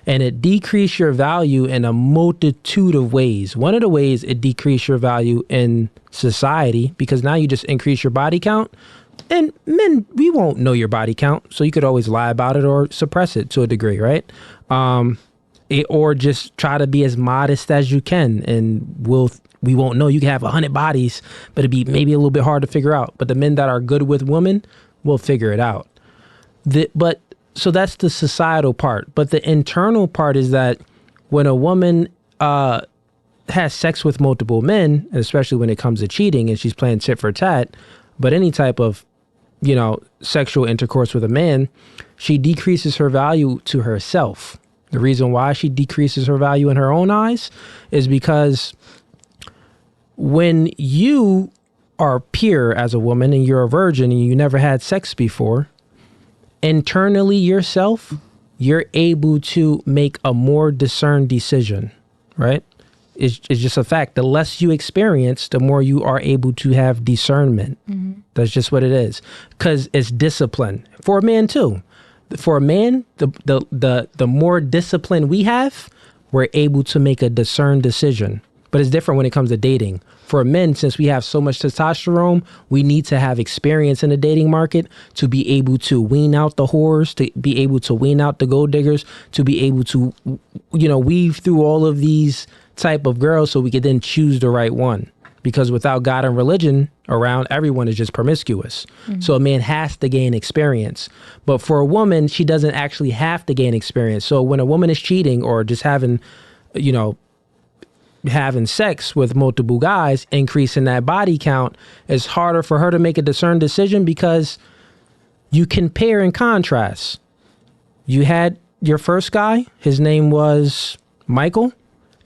And it decreased your value in a multitude of ways. One of the ways it decreased your value in society, because now you just increase your body count. And men, we won't know your body count, so you could always lie about it or suppress it to a degree, right? Or just try to be as modest as you can, and we won't know. You can have 100 bodies, but it'd be maybe a little bit hard to figure out. But the men that are good with women will figure it out. So that's the societal part. But the internal part is that when a woman has sex with multiple men, and especially when it comes to cheating and she's playing tit for tat, but any type of, sexual intercourse with a man, she decreases her value to herself. The reason why she decreases her value in her own eyes is because when you are pure as a woman and you're a virgin and you never had sex before, internally yourself, you're able to make a more discerned decision, right? It's just a fact. The less you experience, the more you are able to have discernment. That's just what it is. Because it's discipline. For a man too. For a man, the more discipline we have, we're able to make a discerned decision. But it's different when it comes to dating. For men, since we have so much testosterone, we need to have experience in the dating market to be able to wean out the whores, to be able to wean out the gold diggers, to be able to, weave through all of these type of girls so we could then choose the right one. because without God and religion around, everyone is just promiscuous. So a man has to gain experience. But for a woman, she doesn't actually have to gain experience. So when a woman is cheating or just having, you know, having sex with multiple guys, increasing that body count, it's harder for her to make a discerned decision because you compare and contrast. You had your first guy, his name was Michael,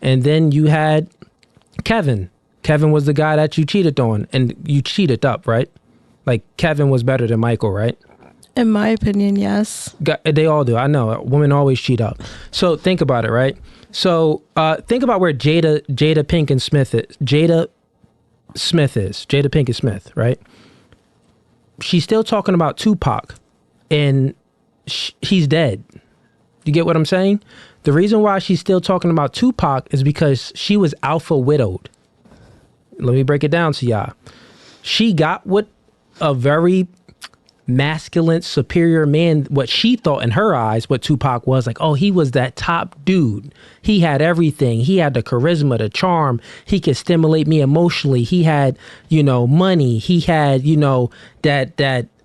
and then you had Kevin. Kevin was the guy that you cheated on, and you cheated up, right? Like Kevin was better than Michael, right? In my opinion, yes. They all do. I know. Women always cheat up. So think about it, right? So think about where Jada Pinkett Smith is. Jada Pinkett Smith, right? She's still talking about Tupac, and he's dead. You get what I'm saying? The reason why she's still talking about Tupac is because she was alpha widowed. Let me break it down to y'all. She got what a very masculine, superior man, what she thought in her eyes, what Tupac was, like, oh, he was that top dude. He had everything. He had the charisma, the charm. He could stimulate me emotionally. He had, you know, money. He had, you know, that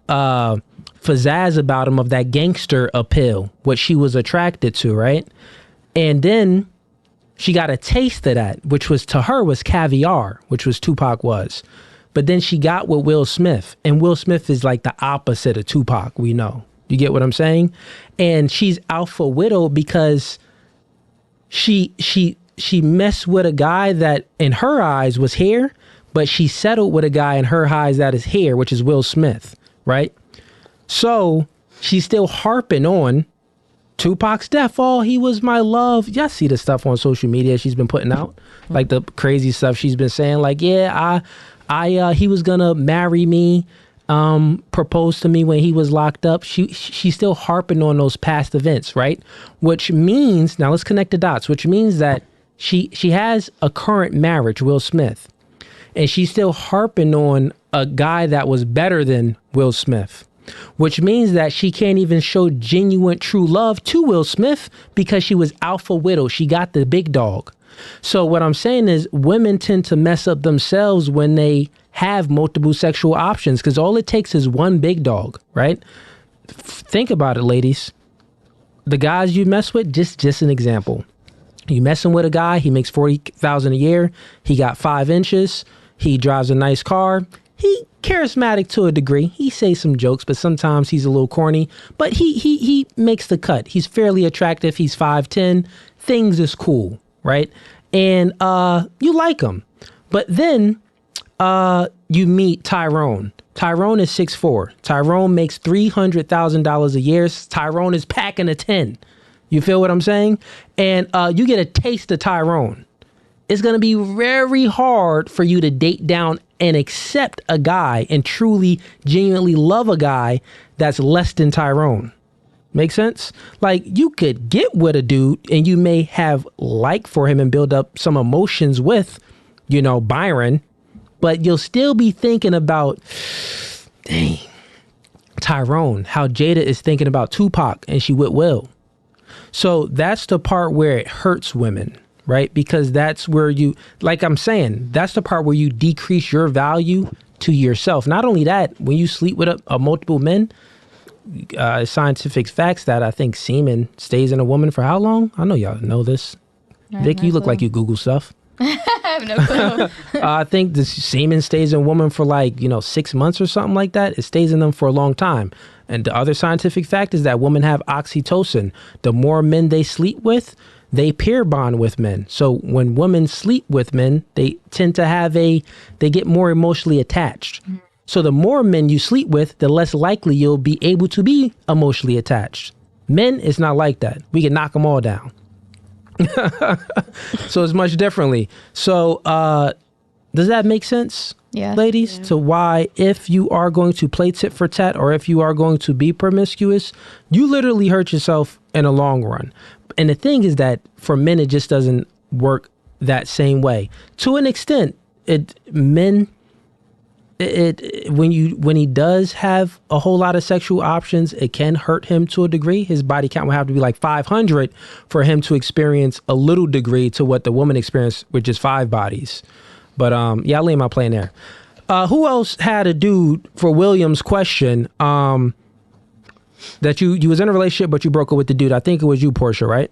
pizzazz about him of that gangster appeal, what she was attracted to, right? And then she got a taste of that, which was to her was caviar, which was Tupac was. But then she got with Will Smith, and Will Smith is like the opposite of Tupac, we know. You get what I'm saying? And she's alpha widow because she messed with a guy that in her eyes was hair, but she settled with a guy in her eyes that is hair, which is Will Smith, right? So she's still harping on Tupac's death. Oh, he was my love. Y'all see the stuff on social media she's been putting out, like the crazy stuff she's been saying, like, yeah, he was gonna marry me, propose to me when he was locked up. She's still harping on those past events, right? Which means, now let's connect the dots, which means that she has a current marriage, Will Smith, and she's still harping on a guy that was better than Will Smith, which means that she can't even show genuine true love to Will Smith because she was alpha widow. She got the big dog. So what I'm saying is women tend to mess up themselves when they have multiple sexual options because all it takes is one big dog, right? Think about it, ladies. The guys you mess with, just an example. You messing with a guy, he makes $40,000 a year. He got 5 inches. He drives a nice car. He charismatic to a degree. He says some jokes, but sometimes he's a little corny. But he makes the cut. He's fairly attractive. He's 5'10". Things is cool, right? And you like him. But then you meet Tyrone. Tyrone is 6'4". Tyrone makes $300,000 a year. Tyrone is packing a 10. You feel what I'm saying? And you get a taste of Tyrone. It's going to be very hard for you to date down and accept a guy and truly, genuinely love a guy that's less than Tyrone. Make sense? Like, you could get with a dude and you may have like for him and build up some emotions with, you know, Byron, but you'll still be thinking about, dang, Tyrone, how Jada is thinking about Tupac and she with Will. So that's the part where it hurts women, right? Because that's where you, like I'm saying, that's the part where you decrease your value to yourself. Not only that, when you sleep with a multiple men, scientific facts that I think semen stays in a woman for how long? I know y'all know this. Vic, you look like you Google stuff. I have no clue. I think the semen stays in a woman for 6 months or something like that. It stays in them for a long time. And the other scientific fact is that women have oxytocin. The more men they sleep with, they pair bond with men. So when women sleep with men, they tend to they get more emotionally attached. Mm-hmm. So the more men you sleep with, the less likely you'll be able to be emotionally attached. Men, it's not like that. We can knock them all down. So it's much differently. So does that make sense, ladies? Yeah. To why if you are going to play tit for tat or if you are going to be promiscuous, you literally hurt yourself in the long run. And the thing is that for men, it just doesn't work that same way. To an extent, when he does have a whole lot of sexual options, it can hurt him to a degree. His body count will have to be like 500 for him to experience a little degree to what the woman experienced, which is 5 bodies. But yeah, I'll lay my plan there. Who else had a dude for William's question? That you was in a relationship, but you broke up with the dude. I think it was you, Portia, right?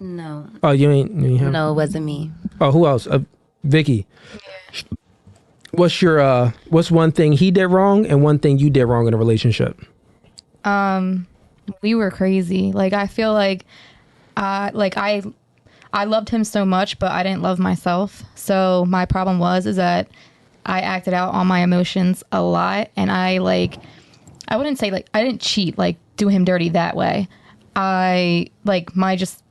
No. Oh, you ain't him? No, it wasn't me. Oh, who else? Vicky. What's your what's one thing he did wrong and one thing you did wrong in a relationship? We were crazy. Like, I feel like I loved him so much, but I didn't love myself. So my problem is that I acted out on my emotions a lot, and I wouldn't say like I didn't cheat, like do him dirty that way. I like my just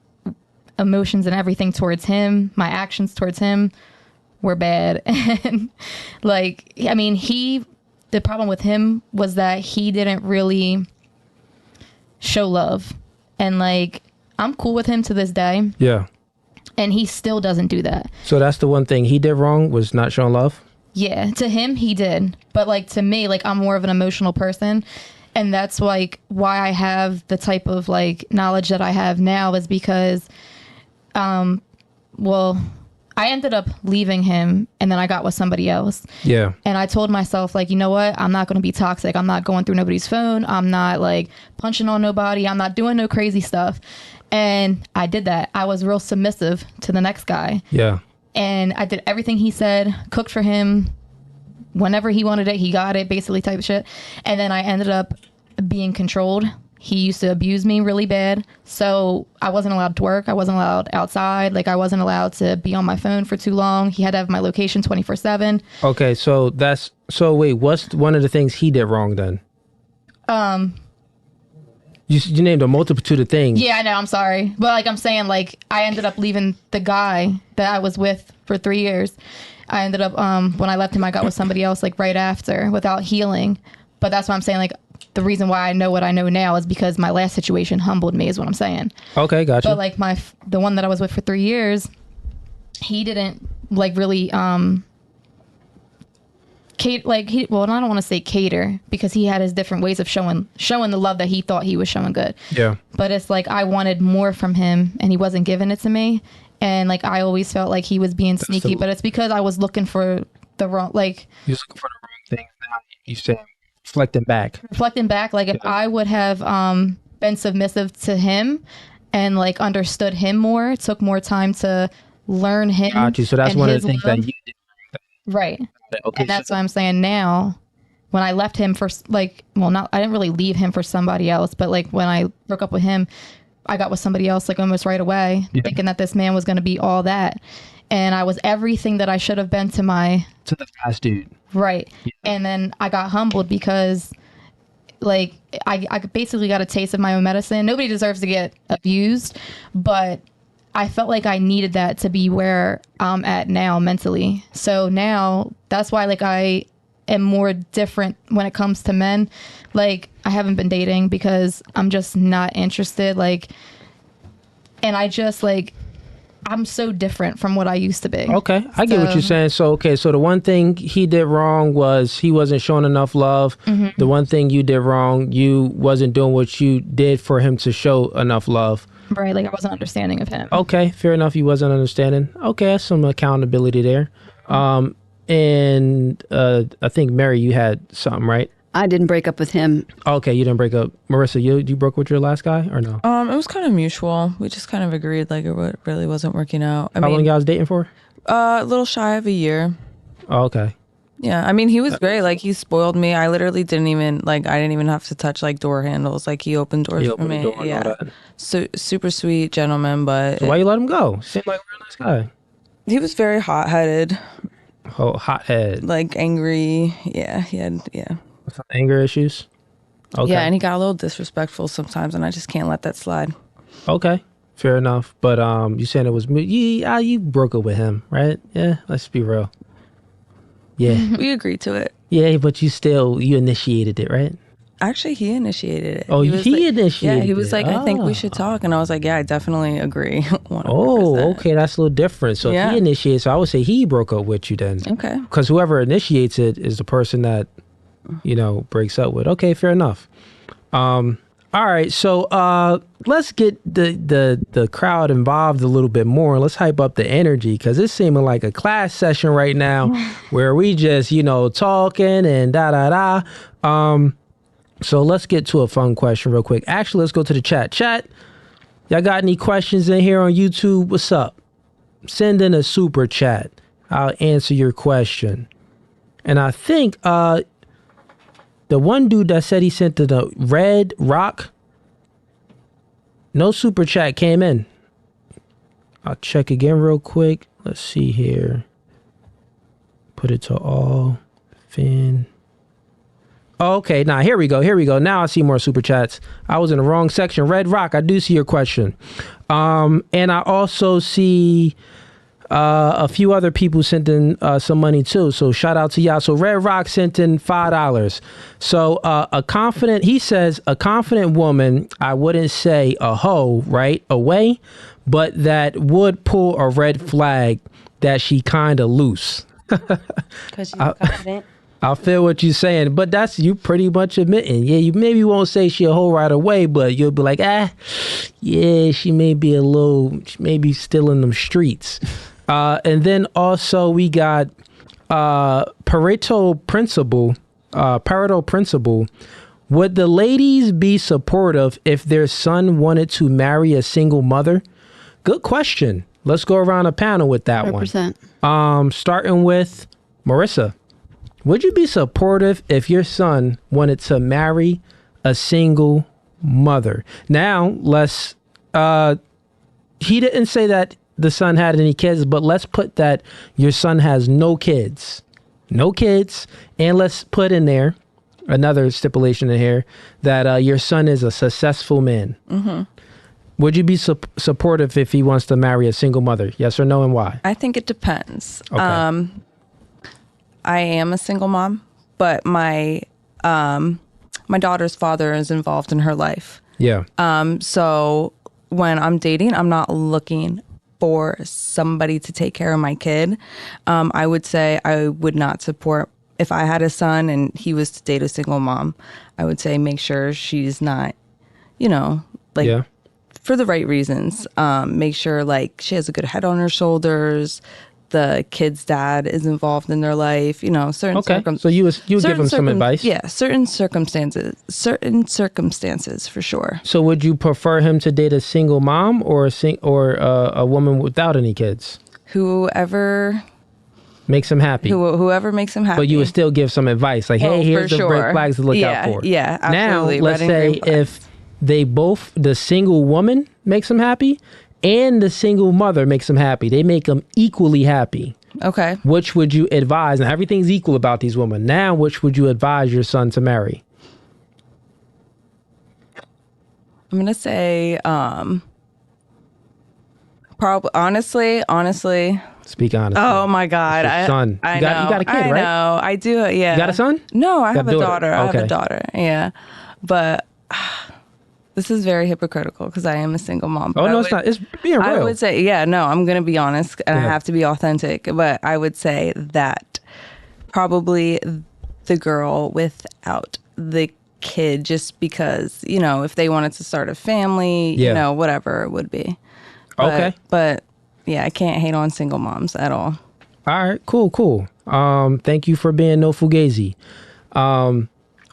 emotions and everything towards him, my actions towards him were bad. And like, I mean, the problem with him was that he didn't really show love. And like, I'm cool with him to this day. Yeah. And he still doesn't do that. So that's the one thing he did wrong, was not showing love? Yeah, to him he did, but like to me, like I'm more of an emotional person, and that's like why I have the type of like knowledge that I have now is because, well, I ended up leaving him and then I got with somebody else. Yeah. And I told myself, like, you know what? I'm not going to be toxic. I'm not going through nobody's phone. I'm not like punching on nobody. I'm not doing no crazy stuff. And I did that. I was real submissive to the next guy. Yeah. And I did everything he said, cooked for him. Whenever he wanted it, he got it, basically type of shit. And then I ended up being controlled. He used to abuse me really bad. So I wasn't allowed to work. I wasn't allowed outside. Like, I wasn't allowed to be on my phone for too long. He had to have my location 24/7. Okay, so wait, what's one of the things he did wrong then? You named a multitude of things. Yeah, I know. I'm sorry. But like I'm saying, like I ended up leaving the guy that I was with for 3 years. I ended up, when I left him, I got with somebody else like right after without healing. But that's why I'm saying, like, the reason why I know what I know now is because my last situation humbled me is what I'm saying. Okay, gotcha. But like the one that I was with for 3 years, he didn't like really, well, I don't want to say cater because he had his different ways of showing the love that he thought he was showing good. Yeah. But it's like I wanted more from him and he wasn't giving it to me. And like I always felt like he was being sneaky, but it's because I was looking for the wrong, like. You're looking for the wrong thing. Now you saying reflecting back, like if I would have been submissive to him and like understood him more, it took more time to learn him. Got you. So that's one of the things that you did. Right. Okay, and that's why I'm saying now, when I left him for like, well, not, I didn't really leave him for somebody else, but like when I broke up with him, I got with somebody else like almost right away, thinking that this man was going to be all that. And I was everything that I should have been to the past dude. Right. Yeah. And then I got humbled because like I basically got a taste of my own medicine. Nobody deserves to get abused, but I felt like I needed that to be where I'm at now mentally. So now that's why like I am more different when it comes to men. Like I haven't been dating because I'm just not interested. Like, and I just like, I'm so different from what I used to be. Okay, I get what you're saying. So, okay, so the one thing he did wrong was he wasn't showing enough love. Mm-hmm. The one thing you did wrong, you wasn't doing what you did for him to show enough love. Right, like I wasn't understanding of him. Okay, fair enough. You wasn't understanding. Okay, that's some accountability there. And I think, Mary, you had something, right? I didn't break up with him. Okay, you didn't break up. Marissa, you broke with your last guy or no? It was kind of mutual. We just kind of agreed like it really wasn't working out. How long y'all was dating for? A little shy of a year. Oh, okay. Yeah, I mean, he was great. Like, he spoiled me. I literally didn't even have to touch like door handles. Like, he opened doors for me. Yeah. So super sweet gentleman, but so why you let him go? Seemed like a real nice guy. He was very hot-headed. Oh, hothead. Like angry. Yeah, he had some anger issues. Okay. Yeah, and he got a little disrespectful sometimes, and I just can't let that slide. Okay, fair enough. But you saying it was you broke up with him, right? Yeah, let's be real. Yeah, we agreed to it. Yeah, but you initiated it, right? Actually, he initiated it. Oh, he initiated it. Yeah, he was like, I think we should talk. And I was like, yeah, I definitely agree. 100%. Oh, okay, that's a little different. So if he initiates, so I would say he broke up with you then. Okay. Because whoever initiates it is the person that, breaks up with. Okay, fair enough. All All right, so let's get the crowd involved a little bit more. Let's hype up the energy because it's seeming like a class session right now where we just, talking and da. So let's get to a fun question real quick. Actually, let's go to the chat. Chat, y'all got any questions in here on YouTube? What's up? Send in a super chat. I'll answer your question. And I think the one dude that said he sent to the Red Rock, no super chat came in. I'll check again real quick. Let's see here. Put it to all. Finn. Oh, okay, now here we go. Now I see more super chats. I was in the wrong section. Red Rock, I do see your question. And I also see a few other people sent in some money too. So shout out to y'all. So Red Rock sent in $5. So he says, a confident woman, I wouldn't say a hoe, right away, but that would pull a red flag that she kind of loose. Because she's confident. I feel what you're saying, but that's you pretty much admitting. Yeah, you maybe won't say she a hoe right away, but you'll be like, yeah, she may be still in them streets. And then also we got Pareto principle. Would the ladies be supportive if their son wanted to marry a single mother? Good question. Let's go around a panel with that 100%. one. Starting with Marissa. Would you be supportive if your son wanted to marry a single mother? Now, he didn't say that the son had any kids, but let's put that your son has no kids, and let's put in there another stipulation in here that your son is a successful man. Mm-hmm. Would you be supportive if he wants to marry a single mother? Yes or no, and why? I think it depends. Okay. I am a single mom, but my daughter's father is involved in her life. Yeah. So when I'm dating, I'm not looking for somebody to take care of my kid. I would say I would not support, if I had a son and he was to date a single mom, I would say make sure she's not, for the right reasons. Make sure she has a good head on her shoulders. The kid's dad is involved in their life, certain circumstances. So you would give him some advice? Yeah, certain circumstances for sure. So would you prefer him to date a single mom or a woman without any kids? Whoever makes him happy. Whoever makes him happy. But you would still give some advice, hey, here's the red flags to look out for. Yeah, absolutely. Now, let's say if the single woman makes him happy and the single mother makes them happy. They make them equally happy. Okay. Which would you advise? And everything's equal about these women. Now, which would you advise your son to marry? I'm going to say, probably, honestly. Speak honestly. Oh my God. Son. You got a kid, right? I know. I do. Yeah. You got a son? No, I have a daughter. I Okay. have a daughter. Yeah. But this is very hypocritical because I am a single mom. Oh, no, it's not. It's being real. I would say, I'm going to be honest and I have to be authentic. But I would say that probably the girl without the kid, just because, if they wanted to start a family, whatever it would be. But yeah, I can't hate on single moms at all. All right, cool. Thank you for being no Fugazi.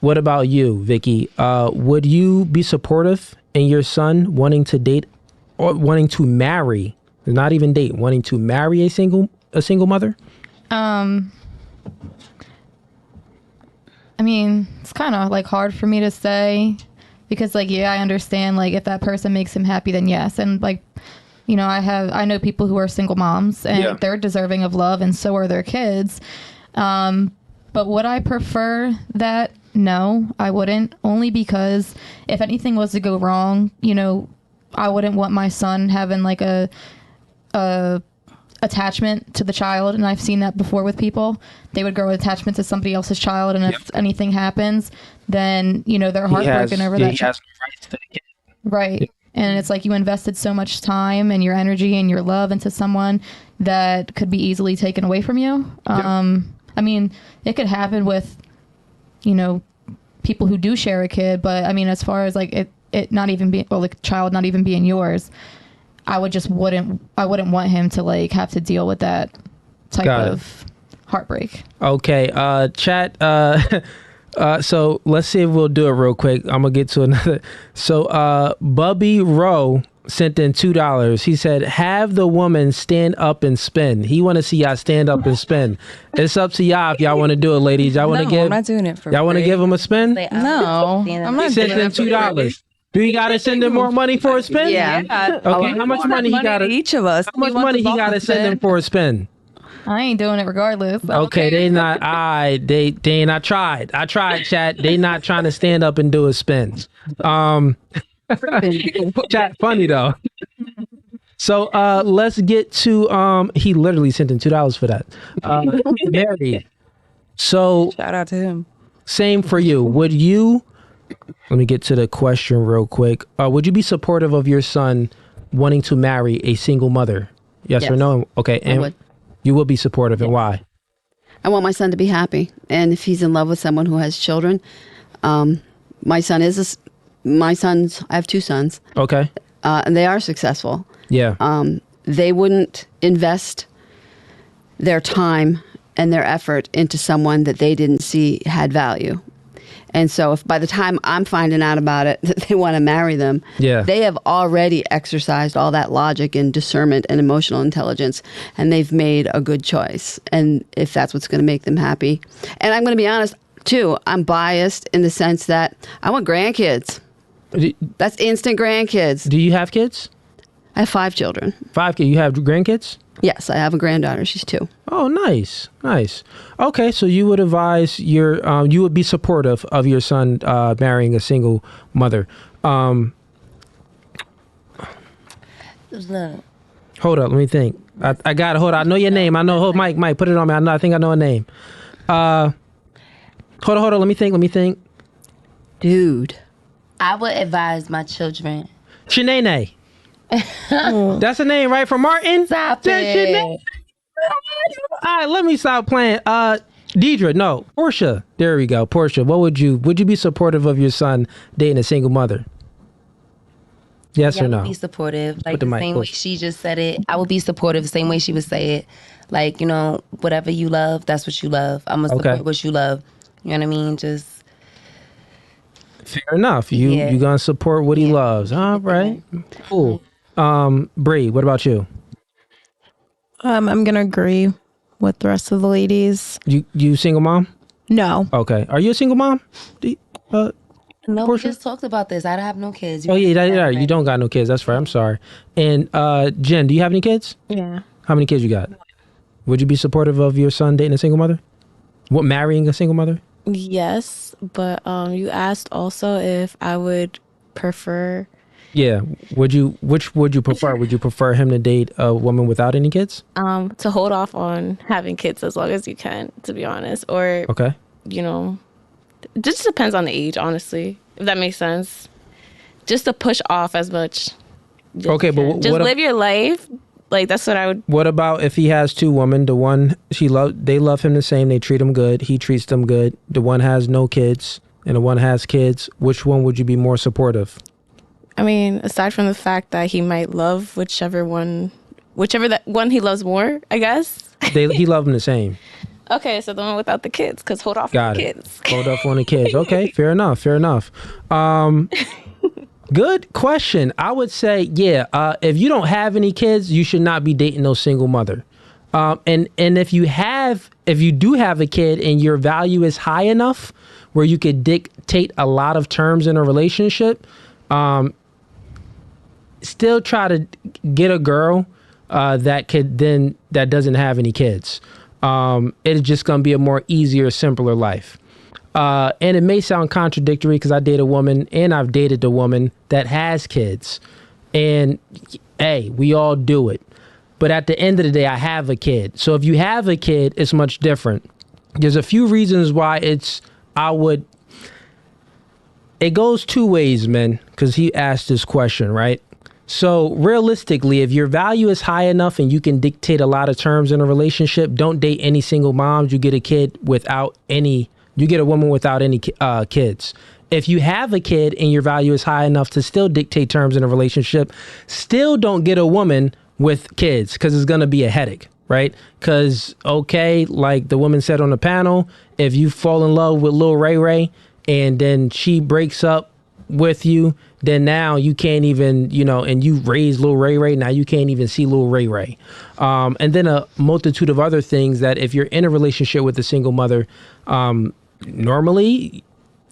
What about you, Vicky? Would you be supportive in your son wanting to date or wanting to marry, not even date, wanting to marry a single mother? I mean, it's kind of hard for me to say because I understand if that person makes him happy, then yes. And I know people who are single moms and they're deserving of love and so are their kids. But would I prefer that? No, I wouldn't, only because if anything was to go wrong, I wouldn't want my son having a attachment to the child. And I've seen that before with people. They would grow attachment to somebody else's child. And if anything happens, then, they're heartbroken over that. He has no rights to the kid. Right. Yeah. And it's you invested so much time and your energy and your love into someone that could be easily taken away from you. I mean, it could happen with, people who do share a kid, but I mean, as far as it it not even be, or the child not even being yours, I wouldn't want him to like have to deal with that type of heartbreak. Okay, chat. So let's see if we'll do it real quick. I'm gonna get to another. So Bubby Rowe sent in $2. He said, have the woman stand up and spin. He want to see y'all stand up and spin. It's up to y'all if y'all want to do it, ladies. Y'all want to give? I'm not doing it for y'all want to give him a spin? No, I'm not He sent in $2. Do you gotta send him more money for a spin? Yeah. Okay, how much money he got? Each of us. How much money he got to send him for a spin? I ain't doing it regardless. Okay, they not. They ain't. I tried, chat. They not trying to stand up and do a spin. Chat funny though. So let's get to he literally sent in $2 for that. Mary. So Shout out to him. Same for you. Would you? Let me get to the question real quick. Would you be supportive of your son wanting to marry a single mother? Yes or no? Okay, and would. You will be supportive, and why? I want my son to be happy, and if he's in love with someone who has children, my sons. I have 2 sons. Okay. And they are successful. Yeah. They wouldn't invest their time and their effort into someone that they didn't see had value. And so if by the time I'm finding out about it, that they want to marry them, they have already exercised all that logic and discernment and emotional intelligence, and they've made a good choice. And if that's what's going to make them happy. And I'm going to be honest, too, I'm biased in the sense that I want grandkids. That's instant grandkids. Do you have kids? I have 5 children. 5 kids. You have grandkids? Yes, I have a granddaughter. She's 2. Oh, nice. Okay, so you would advise you would be supportive of your son marrying a single mother. Hold up, let me think. I got it. Hold on. I know your name. I know. Hold, Mike, put it on me. I think I know a name. Hold on. Let me think. Dude. I would advise my children. Shanae. That's a name, right? From Martin? Stop it. All right, let me stop playing. Deidre, no. Portia. There we go. Portia, would you be supportive of your son dating a single mother? Yes or no? I would be supportive. Like the the mic same close. way she just said it. I would be supportive the same way she would say it. Like, you know, whatever you love, that's what you love. I'm going to support what you love. You know what I mean? Just... Fair enough. You gonna support what he loves. All right. Cool. Bree, what about you? I'm gonna agree with the rest of the ladies. You single mom? No. Okay. Are you a single mom? No, Portia? we just talked about this. I don't have no kids. You don't got no kids. That's right. I'm sorry. And Jen, do you have any kids? Yeah. How many kids you got? Would you be supportive of your son dating a single mother? Marrying a single mother? Yes, but you asked also if I would prefer. Yeah. Which would you prefer? Would you prefer him to date a woman without any kids? To hold off on having kids as long as you can, to be honest. Or, you know, it just depends on the age, honestly, if that makes sense. Just to push off as much. Okay, but just live your life. Like, that's what I would. What about if he has 2 women? The one they love him the same. They treat him good. He treats them good. The one has no kids, and the one has kids. Which one would you be more supportive? I mean, aside from the fact that he might love whichever that one he loves more, I guess. He love them the same. Okay, so the one without the kids, because hold off on the kids. Hold off on the kids. Okay, fair enough. Good question. I would say, if you don't have any kids, you should not be dating no single mother. And if you do have a kid and your value is high enough where you could dictate a lot of terms in a relationship, still try to get a girl that doesn't have any kids. It's just gonna be a more easier, simpler life. And it may sound contradictory because I date a woman and I've dated a woman that has kids. And hey, we all do it. But at the end of the day, I have a kid. So if you have a kid, it's much different. There's a few reasons why it goes 2 ways, man, because he asked this question, right? So realistically, if your value is high enough and you can dictate a lot of terms in a relationship, don't date any single moms. You get a woman without any kids. If you have a kid and your value is high enough to still dictate terms in a relationship, still don't get a woman with kids because it's going to be a headache, right? Because, okay, like the woman said on the panel, if you fall in love with Lil Ray Ray and then she breaks up with you, then now you can't even, and you raise Lil Ray Ray, now you can't even see Lil Ray Ray. And then a multitude of other things that if you're in a relationship with a single mother, normally,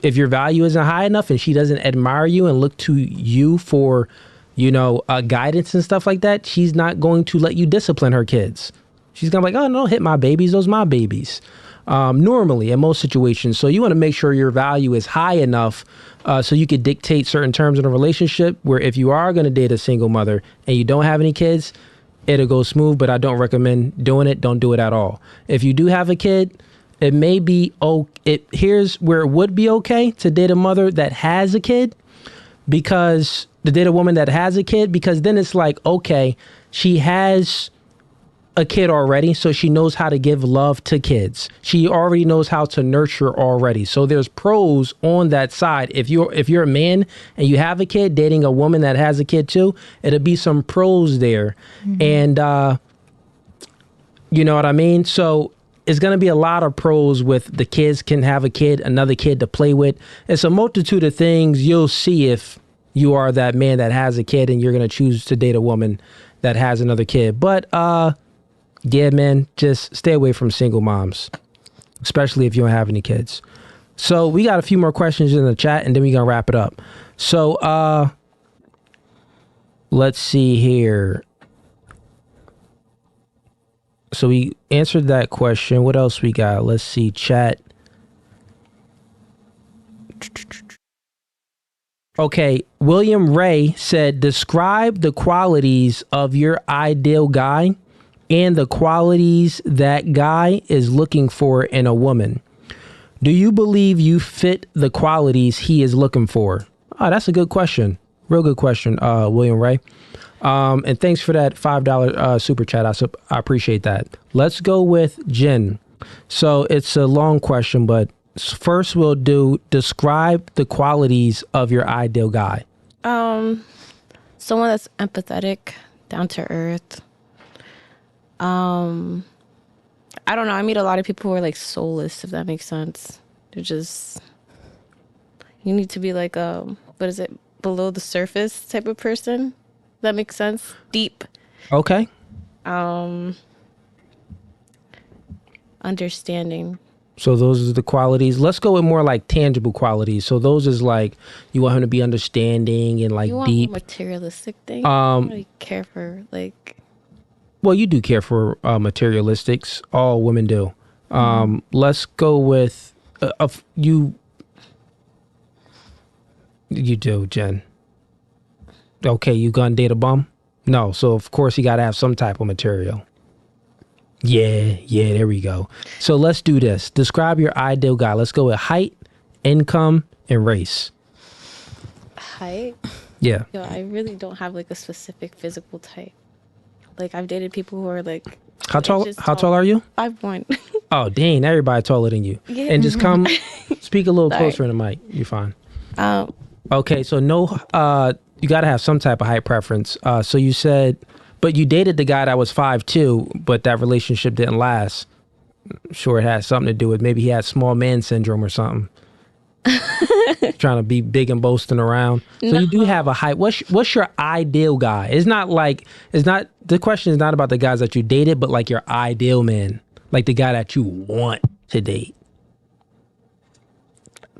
if your value isn't high enough and she doesn't admire you and look to you for, guidance and stuff like that, she's not going to let you discipline her kids. She's going to be like, oh, no, hit my babies. Those my babies. Normally, in most situations. So you want to make sure your value is high enough so you could dictate certain terms in a relationship where if you are going to date a single mother and you don't have any kids, it'll go smooth, but I don't recommend doing it. Don't do it at all. If you do have a kid, it may be here's where it would be okay to date a mother that has a kid, because to date a woman that has a kid, because then it's like, okay, she has a kid already, so she knows how to give love to kids. She already knows how to nurture already. So there's pros on that side. If you're a man and you have a kid, dating a woman that has a kid too, it'll be some pros there. And you know what I mean? So it's going to be a lot of pros with the kids can have a kid, another kid to play with. It's a multitude of things you'll see if you are that man that has a kid and you're going to choose to date a woman that has another kid. But yeah, man, just stay away from single moms, especially if you don't have any kids. So we got a few more questions in the chat and then we're going to wrap it up. So let's see here. So we answered that question. What else we got? Let's see, chat. Okay, William Ray said, describe the qualities of your ideal guy and the qualities that guy is looking for in a woman. Do you believe you fit the qualities he is looking for? Oh, that's a good question. Real good question, William Ray. And thanks for that $5 super chat. I appreciate that. Let's go with Jen. So it's a long question, but first we'll describe the qualities of your ideal guy. Someone that's empathetic, down to earth. I don't know. I meet a lot of people who are like soulless, if that makes sense. They're just, you need to be like what is it? Below the surface type of person. That makes sense. Deep. Okay. Understanding. So those are the qualities. Let's go with more like tangible qualities. So those is like you want him to be understanding and like you want deep. Materialistic thing. I don't really care for like. Well, you do care for materialistics. All women do. Let's go with you. You do, Jen. Okay, you gonna date a bum? No, so of course you gotta have some type of material. Yeah, there we go. So let's do this. Describe your ideal guy. Let's go with height, income, and race. Height? Yeah. Yo, I really don't have like a specific physical type. Like I've dated people who are like How tall are you? 5'1". Oh, dang, everybody taller than you. Yeah. And just come speak a little closer in the mic. You're fine. Okay, so no you got to have some type of height preference. So you said, but you dated the guy that was 5'2", but that relationship didn't last. Sure, it had something to do with maybe he had small man syndrome or something. Trying to be big and boasting around. So no. You do have a height. What's your ideal guy? The question is not about the guys that you dated, but like your ideal man, like the guy that you want to date.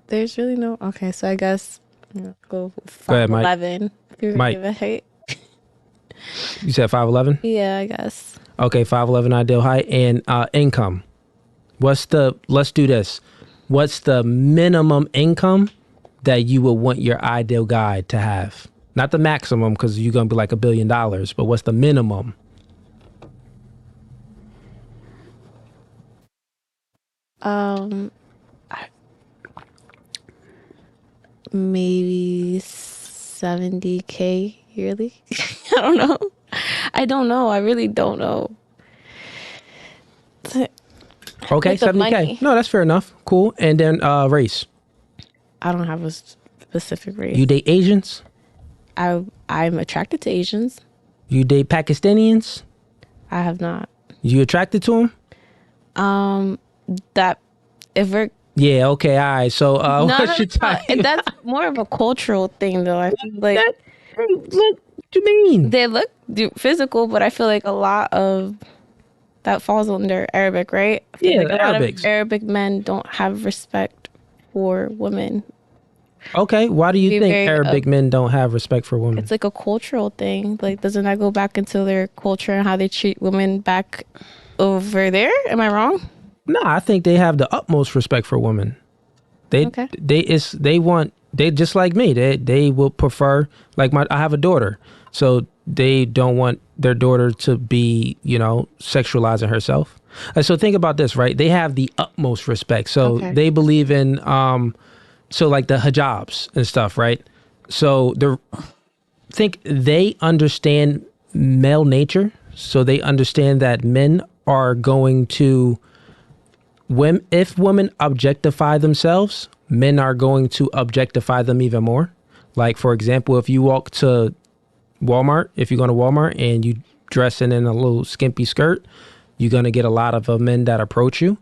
There's really no. Okay, so I guess. Go 5'11". If you're Mike. give a height. You said 5'11"? Yeah, I guess. Okay, 5'11" ideal height and income. Let's do this. What's the minimum income that you would want your ideal guy to have? Not the maximum, because you're gonna be like $1 billion, but what's the minimum? Maybe 70K yearly. I don't know. I really don't know. Okay, 70K. No, that's fair enough. Cool. And then race. I don't have a specific race. You date Asians? I'm attracted to Asians. You date Pakistanians? I have not. You attracted to them? That if we're Yeah, okay, all right. So what's your type? that's more of a cultural thing, though. I feel like Look, what you mean? they look physical, but I feel like a lot of that falls under Arabic, right? I feel Yeah, like a lot Arabics. of Arabic men don't have respect for women. Okay, why do you Be think very, Arabic men don't have respect for women? It's like a cultural thing. Like, doesn't that go back into their culture and how they treat women back over there? Am I wrong? No, I think they have the utmost respect for women. They just like me. They will prefer, like, I have a daughter, so they don't want their daughter to be, sexualizing herself. And so think about this, right? They have the utmost respect. So they believe in so like the hijabs and stuff, right? So they understand male nature. So they understand that men are going to, if women objectify themselves, men are going to objectify them even more. Like, for example, if you walk to Walmart, if you go to Walmart and you dressing in a little skimpy skirt, you're going to get a lot of men that approach you.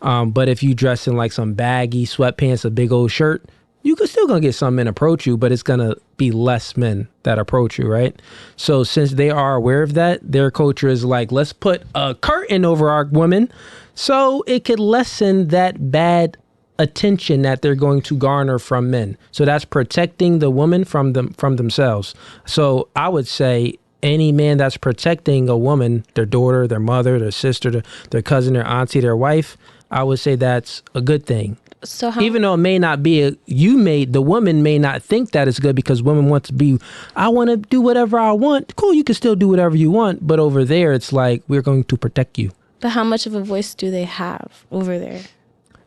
But if you dress in like some baggy sweatpants, a big old shirt, you could still gonna get some men approach you, but it's gonna be less men that approach you, right? So since they are aware of that, their culture is like, let's put a curtain over our women so it could lessen that bad attention that they're going to garner from men. So that's protecting the woman from themselves. So I would say any man that's protecting a woman, their daughter, their mother, their sister, their cousin, their auntie, their wife, I would say that's a good thing. So even though it may not be the woman may not think that it's good because women want to be, I want to do whatever I want. Cool, you can still do whatever you want. But over there, it's like, we're going to protect you. But how much of a voice do they have over there?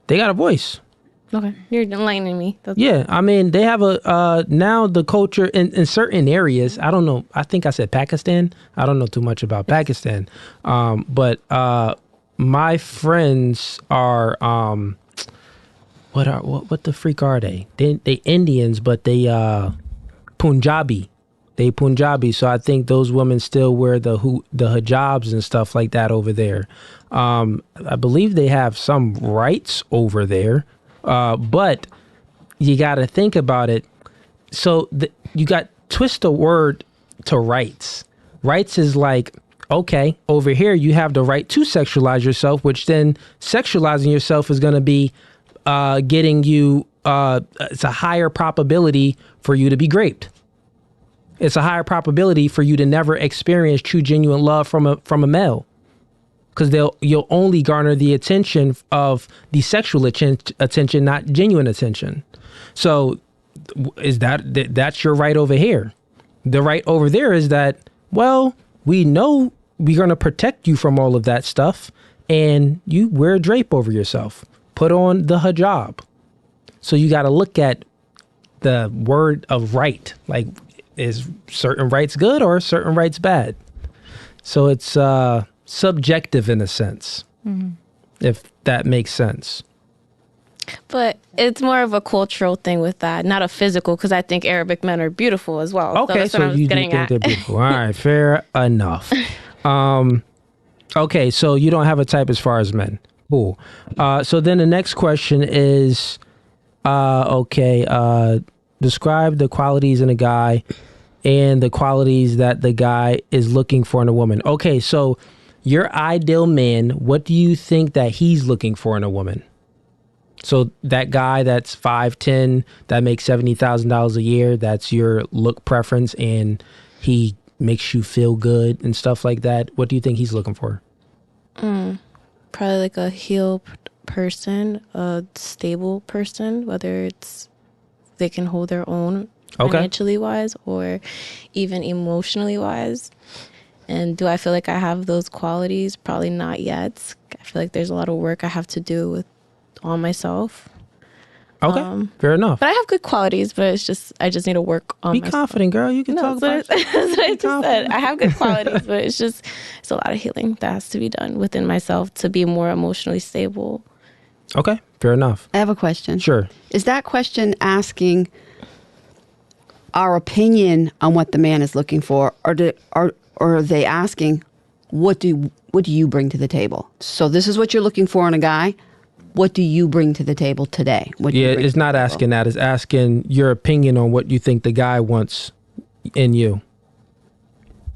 They got a voice. Okay, you're enlightening me. Yeah, I mean, they have now the culture in certain areas. I don't know. I think I said Pakistan. I don't know too much about Pakistan. But my friends are, what the freak are they? They Indians, but they Punjabi. They Punjabi. So I think those women still wear the hijabs and stuff like that over there. I believe they have some rights over there. But you got to think about it. So you got twist the word to rights. Rights is like, okay, over here you have the right to sexualize yourself, which then sexualizing yourself is going to be getting you, it's a higher probability for you to be raped. It's a higher probability for you to never experience true, genuine love from a male. Because you'll only garner the attention of the sexual attention, not genuine attention. So is that's your right over here? The right over there is that, well, we know we're going to protect you from all of that stuff, and you wear a drape over yourself. Put on the hijab. So you got to look at the word of right. Like, is certain rights good or certain rights bad? So it's subjective in a sense, if that makes sense. But it's more of a cultural thing with that, not a physical, because I think Arabic men are beautiful as well. Okay, so you do think they're beautiful. All right, fair enough. Okay, so you don't have a type as far as men. Cool. So then the next question is, describe the qualities in a guy and the qualities that the guy is looking for in a woman. Okay, so your ideal man, what do you think that he's looking for in a woman? So that guy that's 5'10", that makes $70,000 a year, that's your look preference, and he makes you feel good and stuff like that. What do you think he's looking for? Probably like a healed person, a stable person, whether it's they can hold their own financially wise or even emotionally wise. And do I feel like I have those qualities? Probably not yet. I feel like there's a lot of work I have to do on myself. Okay, fair enough. But I have good qualities, but it's just I just need to work on myself. Be confident, girl. You can talk about it. That's what I just said. I have good qualities, but it's a lot of healing that has to be done within myself to be more emotionally stable. Okay, Fair enough. I have a question. Sure. Is that question asking our opinion on what the man is looking for, or are they asking what do you bring to the table? So this is what you're looking for in a guy. What do you bring to the table today? It's not asking that. It's asking your opinion on what you think the guy wants in you.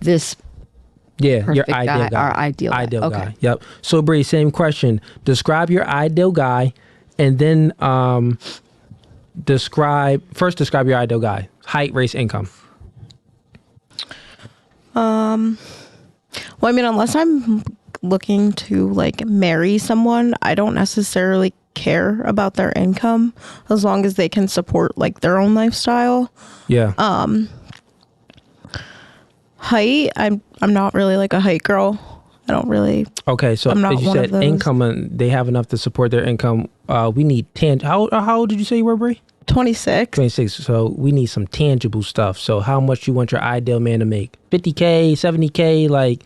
This your perfect ideal guy. Our ideal Ideal guy. guy. Yep. So Bree, same question. Describe your ideal guy, and then describe your ideal guy. Height, race, income. Well, I mean, unless I'm looking to like marry someone, I don't necessarily care about their income as long as they can support like their own lifestyle. Yeah. Height, I'm not really like a height girl. I don't really. Okay, so I'm not as you one of said, those. income, and they have enough to support their income. We need how old did you say you were, Bree? 26. 26. So we need some tangible stuff. So how much you want your ideal man to make? 50K, 70K, like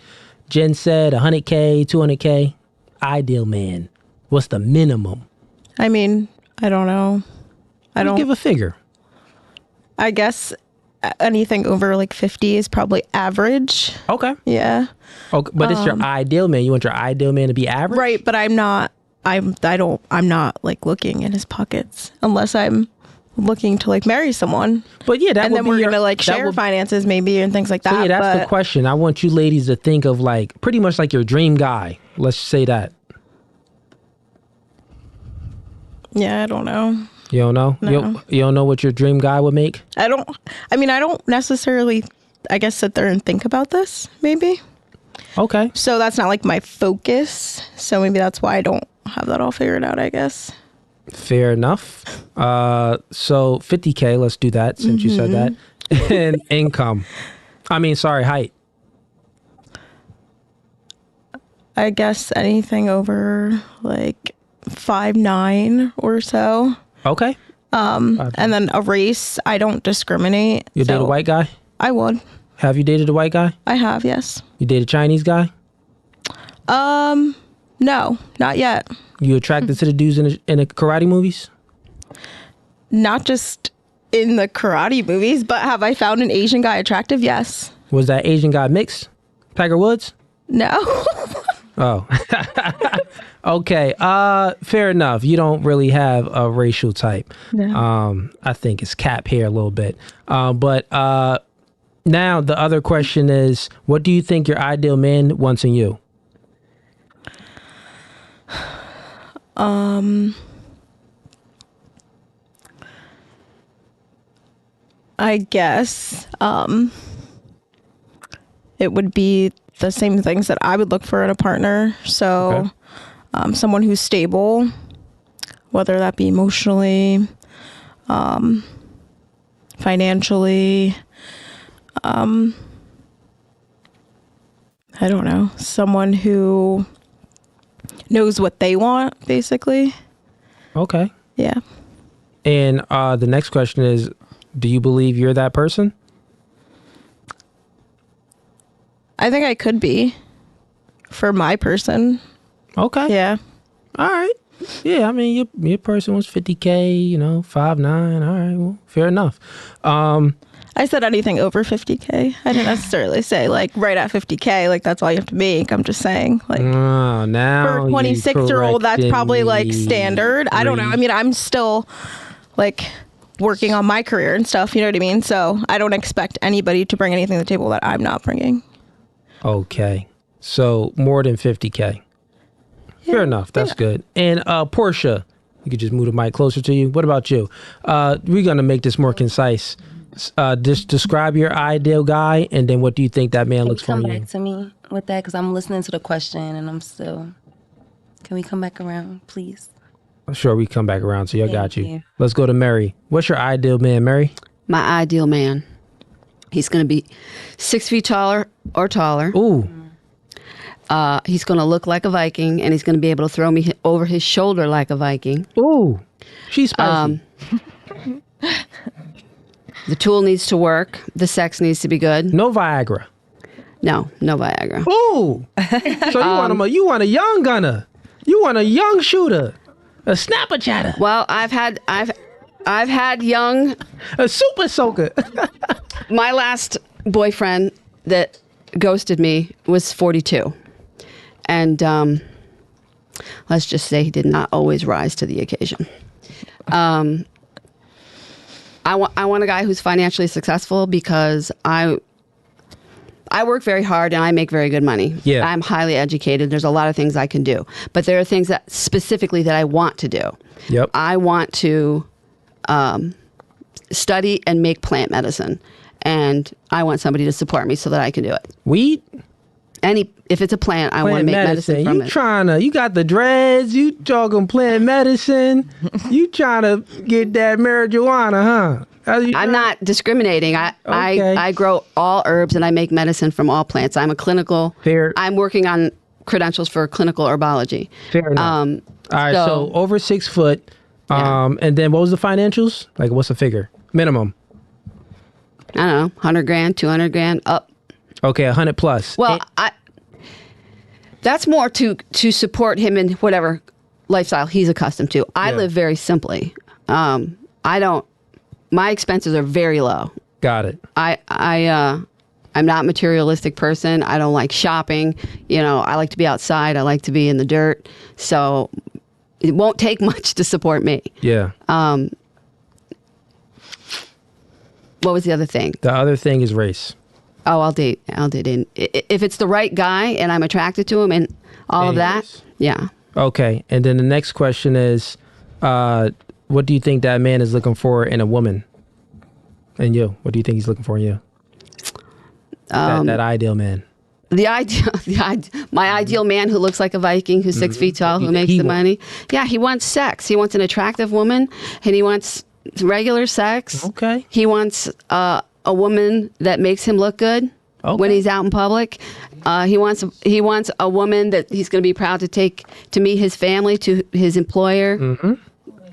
Jen said, 100K, 200K. Ideal man. What's the minimum? I mean, I don't know. Just give a figure. I guess anything over like 50 is probably average. Okay. Yeah. Okay, but it's your ideal man. You want your ideal man to be average? Right, but I'm not like looking in his pockets unless I'm looking to like marry someone. But yeah, that and would then be we're your, gonna like share finances maybe and things like that. So yeah, that's the but question. I want you ladies to think of like pretty much like your dream guy. Let's say that. yeah, I don't know. You don't know? No. You don't know what your dream guy would make? I don't necessarily, I guess, sit there and think about this maybe. Okay. So that's not like my focus. So maybe that's why I don't have that all figured out, I guess. Fair enough. So 50K, let's do that since you said that. And income. Height. I guess anything over like 5'9" or so. Okay. And then a race, I don't discriminate. You date a white guy? I would. Have you dated a white guy? I have, yes. You date a Chinese guy? No, not yet. You attracted to the dudes in the karate movies? Not just in the karate movies, but have I found an Asian guy attractive? Yes. Was that Asian guy mixed? Tiger Woods? No. Oh. Okay. Fair enough. You don't really have a racial type. No. I think it's cap here a little bit. But now the other question is, what do you think your ideal man wants in you? I guess it would be the same things that I would look for in a partner. So someone who's stable, whether that be emotionally, financially, I don't know, someone who knows what they want, basically. Okay. Yeah. And the next question is, do you believe you're that person? I think I could be for my person. Okay. Yeah. All right. Yeah, I mean, your person was 50K, 5'9". All right, well, fair enough. I said anything over 50K. I didn't necessarily say like right at 50K, like that's all you have to make. I'm just saying like now for a 26-year-old, that's probably like standard. I don't know. I mean, I'm still like working on my career and stuff. You know what I mean? So I don't expect anybody to bring anything to the table that I'm not bringing. Okay. So more than 50K. Fair enough. That's good. And Portia, you could just move the mic closer to you. What about you? We're going to make this more concise. Just describe your ideal guy, and then what do you think that man looks for in you? Come back to me with that, because I'm listening to the question and I'm still... Can we come back around, please? Sure, we come back around, so I got you. you. Let's go to Mary. What's your ideal man, Mary? My ideal man. He's going to be 6 feet taller or taller. Ooh. He's going to look like a Viking, and he's going to be able to throw me over his shoulder like a Viking. Ooh. She's spicy. The tool needs to work. The sex needs to be good. No Viagra. No Viagra. Ooh. So you want a young gunner. You want a young shooter. A snapper chatter. Well, I've had young. A super soaker. My last boyfriend that ghosted me was 42, and let's just say he did not always rise to the occasion. I want a guy who's financially successful because I work very hard and I make very good money. Yeah. I'm highly educated. There's a lot of things I can do, but there are things that specifically that I want to do. Yep. I want to study and make plant medicine, and I want somebody to support me so that I can do it. Weed? If it's a plant, I want to make medicine from it. You got the dreads, you talking plant medicine, you trying to get that marijuana, huh? I'm not discriminating. I grow all herbs and I make medicine from all plants. I'm I'm working on credentials for clinical herbology. Fair enough. All right, so over 6 foot. And then what was the financials? Like, what's the figure? Minimum. I don't know, 100 grand, 200 grand, up. Okay, 100 plus. Well, that's more to support him in whatever lifestyle he's accustomed to. I live very simply. My expenses are very low. Got it. I'm not a materialistic person. I don't like shopping. I like to be outside. I like to be in the dirt. So it won't take much to support me. Yeah. What was the other thing? The other thing is race. Oh, I'll date. If it's the right guy and I'm attracted to him and all of that, yeah. Okay. And then the next question is, what do you think that man is looking for in a woman? And you? What do you think he's looking for in you? That ideal man. My ideal man who looks like a Viking, who's 6 feet tall, who makes the money. Yeah, he wants sex. He wants an attractive woman, and he wants regular sex. Okay. He wants a woman that makes him look good when he's out in public. He wants a woman that he's going to be proud to take to meet his family, to his employer. Mm-hmm.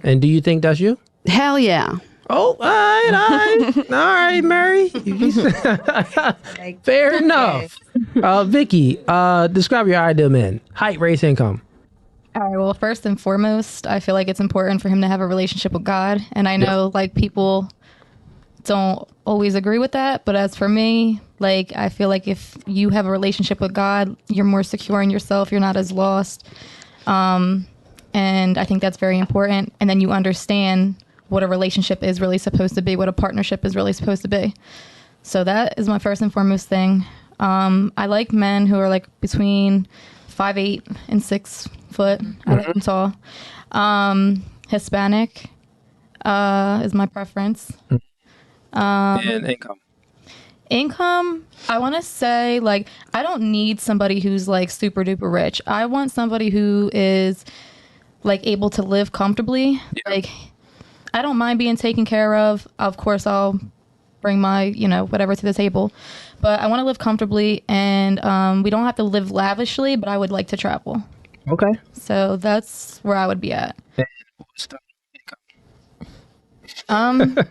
And do you think that's you? Hell yeah. Oh, all right, Mary. Fair enough. Vicky, describe your ideal man. Height, race, income. All right. Well, first and foremost, I feel like it's important for him to have a relationship with God. And I know like people don't always agree with that. But as for me, like, I feel like if you have a relationship with God, you're more secure in yourself. You're not as lost. And I think that's very important. And then you understand what a relationship is really supposed to be, what a partnership is really supposed to be. So that is my first and foremost thing. I like men who are like between 5'8" and 6 foot. I like them tall. Hispanic is my preference. And income. Income, I want to say, like, I don't need somebody who's like super duper rich. I want somebody who is like able to live comfortably. Yeah. Like, I don't mind being taken care of. Of course, I'll bring my, whatever to the table. But I want to live comfortably, and we don't have to live lavishly, but I would like to travel. Okay. So that's where I would be at. I don't know.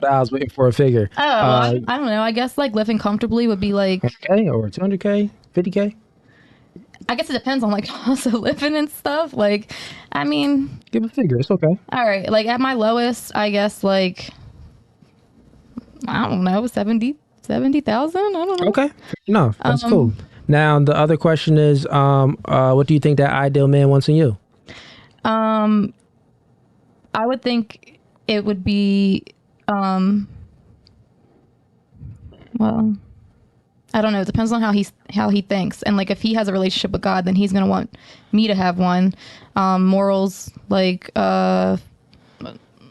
I was waiting for a figure. Oh, I don't know. I guess like living comfortably would be like 100K or 200K, 50K. I guess it depends on like cost of living and stuff. Like, I mean, give a figure. It's okay. All right. Like at my lowest, I guess like, I don't know, 70,000. I don't know. Okay. No, that's cool. Now the other question is, what do you think that ideal man wants in you? I would think it would be, well, I don't know. It depends on how he thinks. And like, if he has a relationship with God, then he's going to want me to have one. Morals, like, let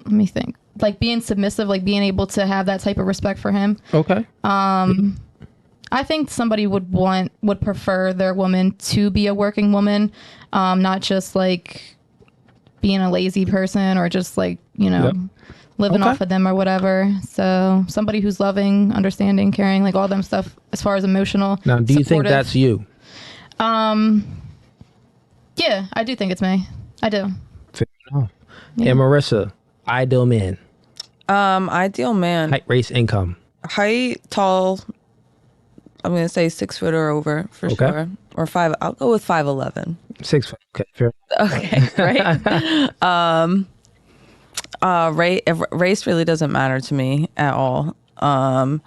me think. Like being submissive, like being able to have that type of respect for him. Okay. I think somebody would prefer their woman to be a working woman, not just like being a lazy person or just like, living off of them or whatever. So somebody who's loving, understanding, caring, like all them stuff as far as emotional. Now, do you think that's you? Yeah, I do think it's me. I do. Fair enough. Yeah. And Marissa, ideal man. Ideal man. Height, race, income. Height, tall. I'm gonna say 6 foot or over for sure. or 5. I'll go with 5'11". 6 foot. Okay, fair. Okay, right. Race really doesn't matter to me at all. And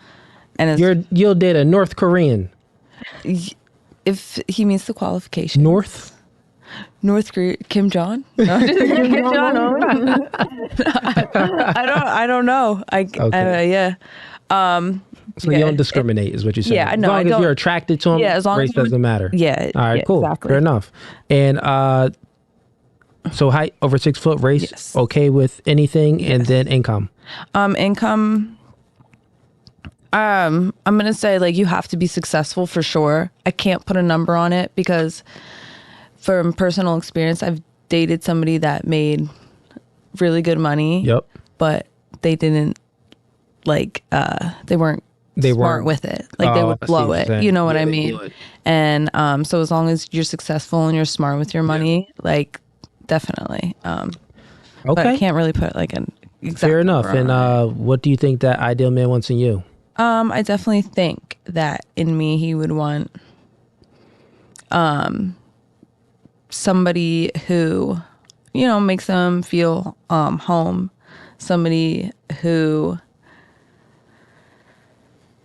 You'll date a North Korean. if he meets the qualifications. North Korea, Kim Jong? No, Kim Jong. I don't know. Yeah. So you don't discriminate, is what you're saying. Yeah, no, as long as you're attracted to him, as long race as doesn't matter. Yeah. All right, yeah, cool. Exactly. Fair enough. And so height over 6 foot, race, Yes. okay with anything, and then income. Income. I'm gonna say like you have to be successful for sure. I can't put a number on it because from personal experience, I've dated somebody that made really good money. Yep. But they didn't they weren't smart with it. Like they would blow it. You know what I mean? And so as long as you're successful and you're smart with your money, like definitely. Okay. But I can't really put like an exact Fair enough. number on And what do you think that ideal man wants in you? I definitely think that in me he would want somebody who, makes them feel home. Somebody who,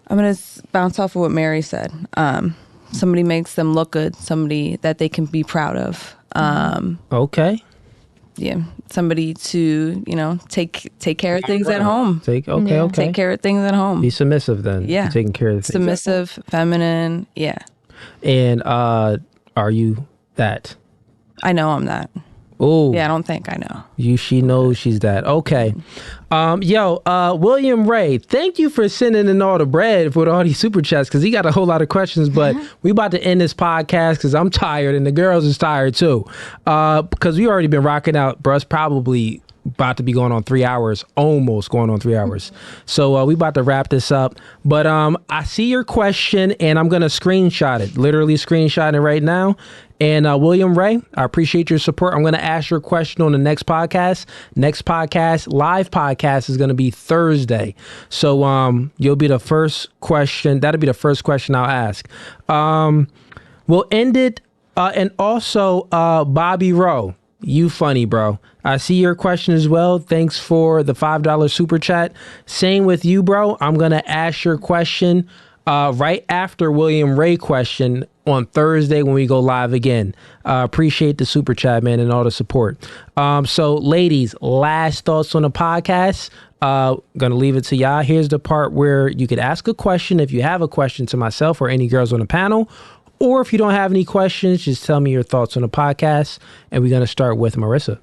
I'm going to bounce off of what Mary said. Somebody makes them look good. Somebody that they can be proud of. Okay. Yeah. Somebody to, take care of things at home. Okay. Take care of things at home. Be submissive then. Yeah. Taking care of things. Submissive, feminine. Yeah. And are you that? I know I'm that. Oh. Yeah, I don't think I know. She knows she's that. Okay. William Ray, thank you for sending in all the bread with all these super chats because he got a whole lot of questions, but we about to end this podcast because I'm tired and the girls is tired too. Because we already been rocking out, bro. It's probably about to be going on 3 hours, almost going on 3 hours. So we about to wrap this up. But I see your question and I'm going to screenshot it, literally screenshot it right now. And William Ray, I appreciate your support. I'm going to ask your question on the next podcast. Live podcast is going to be Thursday. So you'll be the first question. That'll be the first question I'll ask. We'll end it. And also, Bobby Rowe, you funny, bro. I see your question as well. Thanks for the $5 super chat. Same with you, bro. I'm going to ask your question right after William Ray question on Thursday when we go live again. Appreciate the super chat, man, and all the support. So ladies, last thoughts on the podcast. Gonna leave it to y'all. Here's the part where you could ask a question if you have a question to myself or any girls on the panel, or if you don't have any questions, just tell me your thoughts on the podcast. And we're gonna start with Marissa.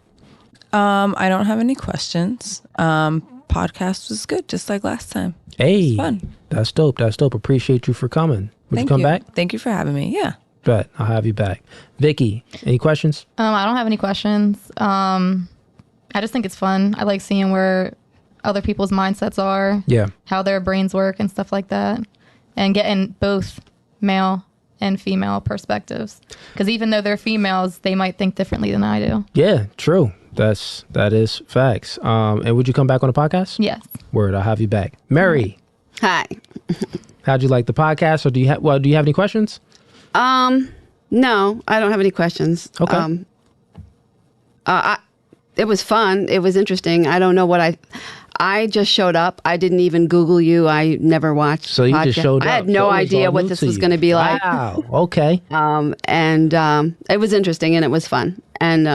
I don't have any questions. Podcast was good, just like last time. Hey, fun. That's dope. Appreciate you for coming. Would you come back? Thank you for having me. Yeah. Bet. I'll have you back. Vicky, any questions? I don't have any questions. I just think it's fun. I like seeing where other people's mindsets are. Yeah. How their brains work and stuff like that. And getting both male and female perspectives. Because even though they're females, they might think differently than I do. Yeah, true. That is facts. And would you come back on the podcast? Yes. Word. I'll have you back. Mary. Hi. How'd you like the podcast, or do you have any questions? No, I don't have any questions. Okay. It was fun. It was interesting. I don't know what I just showed up. I didn't even Google you. I never watched. So you just showed up. I had no idea what this was going to be like. Wow. Okay. And it was interesting and it was fun. And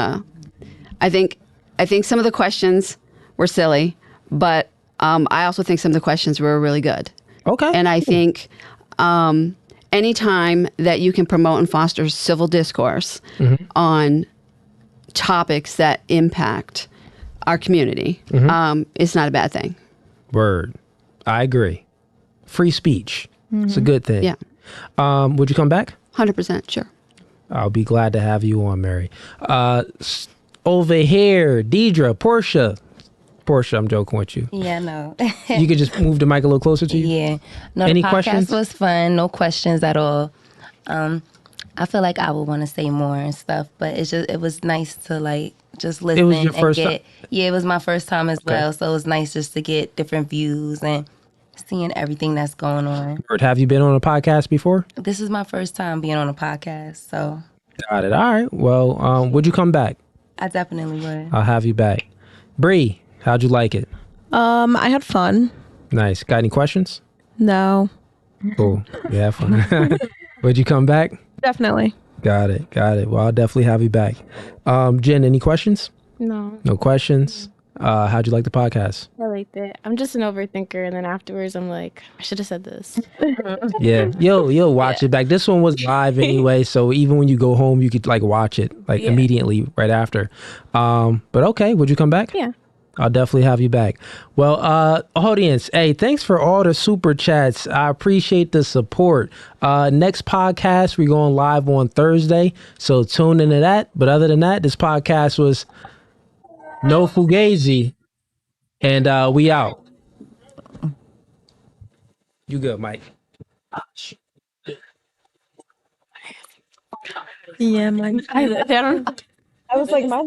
I think some of the questions were silly, but I also think some of the questions were really good. Okay. And I think anytime that you can promote and foster civil discourse on topics that impact our community, it's not a bad thing. Word. I agree. Free speech. It's a good thing. Yeah. Would you come back? 100%, sure. I'll be glad to have you on, Mary. Over here, Deidre, Portia, I'm joking with you. Yeah, no. You could just move the mic a little closer to you? Yeah. No, Any the podcast questions? was fun. No questions at all. I feel like I would want to say more and stuff, but it was nice to like just listen. It was your first time? Yeah, it was my first time as well. So it was nice just to get different views and seeing everything that's going on. Have you been on a podcast before? This is my first time being on a podcast, so Got it. All right. Well, would you come back? I definitely would. I'll have you back. Bree, how'd you like it? I had fun. Nice. Got any questions? No, Cool. Yeah, fun. Would you come back? definitely. Got it. Well, I'll definitely have you back. Jen, any questions? No, No questions. How'd you like the podcast? I liked it. I'm just an overthinker, and then afterwards, I'm like, I should have said this. Yeah, you'll watch it back. This one was live anyway, so even when you go home, you could like watch it like immediately right after. But okay, would you come back? Yeah. I'll definitely have you back. Well, audience, hey, thanks for all the super chats. I appreciate the support. Next podcast, we're going live on Thursday, so tune into that. But other than that, this podcast was No Fugazi, and we out. You good, Mike? Yeah, my. I don't. I was like, my.